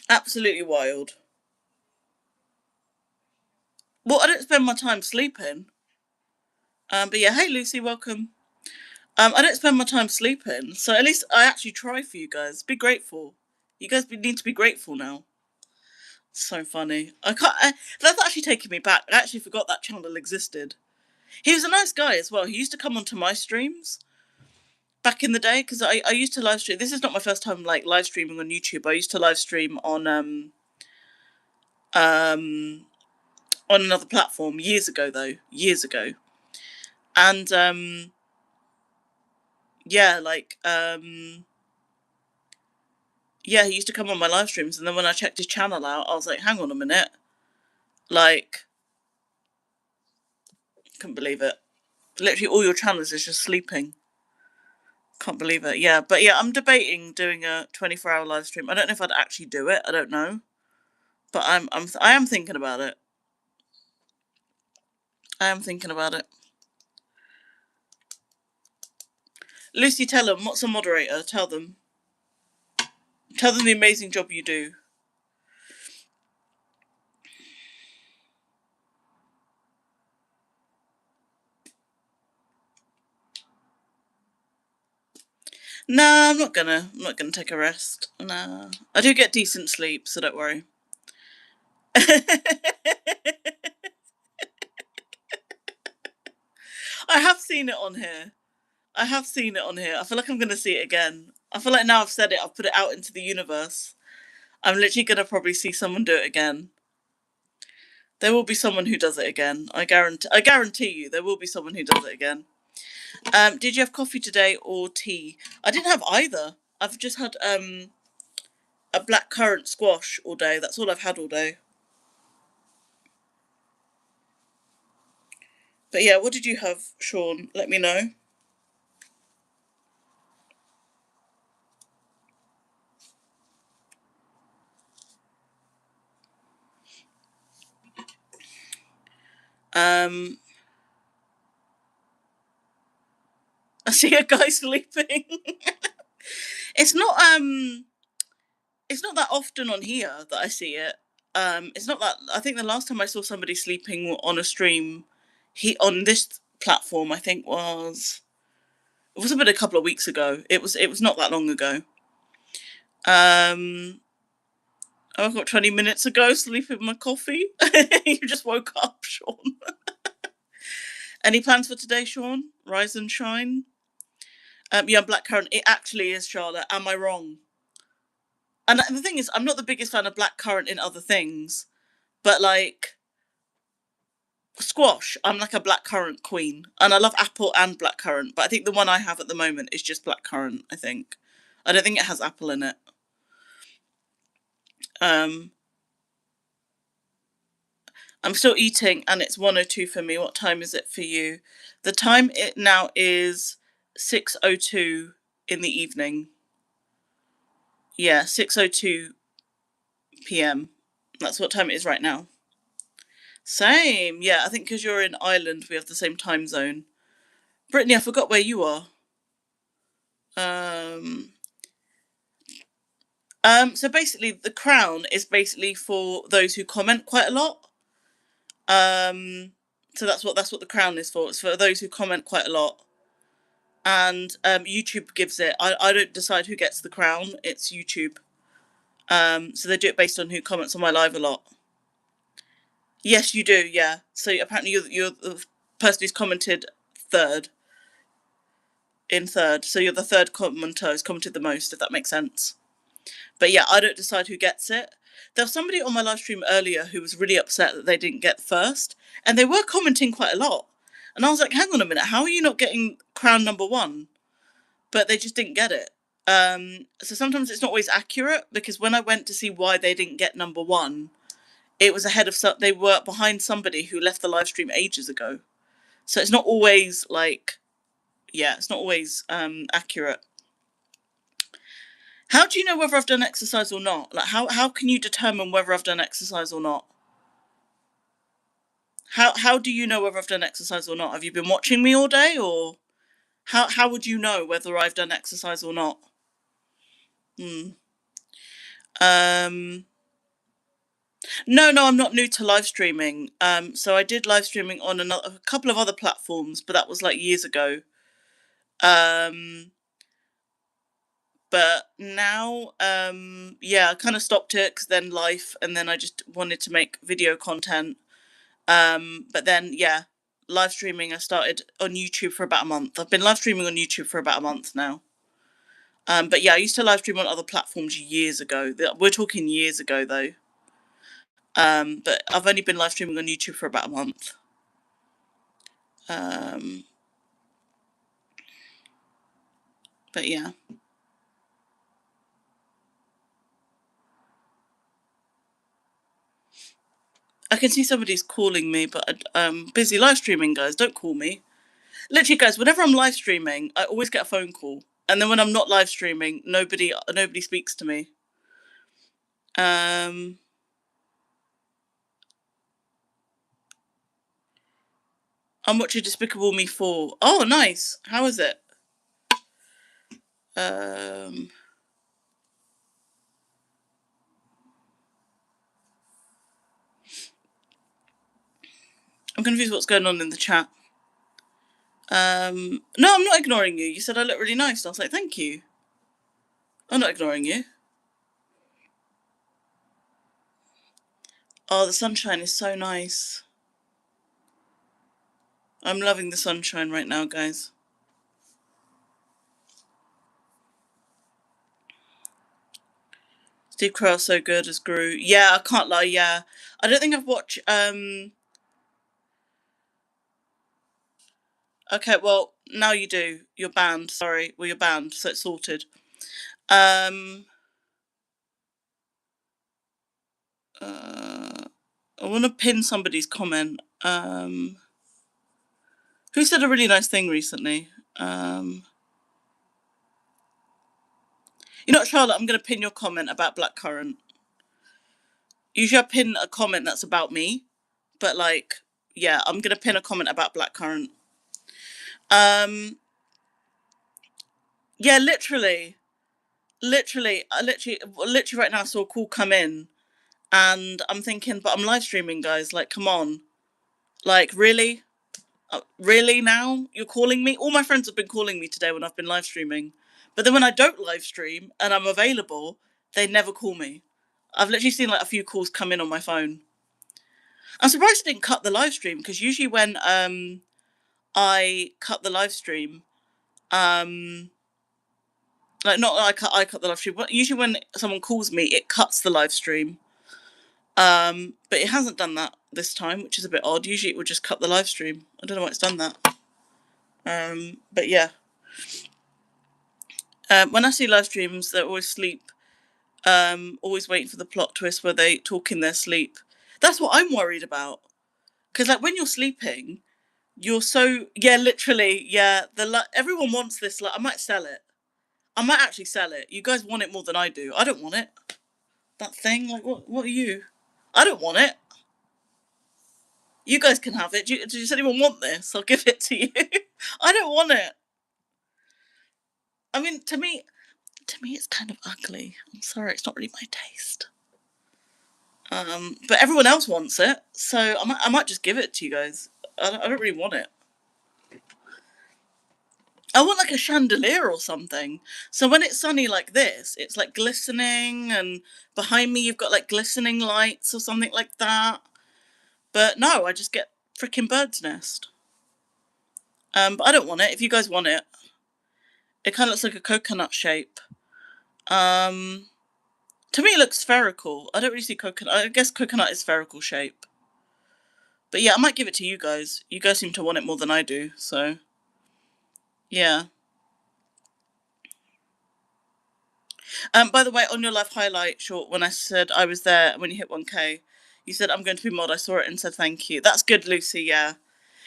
Absolutely wild. Well, I don't spend my time sleeping. But yeah, hey Lucy, welcome. I don't spend my time sleeping, so at least I actually try for you guys. Be grateful. You guys need to be grateful now. So funny. I can't. That's actually taking me back. I actually forgot that channel existed. He was a nice guy as well. He used to come onto my streams back in the day because I used to live stream. This is not my first time like live streaming on YouTube. I used to live stream um on another platform years ago though, years ago, and yeah, like yeah, he used to come on my live streams, and then when I checked his channel out, I was like, hang on a minute, like, couldn't believe it. Literally, all your channels is just sleeping. Can't believe it. Yeah, but yeah, I'm debating doing a 24-hour live stream. I don't know if I'd actually do it. I don't know, but I am thinking about it. I am thinking about it. Lucy, tell them what's a moderator. Tell them. Tell them the amazing job you do. Nah, I'm not gonna. I'm not gonna take a rest. Nah, I do get decent sleep, so don't worry. I have seen it on here. I have seen it on here. I feel like I'm gonna see it again. I feel like now I've said it, I've put it out into the universe. I'm literally gonna probably see someone do it again. There will be someone who does it again. I guarantee. I guarantee you, there will be someone who does it again. Did you have coffee today or tea? I didn't have either. I've just had a black currant squash all day. That's all I've had all day. But yeah, what did you have, Sean? Let me know. Um, I see a guy sleeping. It's not it's not that often on here that I see it. It's not that. I think the last time I saw somebody sleeping on a stream, he on this platform, I think it was about a couple of weeks ago. It was not that long ago. I got 20 minutes ago, sleeping my coffee. You just woke up, Sean. Any plans for today, Sean? Rise and shine. Yeah, blackcurrant. It actually is, Charlotte. Am I wrong? And the thing is, I'm not the biggest fan of blackcurrant in other things, but like squash, I'm like a blackcurrant queen, and I love apple and blackcurrant. But I think the one I have at the moment is just blackcurrant. I don't think it has apple in it. Um, I'm still eating, and it's 1:02 for me. What time is it for you? The time it now is 6:02 in the evening. Yeah, 6:02 p.m. That's what time it is right now. Same. Yeah, I think because you're in Ireland, we have the same time zone. Brittany, I forgot where you are. Um, so basically, the crown is basically for those who comment quite a lot. So that's what the crown is for. It's for those who comment quite a lot. And YouTube gives it. I don't decide who gets the crown. It's YouTube. So they do it based on who comments on my live a lot. Yes, you do. Yeah. So apparently you're the person who's commented third. So you're the third commenter who's commented the most, if that makes sense. But yeah, I don't decide who gets it. There was somebody on my live stream earlier who was really upset that they didn't get first, and they were commenting quite a lot. And I was like, hang on a minute, how are you not getting crown number one? But they just didn't get it. So sometimes it's not always accurate, because when I went to see why they didn't get number one, it was ahead of they were behind somebody who left the live stream ages ago. So it's not always it's not always accurate. How do you know whether I've done exercise or not? Like, how can you determine whether I've done exercise or not? How do you know whether I've done exercise or not? Have you been watching me all day, or how would you know whether I've done exercise or not? Um, no, I'm not new to live streaming. So I did live streaming on a couple of other platforms, but that was like years ago. But now, I kind of stopped it because then life, and then I just wanted to make video content. But then, live streaming, I started on YouTube for about a month. I've been live streaming on YouTube for about a month now. But yeah, I used to live stream on other platforms years ago. We're talking years ago, though. But I've only been live streaming on YouTube for about a month. But yeah. I can see somebody's calling me, but I'm busy live streaming, guys. Don't call me. Literally, guys, whenever I'm live streaming, I always get a phone call. And then when I'm not live streaming, nobody speaks to me. I'm watching Despicable Me 4. Oh, nice. How is it? I'm confused what's going on in the chat. No, I'm not ignoring you. You said I look really nice. I was like, thank you. I'm not ignoring you. Oh, the sunshine is so nice. I'm loving the sunshine right now, guys. Steve Carell's so good as Gru. Yeah, I can't lie, yeah. I don't think I've watched Okay, well, now you do. You're banned, sorry. Well, you're banned, so it's sorted. I want to pin somebody's comment. Who said a really nice thing recently? You know what, Charlotte? I'm going to pin your comment about blackcurrant. Usually I pin a comment that's about me, but I'm going to pin a comment about blackcurrant. Yeah, literally right now I saw a call come in, and I'm thinking, but I'm live streaming, guys. Like, come on, like, really, really now you're calling me? All my friends have been calling me today when I've been live streaming, but then when I don't live stream and I'm available, they never call me. I've literally seen like a few calls come in on my phone. I'm surprised I didn't cut the live stream, because usually when I cut the live stream, um like, not I cut the live stream, but usually when someone calls me, it cuts the live stream. But it hasn't done that this time, which is a bit odd. Usually it would just cut the live stream. I don't know why it's done that. But yeah. When I see live streams, they're always sleep. Always waiting for the plot twist where they talk in their sleep. That's what I'm worried about. Because like when you're sleeping, you're so, yeah, literally, yeah. Everyone wants this. Like, I might sell it. I might actually sell it. You guys want it more than I do. I don't want it. That thing. Like, what are you? I don't want it. You guys can have it. Does anyone want this? I'll give it to you. I don't want it. I mean, to me, it's kind of ugly. I'm sorry, it's not really my taste. But everyone else wants it, so I might just give it to you guys. I don't really want it. I want like a chandelier or something. So when it's sunny like this, it's like glistening, and behind me you've got like glistening lights or something like that. But no, I just get freaking bird's nest. But I don't want it. If you guys want it, it kind of looks like a coconut shape. Um, to me, it looks spherical. I don't really see coconut. I guess coconut is spherical shape. But yeah, I might give it to you guys. You guys seem to want it more than I do, so yeah. By the way, on your live highlight short, when I said I was there when you hit 1K, you said I'm going to be mod. I saw it and said thank you. That's good, Lucy. Yeah,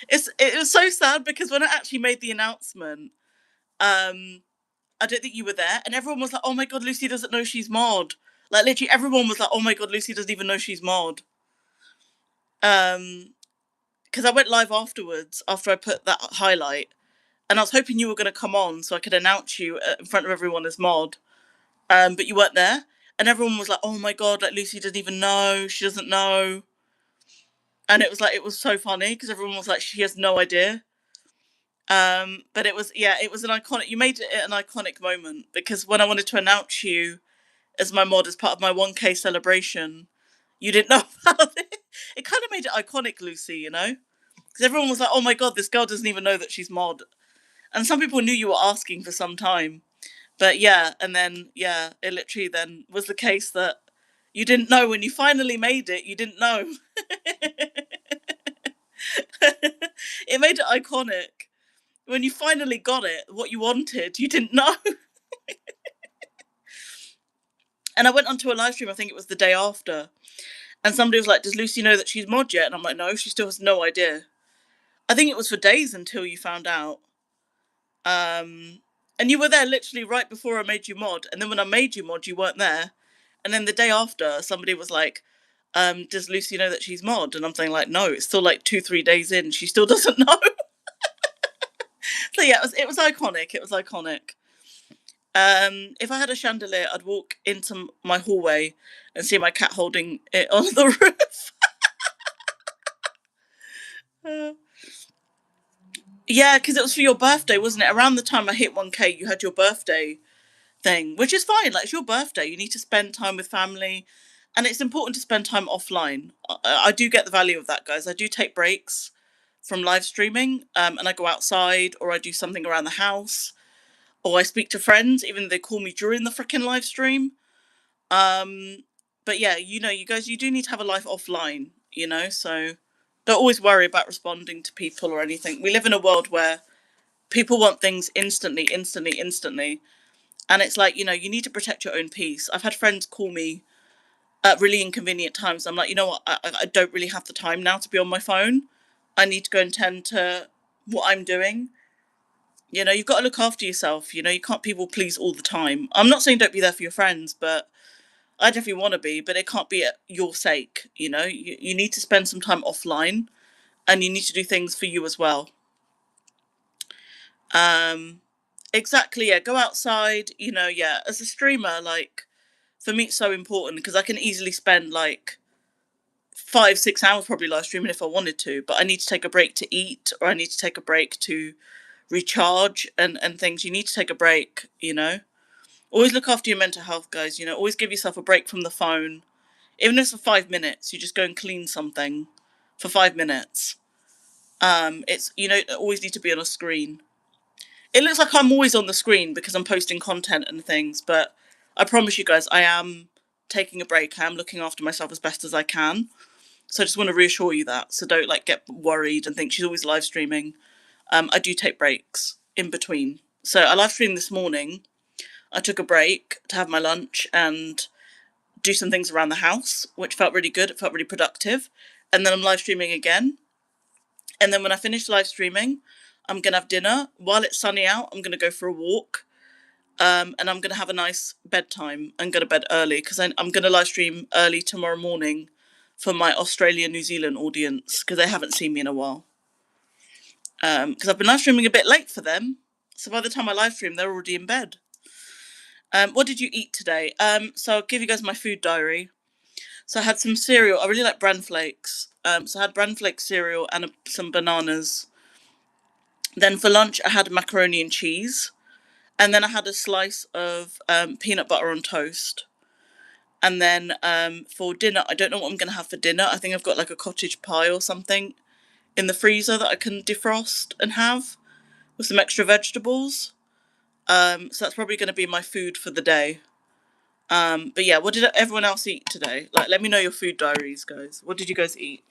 it was so sad because when I actually made the announcement, um, I don't think you were there, and everyone was like, "Oh my god, Lucy doesn't know she's mod." Like literally, everyone was like, "Oh my god, Lucy doesn't even know she's mod." Um, because I went live afterwards after I put that highlight, and I was hoping you were going to come on so I could announce you in front of everyone as mod. But you weren't there, and everyone was like, "Oh my god, like Lucy doesn't even know. She doesn't know." And it was so funny because everyone was like, "She has no idea." But it was, yeah, it was an iconic. You made it an iconic moment because when I wanted to announce you as my mod as part of my 1K celebration, you didn't know about it. It kind of made it iconic, Lucy. Because everyone was like, "Oh my god, this girl doesn't even know that she's mod." And some people knew you were asking for some time. But yeah, and then yeah, it literally then was the case that you didn't know when you finally made it. You didn't know. It made it iconic. When you finally got it, what you wanted, you didn't know. And I went onto a live stream. I think it was the day after, and somebody was like, "Does Lucy know that she's mod yet?" And I'm like, "No, she still has no idea." I think it was for days until you found out. Um, and you were there literally right before I made you mod, and then when I made you mod, you weren't there. And then the day after, somebody was like, "Does Lucy know that she's mod?" And I'm saying like, "No, it's still like 2-3 days in. She still doesn't know." So yeah, it was iconic. It was iconic. If I had a chandelier, I'd walk into my hallway and see my cat holding it on the roof. Uh, yeah, because it was for your birthday, wasn't it? Around the time I hit 1K, you had your birthday thing, which is fine. Like, it's your birthday. You need to spend time with family. And it's important to spend time offline. I do get the value of that, guys. I do take breaks from live streaming, and I go outside or I do something around the house or I speak to friends, even though they call me during the freaking live stream. Um, but yeah, you guys, you do need to have a life offline, so don't always worry about responding to people or anything. We live in a world where people want things instantly, instantly, instantly. And it's like, you need to protect your own peace. I've had friends call me at really inconvenient times. I'm like, you know what? I don't really have the time now to be on my phone. I need to go and tend to what I'm doing. You've got to look after yourself. You can't people please all the time. I'm not saying don't be there for your friends, but I definitely want to be, but it can't be at your sake. You need to spend some time offline, and you need to do things for you as well. Um, Exactly, yeah. Go outside, yeah. As a streamer, like, for me, it's so important because I can easily spend like 5, 6 hours probably live streaming if I wanted to, but I need to take a break to eat, or I need to take a break to recharge and things. You need to take a break. Always look after your mental health, guys. Always give yourself a break from the phone. Even if it's for 5 minutes, you just go and clean something for 5 minutes. It's always need to be on a screen. It looks like I'm always on the screen because I'm posting content and things, but I promise you guys, I am taking a break. I am looking after myself as best as I can. So I just want to reassure you that. So don't like get worried and think she's always live streaming. I do take breaks in between. So I live streamed this morning. I took a break to have my lunch and do some things around the house, which felt really good. It felt really productive. And then I'm live streaming again. And then when I finish live streaming, I'm going to have dinner. While it's sunny out, I'm going to go for a walk. And I'm going to have a nice bedtime and go to bed early because I'm going to live stream early tomorrow morning for my Australia, New Zealand audience because they haven't seen me in a while. Because I've been live streaming a bit late for them. So by the time I live stream, they're already in bed. What did you eat today? So I'll give you guys my food diary. So I had some cereal. I really like bran flakes. So I had bran flake cereal and some bananas. Then for lunch, I had macaroni and cheese. And then I had a slice of peanut butter on toast. And then for dinner, I don't know what I'm going to have for dinner. I think I've got like a cottage pie or something in the freezer that I can defrost and have with some extra vegetables. So that's probably going to be my food for the day. But yeah, what did everyone else eat today? Like, let me know your food diaries, guys. What did you guys eat?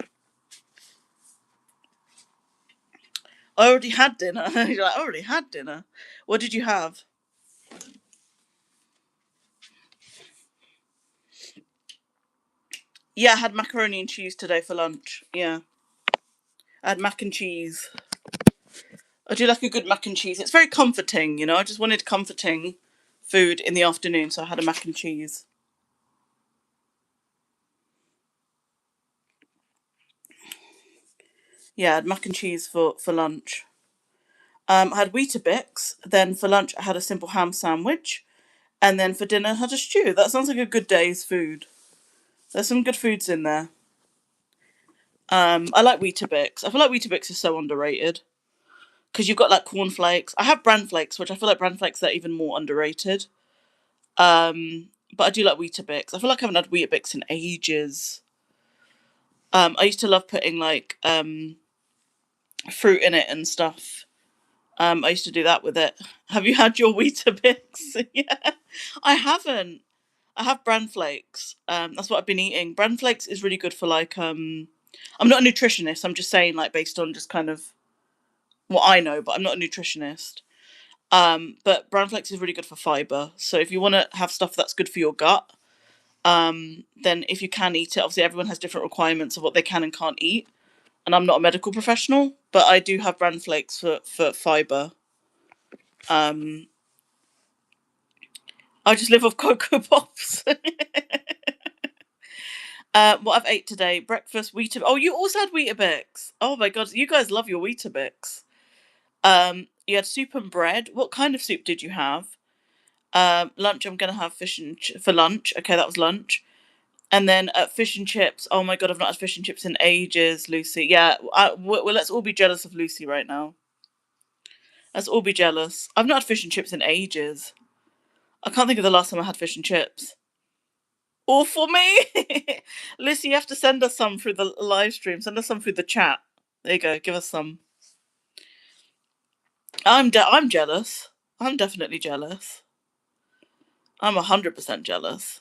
I already had dinner. You're like, I already had dinner. What did you have? Yeah, I had macaroni and cheese today for lunch. Yeah, I had mac and cheese. I do like a good mac and cheese. It's very comforting. I just wanted comforting food in the afternoon, so I had a mac and cheese. Yeah, I had mac and cheese for lunch. I had Weetabix. Then for lunch, I had a simple ham sandwich. And then for dinner, I had a stew. That sounds like a good day's food. There's some good foods in there. I like Weetabix. I feel like Weetabix is so underrated because you've got like cornflakes. I have bran flakes, which I feel like bran flakes are even more underrated. But I do like Weetabix. I feel like I haven't had Weetabix in ages. I used to love putting like fruit in it and stuff. I used to do that with it. Have you had your Weetabix? Yeah, I haven't. I have bran flakes. That's what I've been eating. Bran flakes is really good for like. I'm not a nutritionist. I'm just saying like based on just kind of what I know, but I'm not a nutritionist. But bran flakes is really good for fiber. So if you want to have stuff that's good for your gut, then if you can eat it, obviously everyone has different requirements of what they can and can't eat. And I'm not a medical professional, but I do have bran flakes for fiber. Um, I just live off Cocoa Pops. What I've ate today: breakfast Weetabix. Oh, you also had Weetabix. Oh my god, you guys love your Weetabix. You had soup and bread. What kind of soup did you have? Lunch. I'm gonna have fish and for lunch. Okay, that was lunch. And then fish and chips. Oh my god, I've not had fish and chips in ages, Lucy. Yeah, well, let's all be jealous of Lucy right now. Let's all be jealous. I've not had fish and chips in ages. I can't think of the last time I had fish and chips. All for me, Lucy. You have to send us some through the live stream. Send us some through the chat. There you go. Give us some. I'm jealous. I'm definitely jealous. I'm 100% jealous.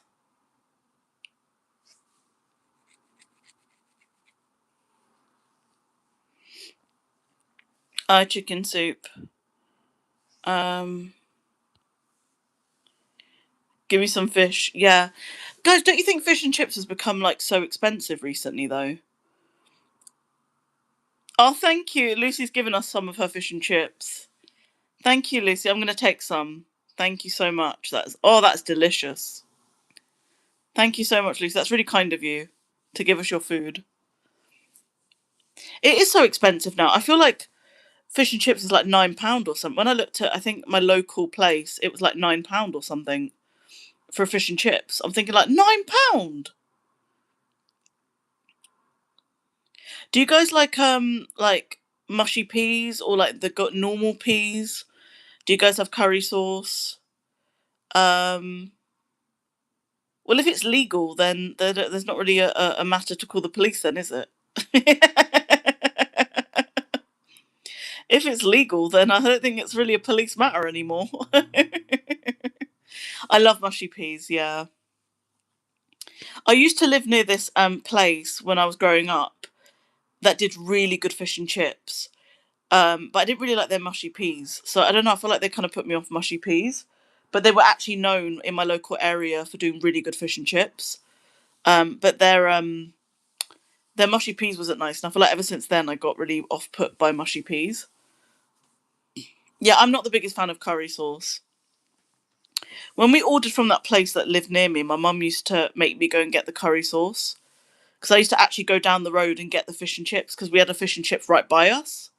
Chicken soup. Um, Give me some fish. Yeah, guys, don't you think fish and chips has become like so expensive recently though? Oh, thank you. Lucy's given us some of her fish and chips. Thank you, Lucy. I'm going to take some. Thank you so much. That's delicious. Thank you so much, Lucy. That's really kind of you to give us your food. It is so expensive now. I feel like fish and chips is like £9 or something. When I looked at, I think my local place, it was like £9 or something for fish and chips. I'm thinking like £9. Do you guys like mushy peas or like the normal peas? Do you guys have curry sauce? Um, well, if it's legal, then there's not really a matter to call the police, then, is it? If it's legal, then I don't think it's really a police matter anymore. I love mushy peas, yeah. I used to live near this place when I was growing up that did really good fish and chips. But I didn't really like their mushy peas. So I don't know, I feel like they kind of put me off mushy peas. But they were actually known in my local area for doing really good fish and chips. But their mushy peas wasn't nice. And I feel like ever since then I got really off put by mushy peas. Yeah, I'm not the biggest fan of curry sauce. When we ordered from that place that lived near me, my mum used to make me go and get the curry sauce. Because I used to actually go down the road and get the fish and chips because we had a fish and chips right by us.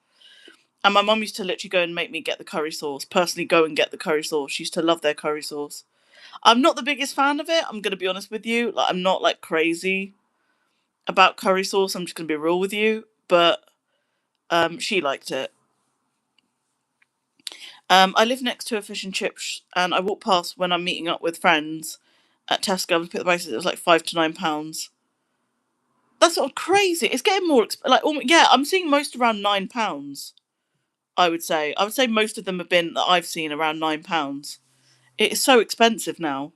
And my mum used to literally go and make me get the curry sauce, personally go and get the curry sauce. She used to love their curry sauce. I'm not the biggest fan of it, I'm going to be honest with you. Like, I'm not like crazy about curry sauce, I'm just going to be real with you. But she liked it. I live next to a fish and chips, and I walk past when I'm meeting up with friends at Tesco. I pick the prices, it was like £5 to £9. That's sort of crazy. It's getting more like, yeah, I'm seeing most around £9. I would say. I would say most of them have been that I've seen around £9. It is so expensive now.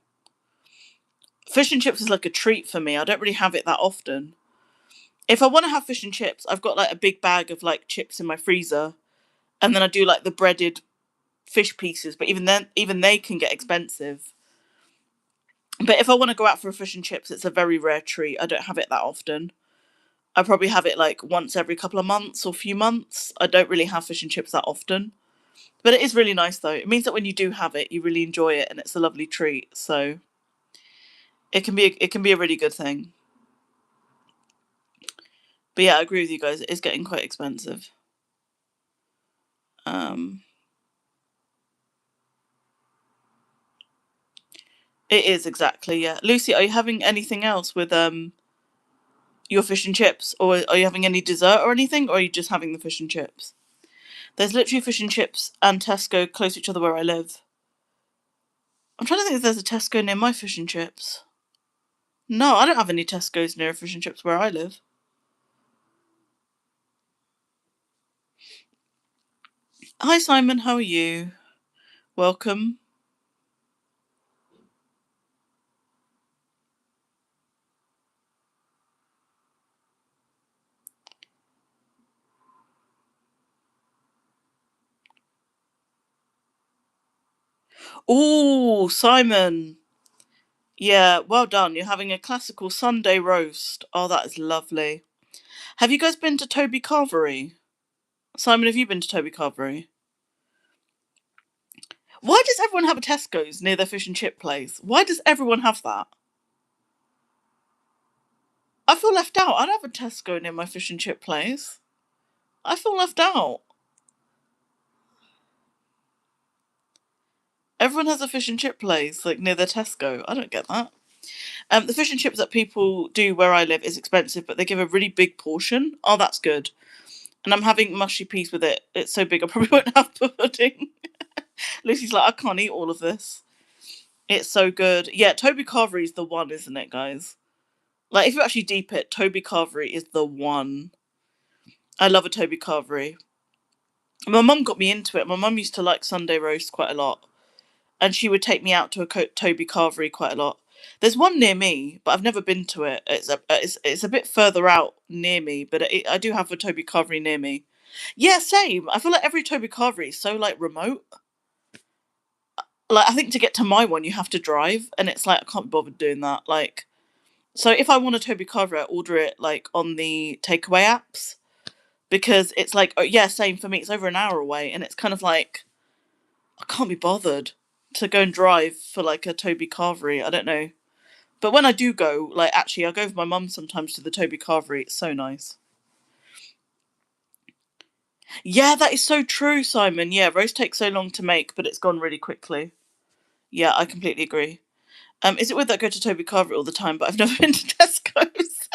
Fish and chips is like a treat for me. I don't really have it that often. If I want to have fish and chips, I've got like a big bag of like chips in my freezer, and then I do like the breaded fish pieces. But even then, even they can get expensive. But if I want to go out for a fish and chips, it's a very rare treat. I don't have it that often. I probably have it like once every couple of months or few months. I don't really have fish and chips that often. But it is really nice though. It means that when you do have it, you really enjoy it and it's a lovely treat. So it can be a really good thing. But yeah, I agree with you guys. It is getting quite expensive. Um, it is exactly, yeah. Lucy, are you having anything else with your fish and chips, or are you having any dessert or anything, or are you just having the fish and chips? There's literally fish and chips and Tesco close to each other where I live. I'm trying to think if there's a Tesco near my fish and chips. No, I don't have any Tesco's near fish and chips where I live. Hi Simon, how are you? Welcome. Oh, Simon. Yeah, well done. You're having a classical Sunday roast. Oh, that is lovely. Have you guys been to Toby Carvery? Simon, have you been to Toby Carvery? Why does everyone have a Tesco's near their fish and chip place? Why does everyone have that? I feel left out. I don't have a Tesco near my fish and chip place. I feel left out. Everyone has a fish and chip place like near their Tesco. I don't get that. The fish and chips that people do where I live is expensive, but they give a really big portion. Oh, that's good. And I'm having mushy peas with it. It's so big, I probably won't have pudding. Lucy's like, I can't eat all of this. It's so good. Yeah, Toby Carvery's the one, isn't it, guys? Like, if you actually deep it, Toby Carvery is the one. I love a Toby Carvery. My mum got me into it. My mum used to like Sunday roast quite a lot, and she would take me out to a Toby Carvery quite a lot. There's one near me, but I've never been to it. It's a bit further out near me, but I do have a Toby Carvery near me. Yeah, same. I feel like every Toby Carvery is so like remote. Like, I think to get to my one, you have to drive, and it's like I can't be bothered doing that. Like, so if I want a Toby Carvery, I order it like on the takeaway apps because it's like, oh yeah, same for me. It's over an hour away, and it's kind of like I can't be bothered to go and drive for like a Toby Carvery. I don't know. But when I do go, like actually, I go with my mum sometimes to the Toby Carvery. It's so nice. Yeah, that is so true, Simon. Yeah, roast takes so long to make, but it's gone really quickly. Yeah, I completely agree. Is it weird that I go to Toby Carvery all the time, but I've never been to Tesco's?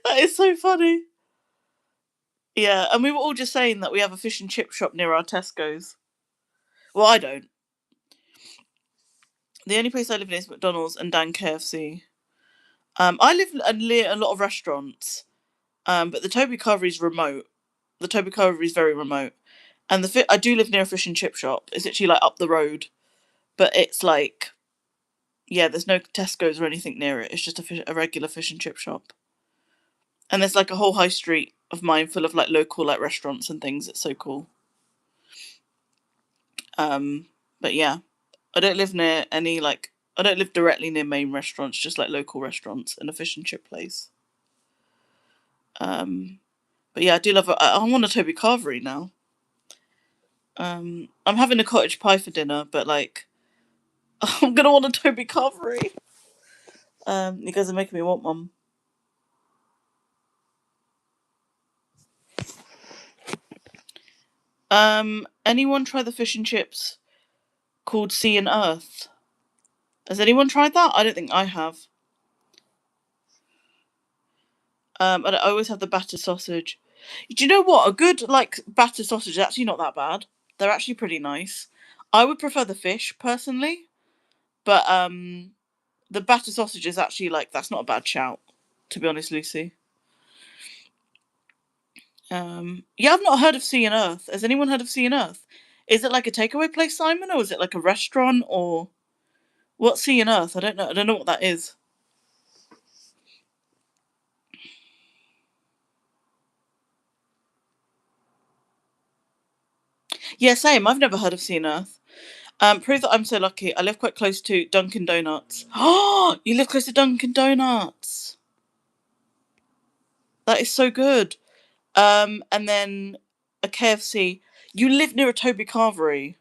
That is so funny. Yeah, and we were all just saying that we have a fish and chip shop near our Tesco's. Well, I don't. The only place I live in is McDonald's and Dan KFC. I live near a lot of restaurants, but the Toby Carvery is remote. The Toby Carvery is very remote, and I do live near a fish and chip shop. It's actually like up the road, but it's like, yeah, there's no Tesco's or anything near it. It's just a regular fish and chip shop, and there's like a whole high street of mine full of like local like restaurants and things. It's so cool. But yeah, I don't live near any like I don't live directly near main restaurants, just like local restaurants and a fish and chip place. But yeah, I do love it. I want a Toby Carvery now. I'm having a cottage pie for dinner, but like I'm gonna want a Toby Carvery. You guys are making me want one. Anyone try the fish and chips called Sea and Earth? Has anyone tried that? I don't think I have. And I always have the batter sausage. Do you know what? A good like batter sausage is actually not that bad. They're actually pretty nice. I would prefer the fish personally, but the batter sausage is actually like that's not a bad shout, to be honest, Lucy. Yeah, I've not heard of Sea and Earth. Has anyone heard of Sea and Earth? Is it like a takeaway place, Simon, or is it like a restaurant, or what's Sea and Earth? I don't know. I don't know what that is. Yeah, same. I've never heard of Sea and Earth. Prove that I'm so lucky. I live quite close to Dunkin' Donuts. Oh, you live close to Dunkin' Donuts. That is so good. And then a KFC. You live near a Toby Carvery.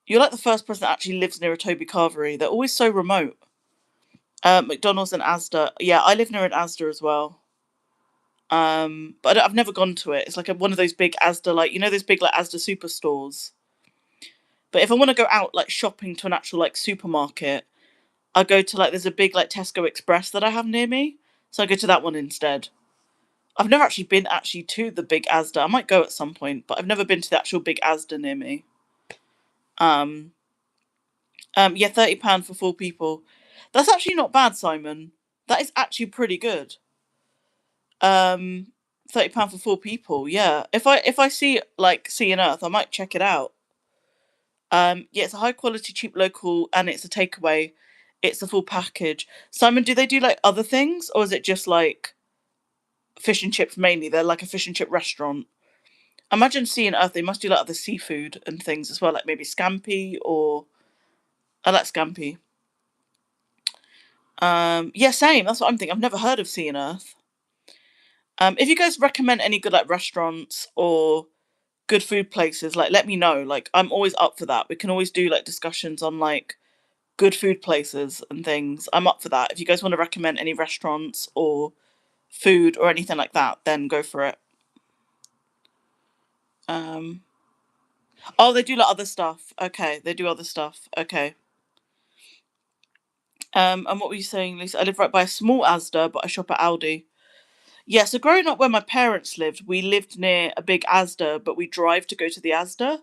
You're like the first person that actually lives near a Toby Carvery. They're always so remote. McDonald's and Asda. Yeah, I live near an Asda as well. But I've never gone to it. It's like one of those big Asda, like those big like Asda superstores. But if I want to go out like shopping to an actual like supermarket, I go to like there's a big like Tesco Express that I have near me, so I go to that one instead. I've never actually been to the big Asda. I might go at some point, but I've never been to the actual big Asda near me. Um, yeah, £30 for 4 people. That's actually not bad, Simon. That is actually pretty good. Um, £30 for 4 people. Yeah, if I see like Sea and Earth, I might check it out. Yeah, it's a high quality, cheap, local, and it's a takeaway. It's a full package. Simon, do they do like other things, or is it just like fish and chips mainly? They're like a fish and chip restaurant. Imagine Sea and Earth. They must do like other seafood and things as well, like maybe scampi or I like scampi. Yeah, same. That's what I'm thinking. I've never heard of Sea and Earth. If you guys recommend any good like restaurants or good food places, like let me know. Like I'm always up for that. We can always do like discussions on like good food places and things. I'm up for that. If you guys want to recommend any restaurants or food or anything like that, then go for it. Um, oh, they do like other stuff. Okay, they do other stuff. Okay. And what were you saying, Lisa? I live right by a small Asda, but I shop at Aldi. Yeah, so growing up where my parents lived, we lived near a big Asda, but we drive to go to the Asda.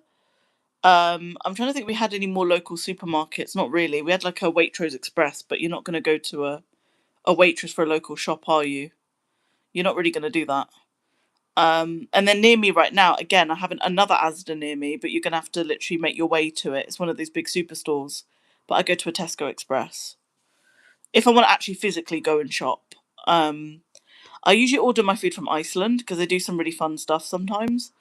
I'm trying to think if we had any more local supermarkets. Not really. We had like a Waitrose Express, but you're not going to go to a Waitrose for a local shop, are you? You're not really going to do that. And then near me right now, again, I have another Asda near me, but you're going to have to literally make your way to it. It's one of these big superstores. But I go to a Tesco Express if I want to actually physically go and shop. Um, I usually order my food from Iceland because they do some really fun stuff sometimes.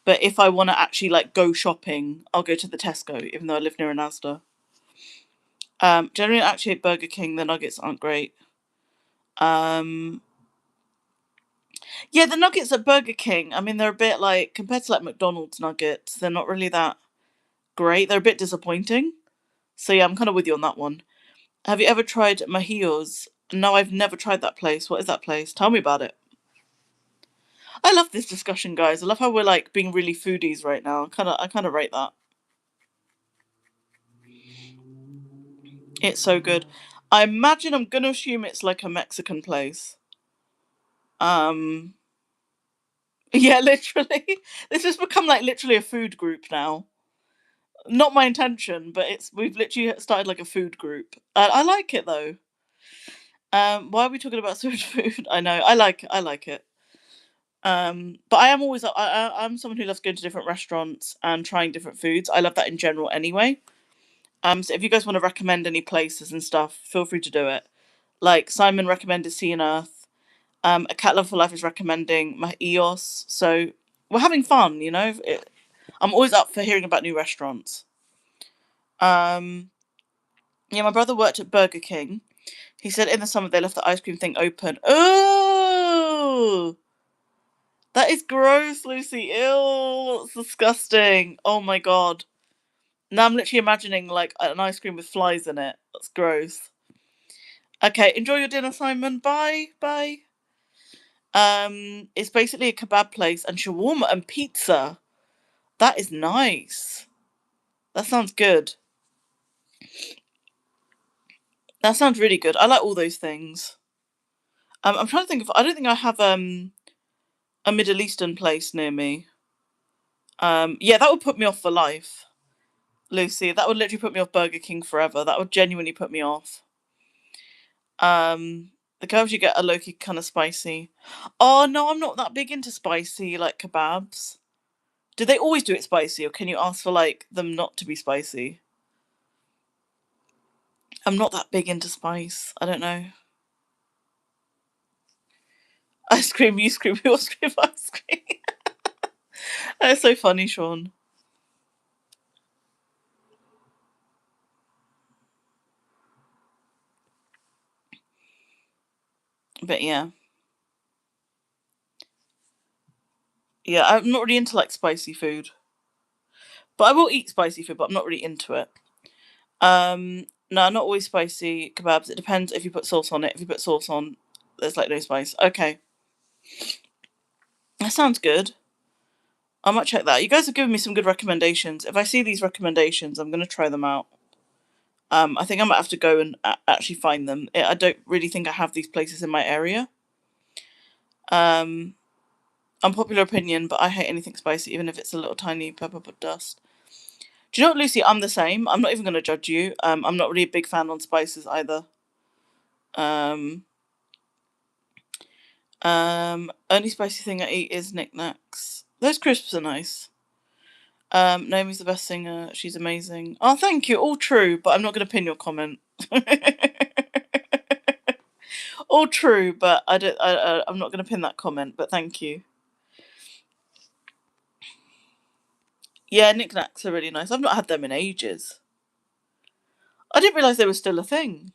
But if I want to actually like go shopping, I'll go to the Tesco, even though I live near an Asda. Generally, actually at Burger King, the nuggets aren't great. Um, yeah, the nuggets at Burger King, I mean, they're a bit like compared to like McDonald's nuggets, they're not really that great. They're a bit disappointing. So yeah, I'm kind of with you on that one. Have you ever tried Majillos? No, I've never tried that place. What is that place? Tell me about it. I love this discussion, guys. I love how we're like being really foodies right now. I kind of rate that. It's so good. I imagine I'm gonna assume it's like a Mexican place. Um, yeah, literally. This has become like literally a food group now. Not my intention, but we've literally started like a food group. I like it though. Why are we talking about sewage food? I know. I like it. But I am always I'm someone who loves going to different restaurants and trying different foods. I love that in general anyway. So if you guys want to recommend any places and stuff, feel free to do it. Like Simon recommended Sea and Earth. A Cat Love for Life is recommending my EOS. So we're having fun, you know. I'm always up for hearing about new restaurants. Um, yeah, my brother worked at Burger King. He said in the summer they left the ice cream thing open. Oh, that is gross, Lucy. Ew, it's disgusting. Oh my god. Now I'm literally imagining like an ice cream with flies in it. That's gross. Okay, enjoy your dinner, Simon. Bye, bye. It's basically a kebab place and shawarma and pizza. That is nice. That sounds good. That sounds really good. I like all those things. I'm trying to think if I don't think I have a Middle Eastern place near me. Yeah, that would put me off for life, Lucy. That would literally put me off Burger King forever. That would genuinely put me off. The kebabs you get are low-key kind of spicy. Oh no, I'm not that big into spicy like kebabs. Do they always do it spicy, or can you ask for like them not to be spicy? I'm not that big into spice. I don't know. Ice cream, you scream, you all scream, ice cream. That's so funny, Sean. But yeah. Yeah, I'm not really into like spicy food. But I will eat spicy food, but I'm not really into it. No, not always spicy kebabs. It depends if you put sauce on it. If you put sauce on, there's like no spice. Okay. That sounds good. I might check that. You guys have given me some good recommendations. If I see these recommendations, I'm gonna try them out. I think I might have to go and actually find them. I don't really think I have these places in my area. Um, Unpopular opinion, but I hate anything spicy, even if it's a little tiny pepper but dust. Do you know what, Lucy? I'm the same. I'm not even going to judge you. I'm not really a big fan on spices either. Um, Only spicy thing I eat is Knick Knacks. Those crisps are nice. Naomi's the best singer. She's amazing. Oh, thank you. All true, but I'm not going to pin your comment. All true, but I don't. I'm not going to pin that comment. But thank you. Yeah, Knick Knacks are really nice. I've not had them in ages. I didn't realise they were still a thing.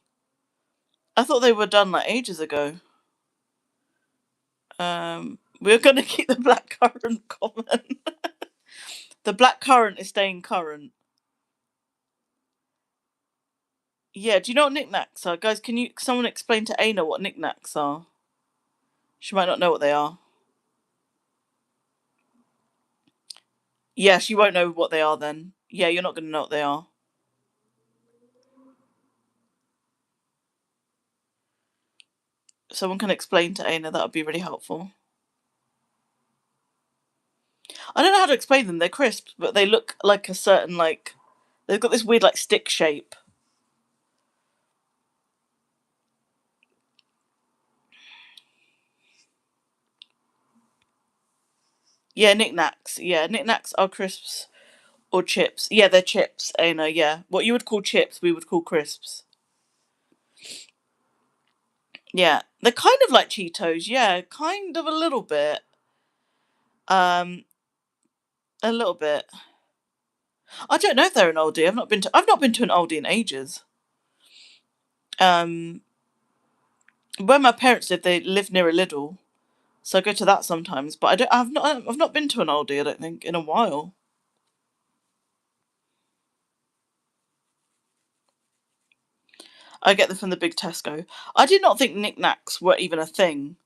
I thought they were done like ages ago. We're gonna keep the black currant common. The black currant is staying current. Yeah, do you know what knickknacks are? Guys, can you someone explain to Aina what knickknacks are? She might not know what they are. Yeah, she won't know what they are then. Yeah, you're not gonna know what they are. Someone can explain to Aina, that would be really helpful. I don't know how to explain them. They're crisps, but they look like a certain like they've got this weird like stick shape. Yeah, knickknacks. Yeah, knickknacks are crisps or chips. Yeah, they're chips, Aina, yeah. What you would call chips, we would call crisps. Yeah. They're kind of like Cheetos, yeah, kind of a little bit. Um, a little bit. I don't know if they're an oldie. I've not been to an oldie in ages. Um, where my parents live, they live near a Lidl, so I go to that sometimes. But I've not been to an oldie. I don't think in a while. I get them from the big Tesco. I did not think knickknacks were even a thing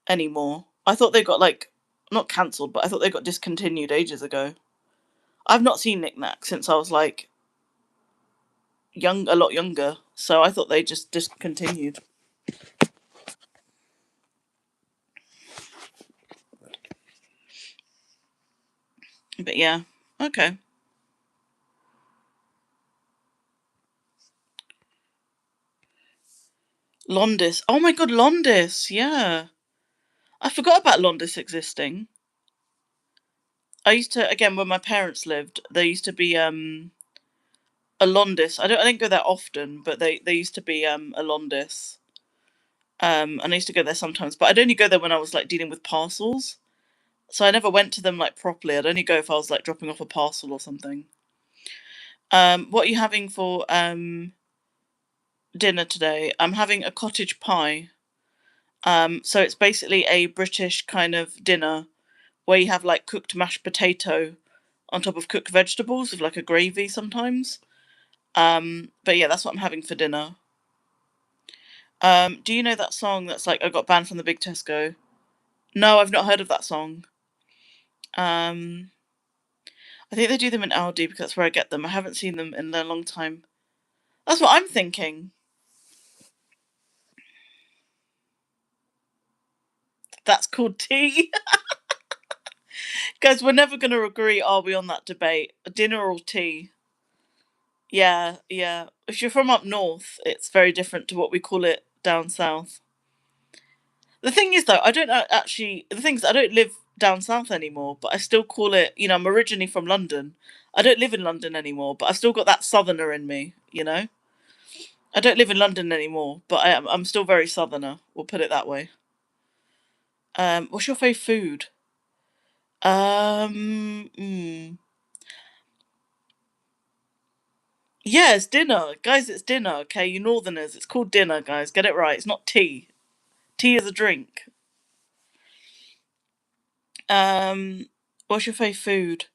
anymore. I thought they got like not cancelled, but I thought they got discontinued ages ago. I've not seen Knick Knack since I was like a lot younger, so I thought they just discontinued. But yeah, okay. Londis. Oh my god, Londis. Yeah, I forgot about Londis existing. I used to, again, where my parents lived, there used to be a Londis. I didn't go there often, but they used to be a Londis. And I used to go there sometimes, but I'd only go there when I was like dealing with parcels. So I never went to them like properly. I'd only go if I was like dropping off a parcel or something. What are you having for dinner today? I'm having a cottage pie. So it's basically a British kind of dinner where you have like cooked mashed potato on top of cooked vegetables with like a gravy sometimes. But yeah, that's what I'm having for dinner. Do you know that song that's like I got banned from the big Tesco? No, I've not heard of that song. Um, I think they do them in Aldi because that's where I get them. I haven't seen them in a long time. That's what I'm thinking. That's called tea. Guys, we're never going to agree, are we, on that debate? Dinner or tea? Yeah, yeah. If you're from up north, it's very different to what we call it down south. The thing is, though, I don't actually. The thing is, I don't live down south anymore, but I still call it. I'm originally from London. I don't live in London anymore, but I've still got that southerner in me. I don't live in London anymore, but I'm still very southerner. We'll put it that way. What's your favourite food? Um, mm, yeah, it's dinner, guys. It's dinner. Okay, you Northerners, it's called dinner, guys. Get it right. It's not tea. Tea is a drink. Um, what's your favourite food?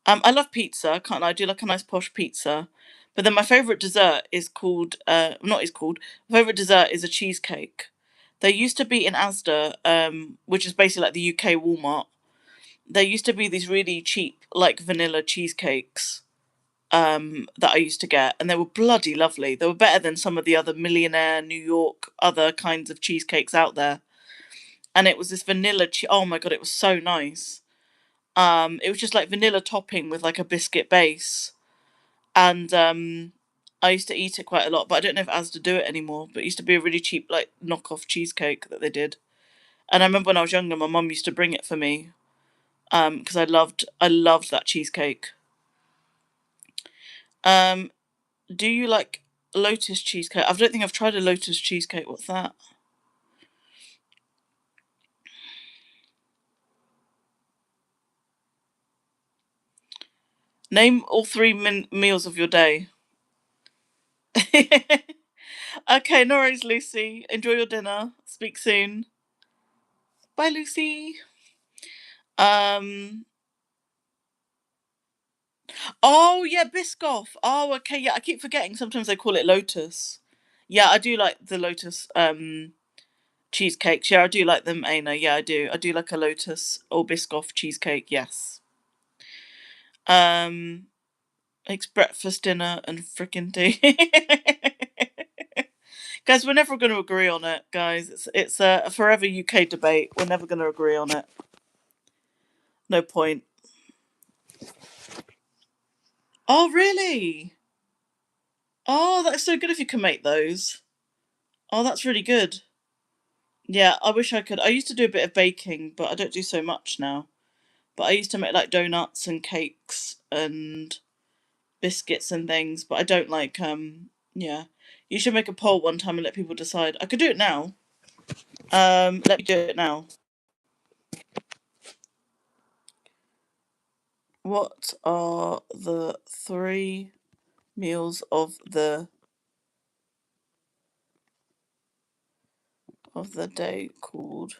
I love pizza. Can't lie, I do like a nice posh pizza. But then my favourite dessert is called not is called. My favourite dessert is a cheesecake. There used to be in Asda, which is basically like the UK Walmart. There used to be these really cheap like vanilla cheesecakes that I used to get, and they were bloody lovely. They were better than some of the other Millionaire, New York, other kinds of cheesecakes out there. And it was this vanilla. Oh my god, it was so nice. It was just like vanilla topping with like a biscuit base, and I used to eat it quite a lot. But I don't know if Asda do it anymore. But it used to be a really cheap like knockoff cheesecake that they did. And I remember when I was younger, my mum used to bring it for me because I loved that cheesecake. Um, do you like lotus cheesecake? I don't think I've tried a lotus cheesecake. What's that? Name all three meals of your day. Okay, no worries, Lucy. Enjoy your dinner. Speak soon. Bye, Lucy. Um. Oh yeah, Biscoff. Oh, okay. Yeah, I keep forgetting. Sometimes they call it lotus. Yeah, I do like the lotus cheesecakes. Yeah, I do like them, Aina. Yeah, I do. I do like a lotus or Biscoff cheesecake. Yes. Um. Makes breakfast, dinner, and freaking tea. Guys, we're never going to agree on it, guys. It's a forever UK debate. We're never going to agree on it. No point. Oh, really? Oh, that's so good if you can make those. Oh, that's really good. Yeah, I wish I could. I used to do a bit of baking, but I don't do so much now. But I used to make like donuts and cakes and biscuits and things, but I don't like yeah. You should make a poll one time and let people decide. I could do it now. Let me do it now. What are the three meals of the day called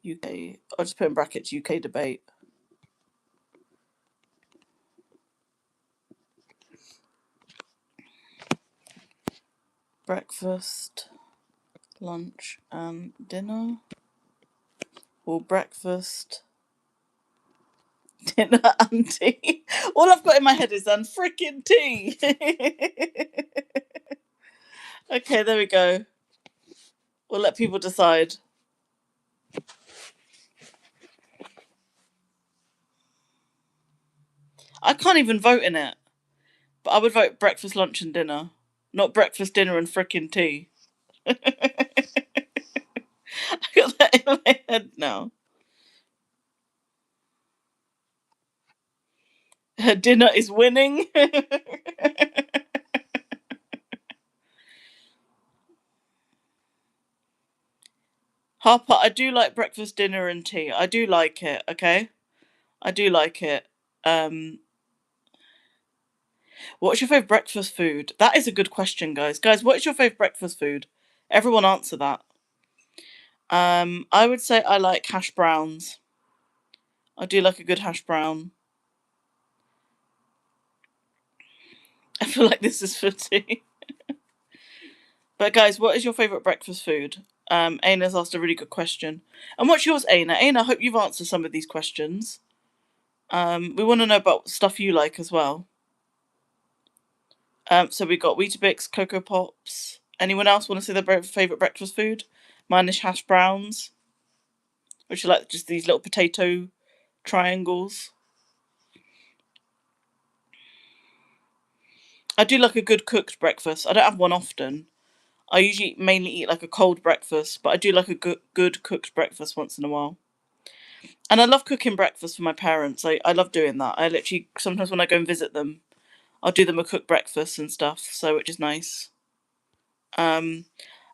UK? I'll just put in brackets UK debate. Breakfast, lunch, and dinner. Or breakfast, Dinner and tea. All I've got in my head is and freaking tea. Okay, there we go. We'll let people decide. I can't even vote in it, but I would vote breakfast, lunch, and dinner, not breakfast, dinner, and frickin' tea. I got that in my head now. Her dinner is winning. Harper, I do like breakfast, dinner, and tea. I do like it, okay? I do like it. Um, what's your favourite breakfast food? That is a good question, guys. Guys, what is your favourite breakfast food? Everyone answer that. I would say I like hash browns. I do like a good hash brown. I feel like this is for tea. But guys, what is your favourite breakfast food? Aina's asked a really good question. And what's yours, Aina? Aina, I hope you've answered some of these questions. We want to know about stuff you like as well. So we got Weetabix, Cocoa Pops. Anyone else want to say their favourite breakfast food? Mine is hash browns, which are like just these little potato triangles. I do like a good cooked breakfast. I don't have one often. I usually mainly eat like a cold breakfast, but I do like a good cooked breakfast once in a while. And I love cooking breakfast for my parents. I love doing that. I literally, sometimes when I go and visit them, I'll do them a cooked breakfast and stuff, so which is nice. Um,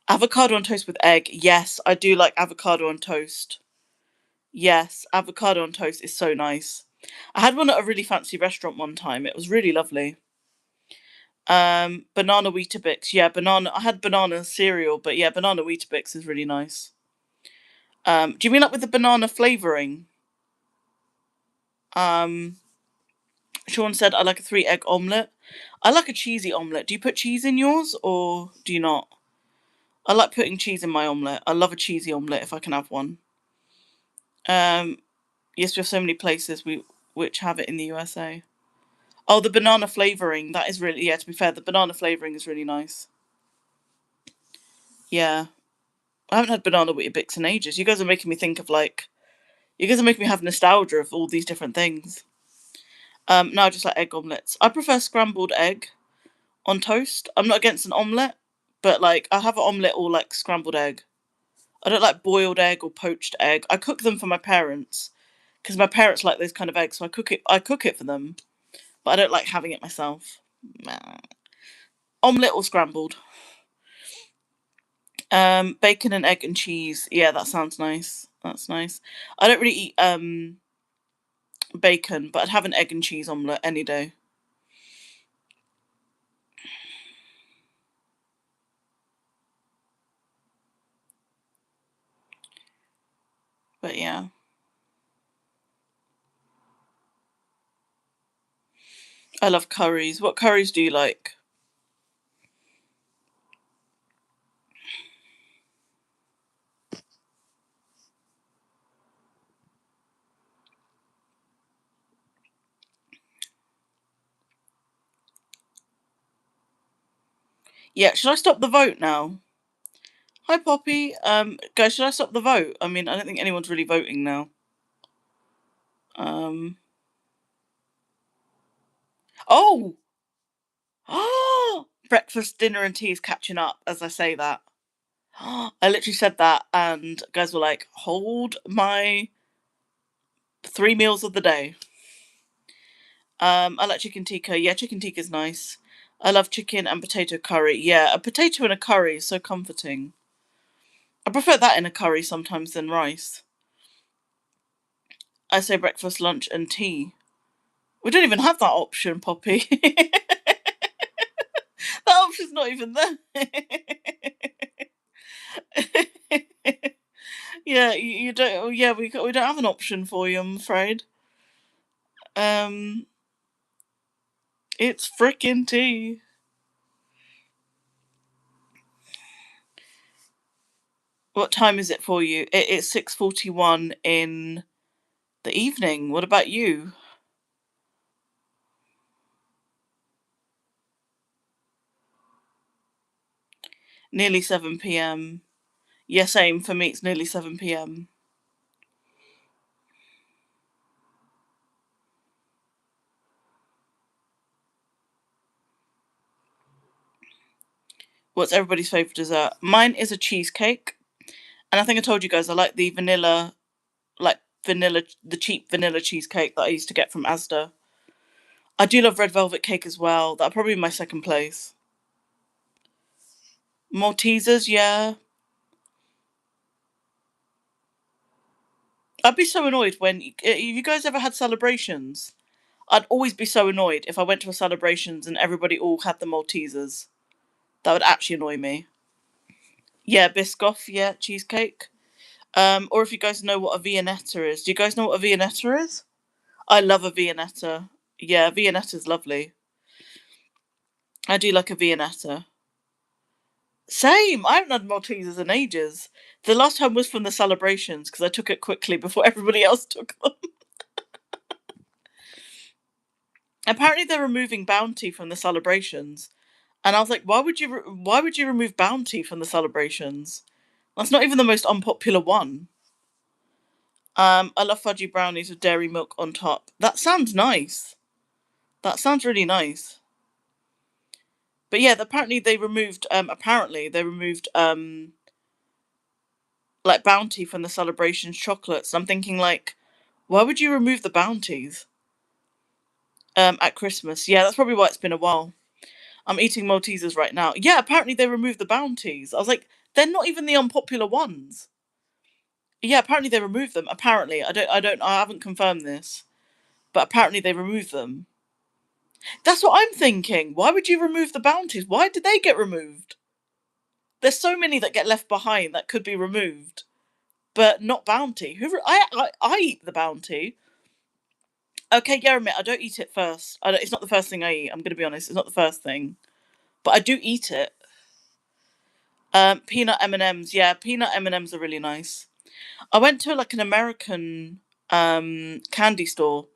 Avocado on toast with egg. Yes, I do like avocado on toast. Yes, avocado on toast is so nice. I had one at a really fancy restaurant one time. It was really lovely. Banana Weetabix. Yeah, banana. I had banana cereal, but yeah, banana Weetabix is really nice. Do you mean like with the banana flavoring? Um, Sean said I like a 3 egg omelette. I like a cheesy omelette. Do you put cheese in yours or do you not? I like putting cheese in my omelette. I love a cheesy omelette if I can have one. Um, yes, we have so many places which have it in the USA. Oh, the banana flavoring. That is really, yeah, to be fair, the banana flavoring is really nice. Yeah. I haven't had banana Weetabix in ages. You guys are making me think of like, you guys are making me have nostalgia of all these different things. No, I just like egg omelettes. I prefer scrambled egg on toast. I'm not against an omelette, but like I have an omelette or like scrambled egg. I don't like boiled egg or poached egg. I cook them for my parents because my parents like those kind of eggs, so I cook it. I cook it for them, but I don't like having it myself. Nah. Omelette or scrambled. Bacon and egg and cheese. Yeah, that sounds nice. That's nice. I don't really eat bacon, but I'd have an egg and cheese omelette any day. But yeah. I love curries. What curries do you like? Yeah, should I stop the vote now? Hi Poppy. Guys, should I stop the vote? I mean, I don't think anyone's really voting now. Um Oh! Breakfast, dinner, and tea is catching up as I say that. I literally said that, and guys were like, hold my 3 meals of the day. I like chicken tikka. Yeah, chicken tikka is nice. I love chicken and potato curry. Yeah, a potato in a curry is so comforting. I prefer that in a curry sometimes than rice. I say breakfast, lunch, and tea. We don't even have that option, Poppy. That option's not even there. Yeah, you don't. Oh, yeah, we don't have an option for you, I'm afraid. Um, it's frickin' tea. What time is it for you? It's 6:41 in The evening. What about you? Nearly 7 p.m. Yeah, same. For me, it's nearly 7 p.m. What's everybody's favourite dessert? Mine is a cheesecake. And I think I told you guys I like the vanilla, the cheap vanilla cheesecake that I used to get from Asda. I do love red velvet cake as well. That'll probably be my second place. Maltesers, yeah. I'd be so annoyed when you guys ever had celebrations. I'd always be so annoyed if I went to a celebrations and everybody all had the Maltesers. That would actually annoy me. Yeah, Biscoff, yeah, cheesecake. Or if you guys know what a Viennetta is. Do you guys know what a Viennetta is? I love a Viennetta. Yeah, Viennetta's lovely. I do like a Viennetta. Same. I haven't had Maltesers in ages. The last time was from the celebrations because I took it quickly before everybody else took them. Apparently, they're removing Bounty from the celebrations, and I was like, why would you remove Bounty from the celebrations? That's not even the most unpopular one. I love fudgy brownies with dairy milk on top. That sounds nice. That sounds really nice. But yeah, apparently they removed. Like Bounty from the celebrations chocolates. I'm thinking like, why would you remove the Bounties? At Christmas. Yeah, that's probably why it's been a while. I'm eating Maltesers right now. Yeah, apparently they removed the Bounties. I was like, they're not even the unpopular ones. Yeah, apparently they removed them. Apparently, I haven't confirmed this, but apparently they removed them. That's what I'm thinking. Why would you remove the Bounties? Why did they get removed? There's so many that get left behind that could be removed, but not Bounty. I eat the Bounty. Okay, yeah, I don't eat it first. It's not the first thing I eat. I'm gonna be honest. It's not the first thing, but I do eat it. Peanut M&Ms. Yeah, peanut M&Ms are really nice. I went to like an American candy store,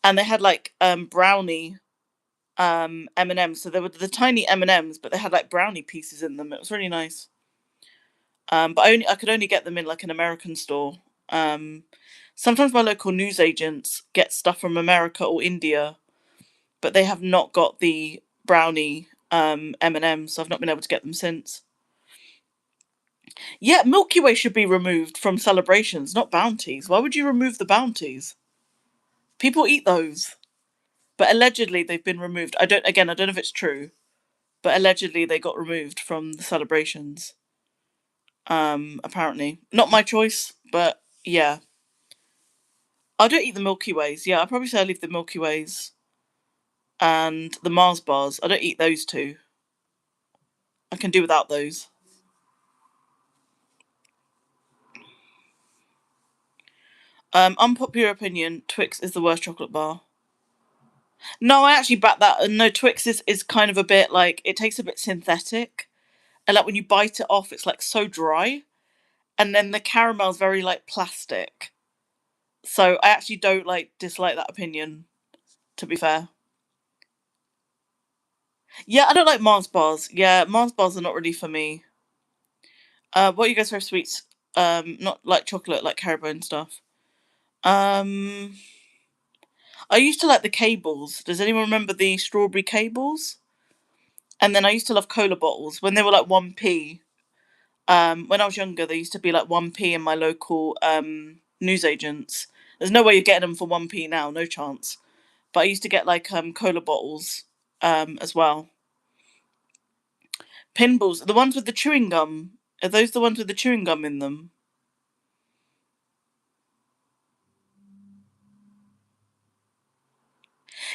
and they had like brownie M&Ms. So they were the tiny M&Ms, but they had like brownie pieces in them. It was really nice. But I could only get them in like an American store. Um, Sometimes my local newsagents get stuff from America or India, but they have not got the brownie M&Ms, so I've not been able to get them since. Yeah, Milky Way should be removed from celebrations, not bounties. Why would you remove the bounties? People eat those. But allegedly they've been removed. I don't know if it's true, but allegedly they got removed from the celebrations. Apparently. Not my choice, but yeah. I don't eat the Milky Ways. Yeah, I'd probably say I leave the Milky Ways and the Mars bars. I don't eat those two. I can do without those. Unpopular opinion, Twix is the worst chocolate bar. No, I actually back that. No, Twix is kind of a bit like, it tastes a bit synthetic. And like when you bite it off, it's like so dry. And then the caramel's very like plastic. So I actually don't like dislike that opinion, to be fair. Yeah, I don't like Mars bars. Yeah, Mars bars are not really for me. What are you guys for sweets? Not like chocolate, like Haribo and stuff. Um, I used to like the cables. Does anyone remember the strawberry cables? And then I used to love cola bottles when they were like 1p. When I was younger, they used to be like 1p in my local newsagents. There's no way you're getting them for 1p now, no chance. But I used to get like cola bottles as well. Pinballs, the ones with the chewing gum. Are those the ones with the chewing gum in them?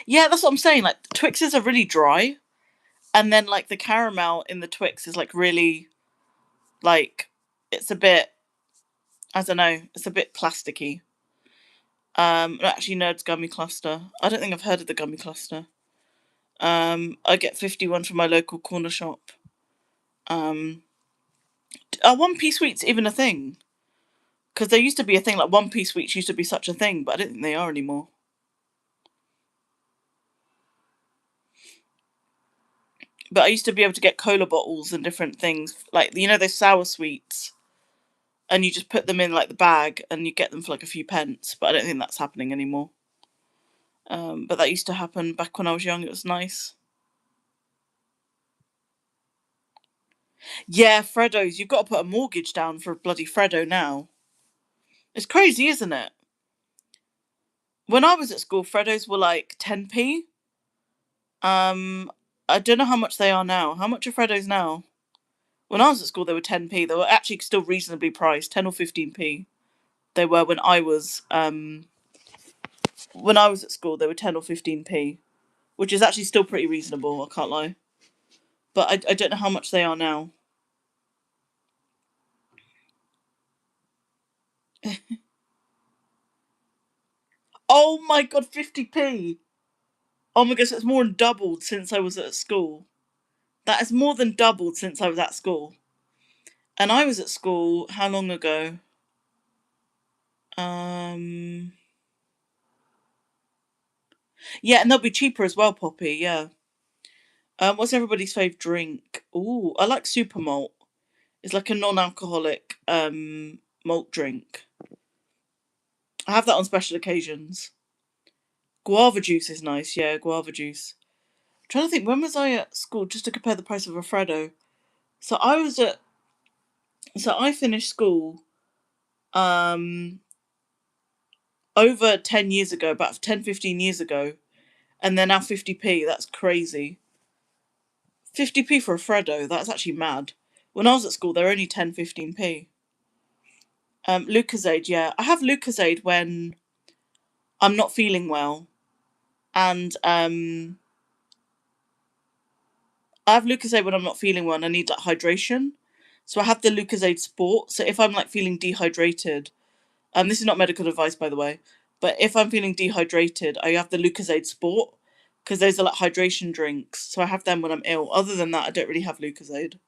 Yeah, that's what I'm saying. Like Twixes are really dry, and then like the caramel in the Twix is like really like it's a bit. I don't know. It's a bit plasticky. Actually, Nerds Gummy Cluster. I don't think I've heard of the Gummy Cluster. I get 51 from my local corner shop. Are 1p sweets even a thing? Because there used to be a thing, like One Piece Weeks used to be such a thing, but I don't think they are anymore. But I used to be able to get cola bottles and different things, like, you know, those sour sweets, and you just put them in like the bag and you get them for like a few pence. But I don't think that's happening anymore. But that used to happen back when I was young. It was nice. Yeah, Freddos. You've got to put a mortgage down for a bloody Freddo now. It's crazy, isn't it? When I was at school, Freddos were like 10p. I don't know how much they are now. How much are Freddos now? When I was at school, they were 10p. They were actually still reasonably priced, 10 or 15p. They were when I was at school. They were 10 or 15p, which is actually still pretty reasonable. I can't lie. But I don't know how much they are now. Oh my god, 50p! Oh my gosh, it's more than doubled since I was at school. That has more than doubled since I was at school. And I was at school how long ago? Yeah, and they'll be cheaper as well, Poppy. Yeah. What's everybody's fave drink? Ooh, I like Super Malt. It's like a non-alcoholic malt drink. I have that on special occasions. Guava juice is nice. Yeah, guava juice. I'm trying to think, when was I at school? Just to compare the price of a Freddo. So I finished school over 10 years ago, about 10, 15 years ago, and they're now 50p. That's crazy. 50p for a Freddo, that's actually mad. When I was at school, they're only 10, 15p. Lucozade, yeah. I have Lucozade when I'm not feeling well. And I have Lucozade when I'm not feeling well and I need like hydration. So I have the Lucozade Sport. So if I'm like feeling dehydrated, this is not medical advice, by the way, but if I'm feeling dehydrated, I have the Lucozade Sport because those are like hydration drinks. So I have them when I'm ill. Other than that, I don't really have Lucozade.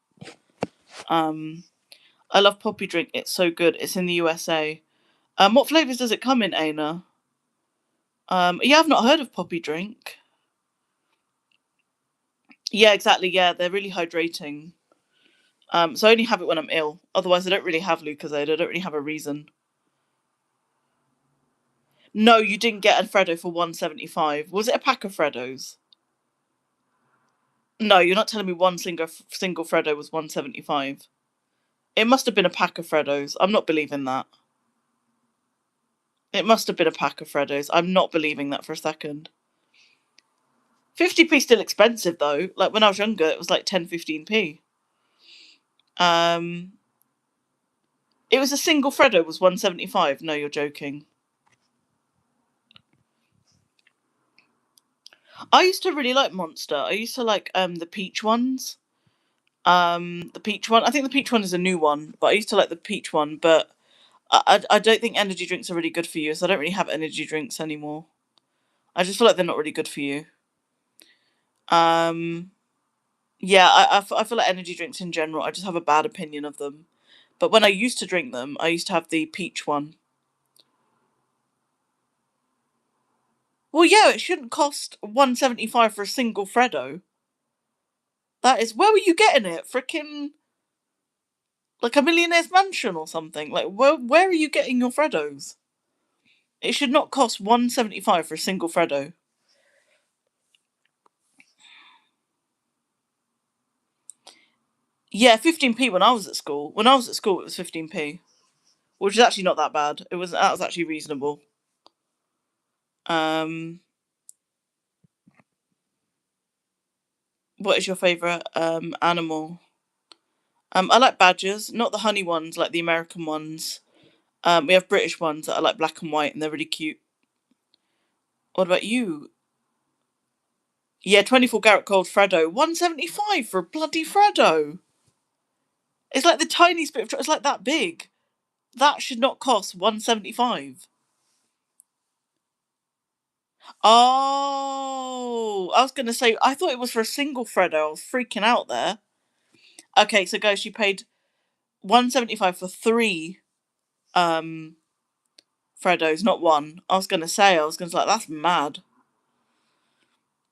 I love Poppy Drink. It's so good. It's in the USA. What flavours does it come in, Aina? Yeah, I've not heard of Poppy Drink. Yeah, exactly. Yeah, they're really hydrating. So I only have it when I'm ill. Otherwise, I don't really have Lucozade. I don't really have a reason. No, you didn't get a Freddo for 175. Was it a pack of Freddos? No, you're not telling me one single Freddo was 175. It must have been a pack of Freddos. I'm not believing that. It must have been a pack of Freddos. I'm not believing that for a second. 50p still expensive though. Like when I was younger, it was like 10, 15p. It was a single Freddo was 175. No, you're joking. I used to really like Monster. I used to like the peach ones. The peach one. I think the peach one is a new one, but I used to like the peach one. But I don't think energy drinks are really good for you, so I don't really have energy drinks anymore. I just feel like they're not really good for you. Yeah, I feel like energy drinks in general, I just have a bad opinion of them. But when I used to drink them, I used to have the peach one. Well, yeah, it shouldn't cost 175 for a single Freddo. That is, where were you getting it? Freaking like a millionaire's mansion or something. Like where are you getting your Freddos? It should not cost 175 for a single Freddo. Yeah, 15p when I was at school. When I was at school, it was 15p, which is actually not that bad. That was actually reasonable. Um, what is your favourite animal? I like badgers, not the honey ones, like the American ones. We have British ones that are like black and white, and they're really cute. What about you? Yeah, 24 karat gold Freddo, 175 for a bloody Freddo. It's like the tiniest bit of. It's like that big. That should not cost 175. Oh, I was gonna say I thought it was for a single Freddo. I was freaking out there. Okay, so guys, she paid 175 for three. Freddos, not one. I was gonna say, like, that's mad.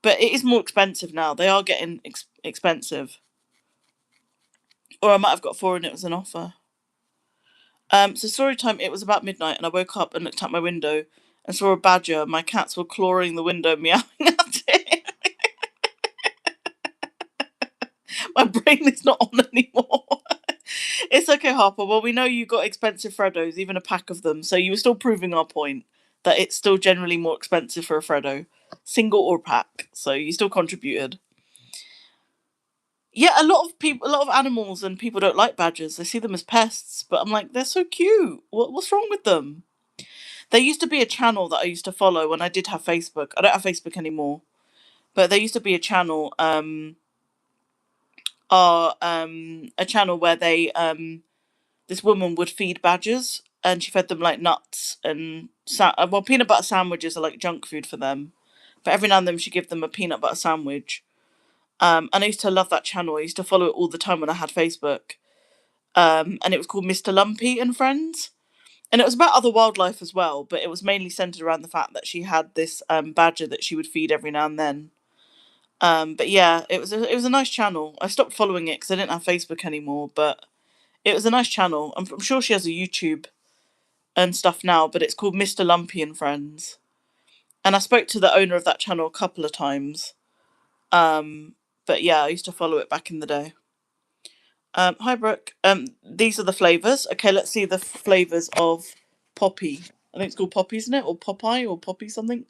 But it is more expensive now. They are getting expensive. Or I might have got 4 and it was an offer. So story time, it was about midnight and I woke up and looked out my window and saw a badger. My cats were clawing the window, meowing at it. My brain is not on anymore. It's okay, Harper. Well, we know you got expensive Freddos, even a pack of them. So you were still proving our point that it's still generally more expensive for a Freddo, single or pack. So you still contributed. Yeah, a lot of animals and people don't like badgers. They see them as pests, but I'm like, they're so cute. What's wrong with them? There used to be a channel that I used to follow when I did have Facebook. I don't have Facebook anymore, but there used to be a channel, a channel where they this woman would feed badgers, and she fed them like nuts and well, peanut butter sandwiches are like junk food for them, but every now and then she'd give them a peanut butter sandwich. And I used to love that channel. I used to follow it all the time when I had Facebook. And it was called Mr. Lumpy and Friends. And it was about other wildlife as well, but it was mainly centered around the fact that she had this badger that she would feed every now and then. But yeah, it was a nice channel. I stopped following it because I didn't have Facebook anymore, but it was a nice channel. I'm sure she has a YouTube and stuff now, but it's called Mr. Lumpy and Friends. And I spoke to the owner of that channel a couple of times. But yeah, I used to follow it back in the day. Hi, Brooke. These are the flavours. Okay, let's see the flavours of Poppy. I think it's called Poppy, isn't it? Or Popeye or Poppy something.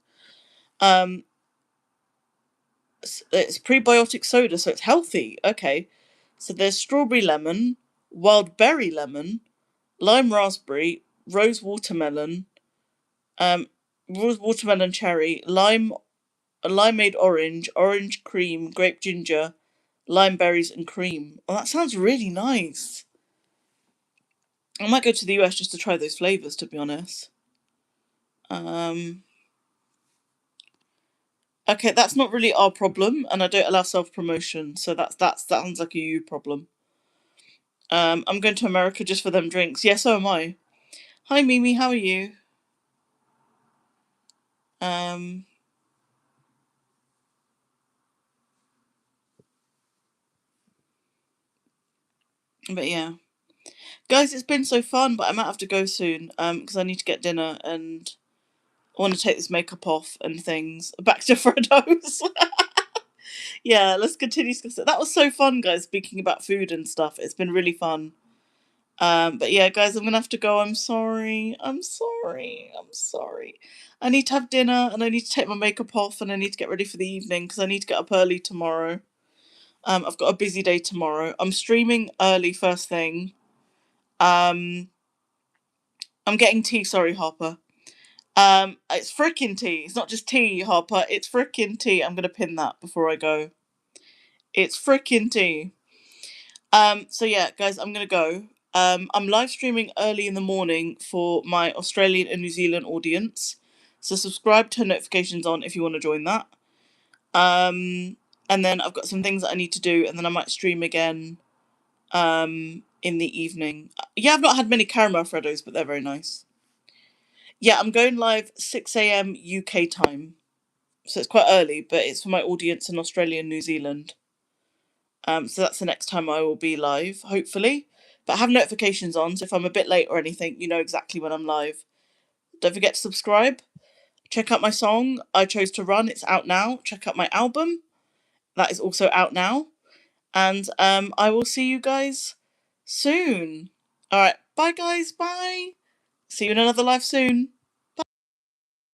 It's prebiotic soda, so it's healthy. Okay. So there's strawberry lemon, wild berry lemon, lime raspberry, rose watermelon, rose watermelon cherry, limeade orange, orange cream, grape ginger, lime berries, and cream. Oh, that sounds really nice. I might go to the US just to try those flavours, to be honest. Okay, that's not really our problem, and I don't allow self promotion, so that sounds like a you problem. I'm going to America just for them drinks. Yeah, so am I. Hi, Mimi. How are you? Um, but yeah, guys, it's been so fun, but I might have to go soon. Because I need to get dinner and I want to take this makeup off and things. Back to Freddo's. Yeah, let's continue discussing. That was so fun, guys. Speaking about food and stuff, it's been really fun. But yeah, guys, I'm gonna have to go. I'm sorry. I'm sorry. I'm sorry. I need to have dinner and I need to take my makeup off and I need to get ready for the evening because I need to get up early tomorrow. I've got a busy day tomorrow. I'm streaming early first thing. Um, I'm getting tea. Sorry, Harper. It's frickin' tea. It's not just tea, Harper. It's frickin' tea. I'm gonna pin that before I go. It's frickin' tea. So yeah, guys, I'm gonna go. I'm live streaming early in the morning for my Australian and New Zealand audience. So subscribe, turn notifications on if you want to join that. And then I've got some things that I need to do, and then I might stream again in the evening. Yeah, I've not had many caramel Freddos, but they're very nice. Yeah, I'm going live 6 a.m. UK time. So it's quite early, but it's for my audience in Australia and New Zealand. So that's the next time I will be live, hopefully. But I have notifications on, so if I'm a bit late or anything, you know exactly when I'm live. Don't forget to subscribe. Check out my song, I Chose to Run. It's out now. Check out my album. That is also out now. And I will see you guys soon. All right. Bye, guys. Bye. See you in another live soon.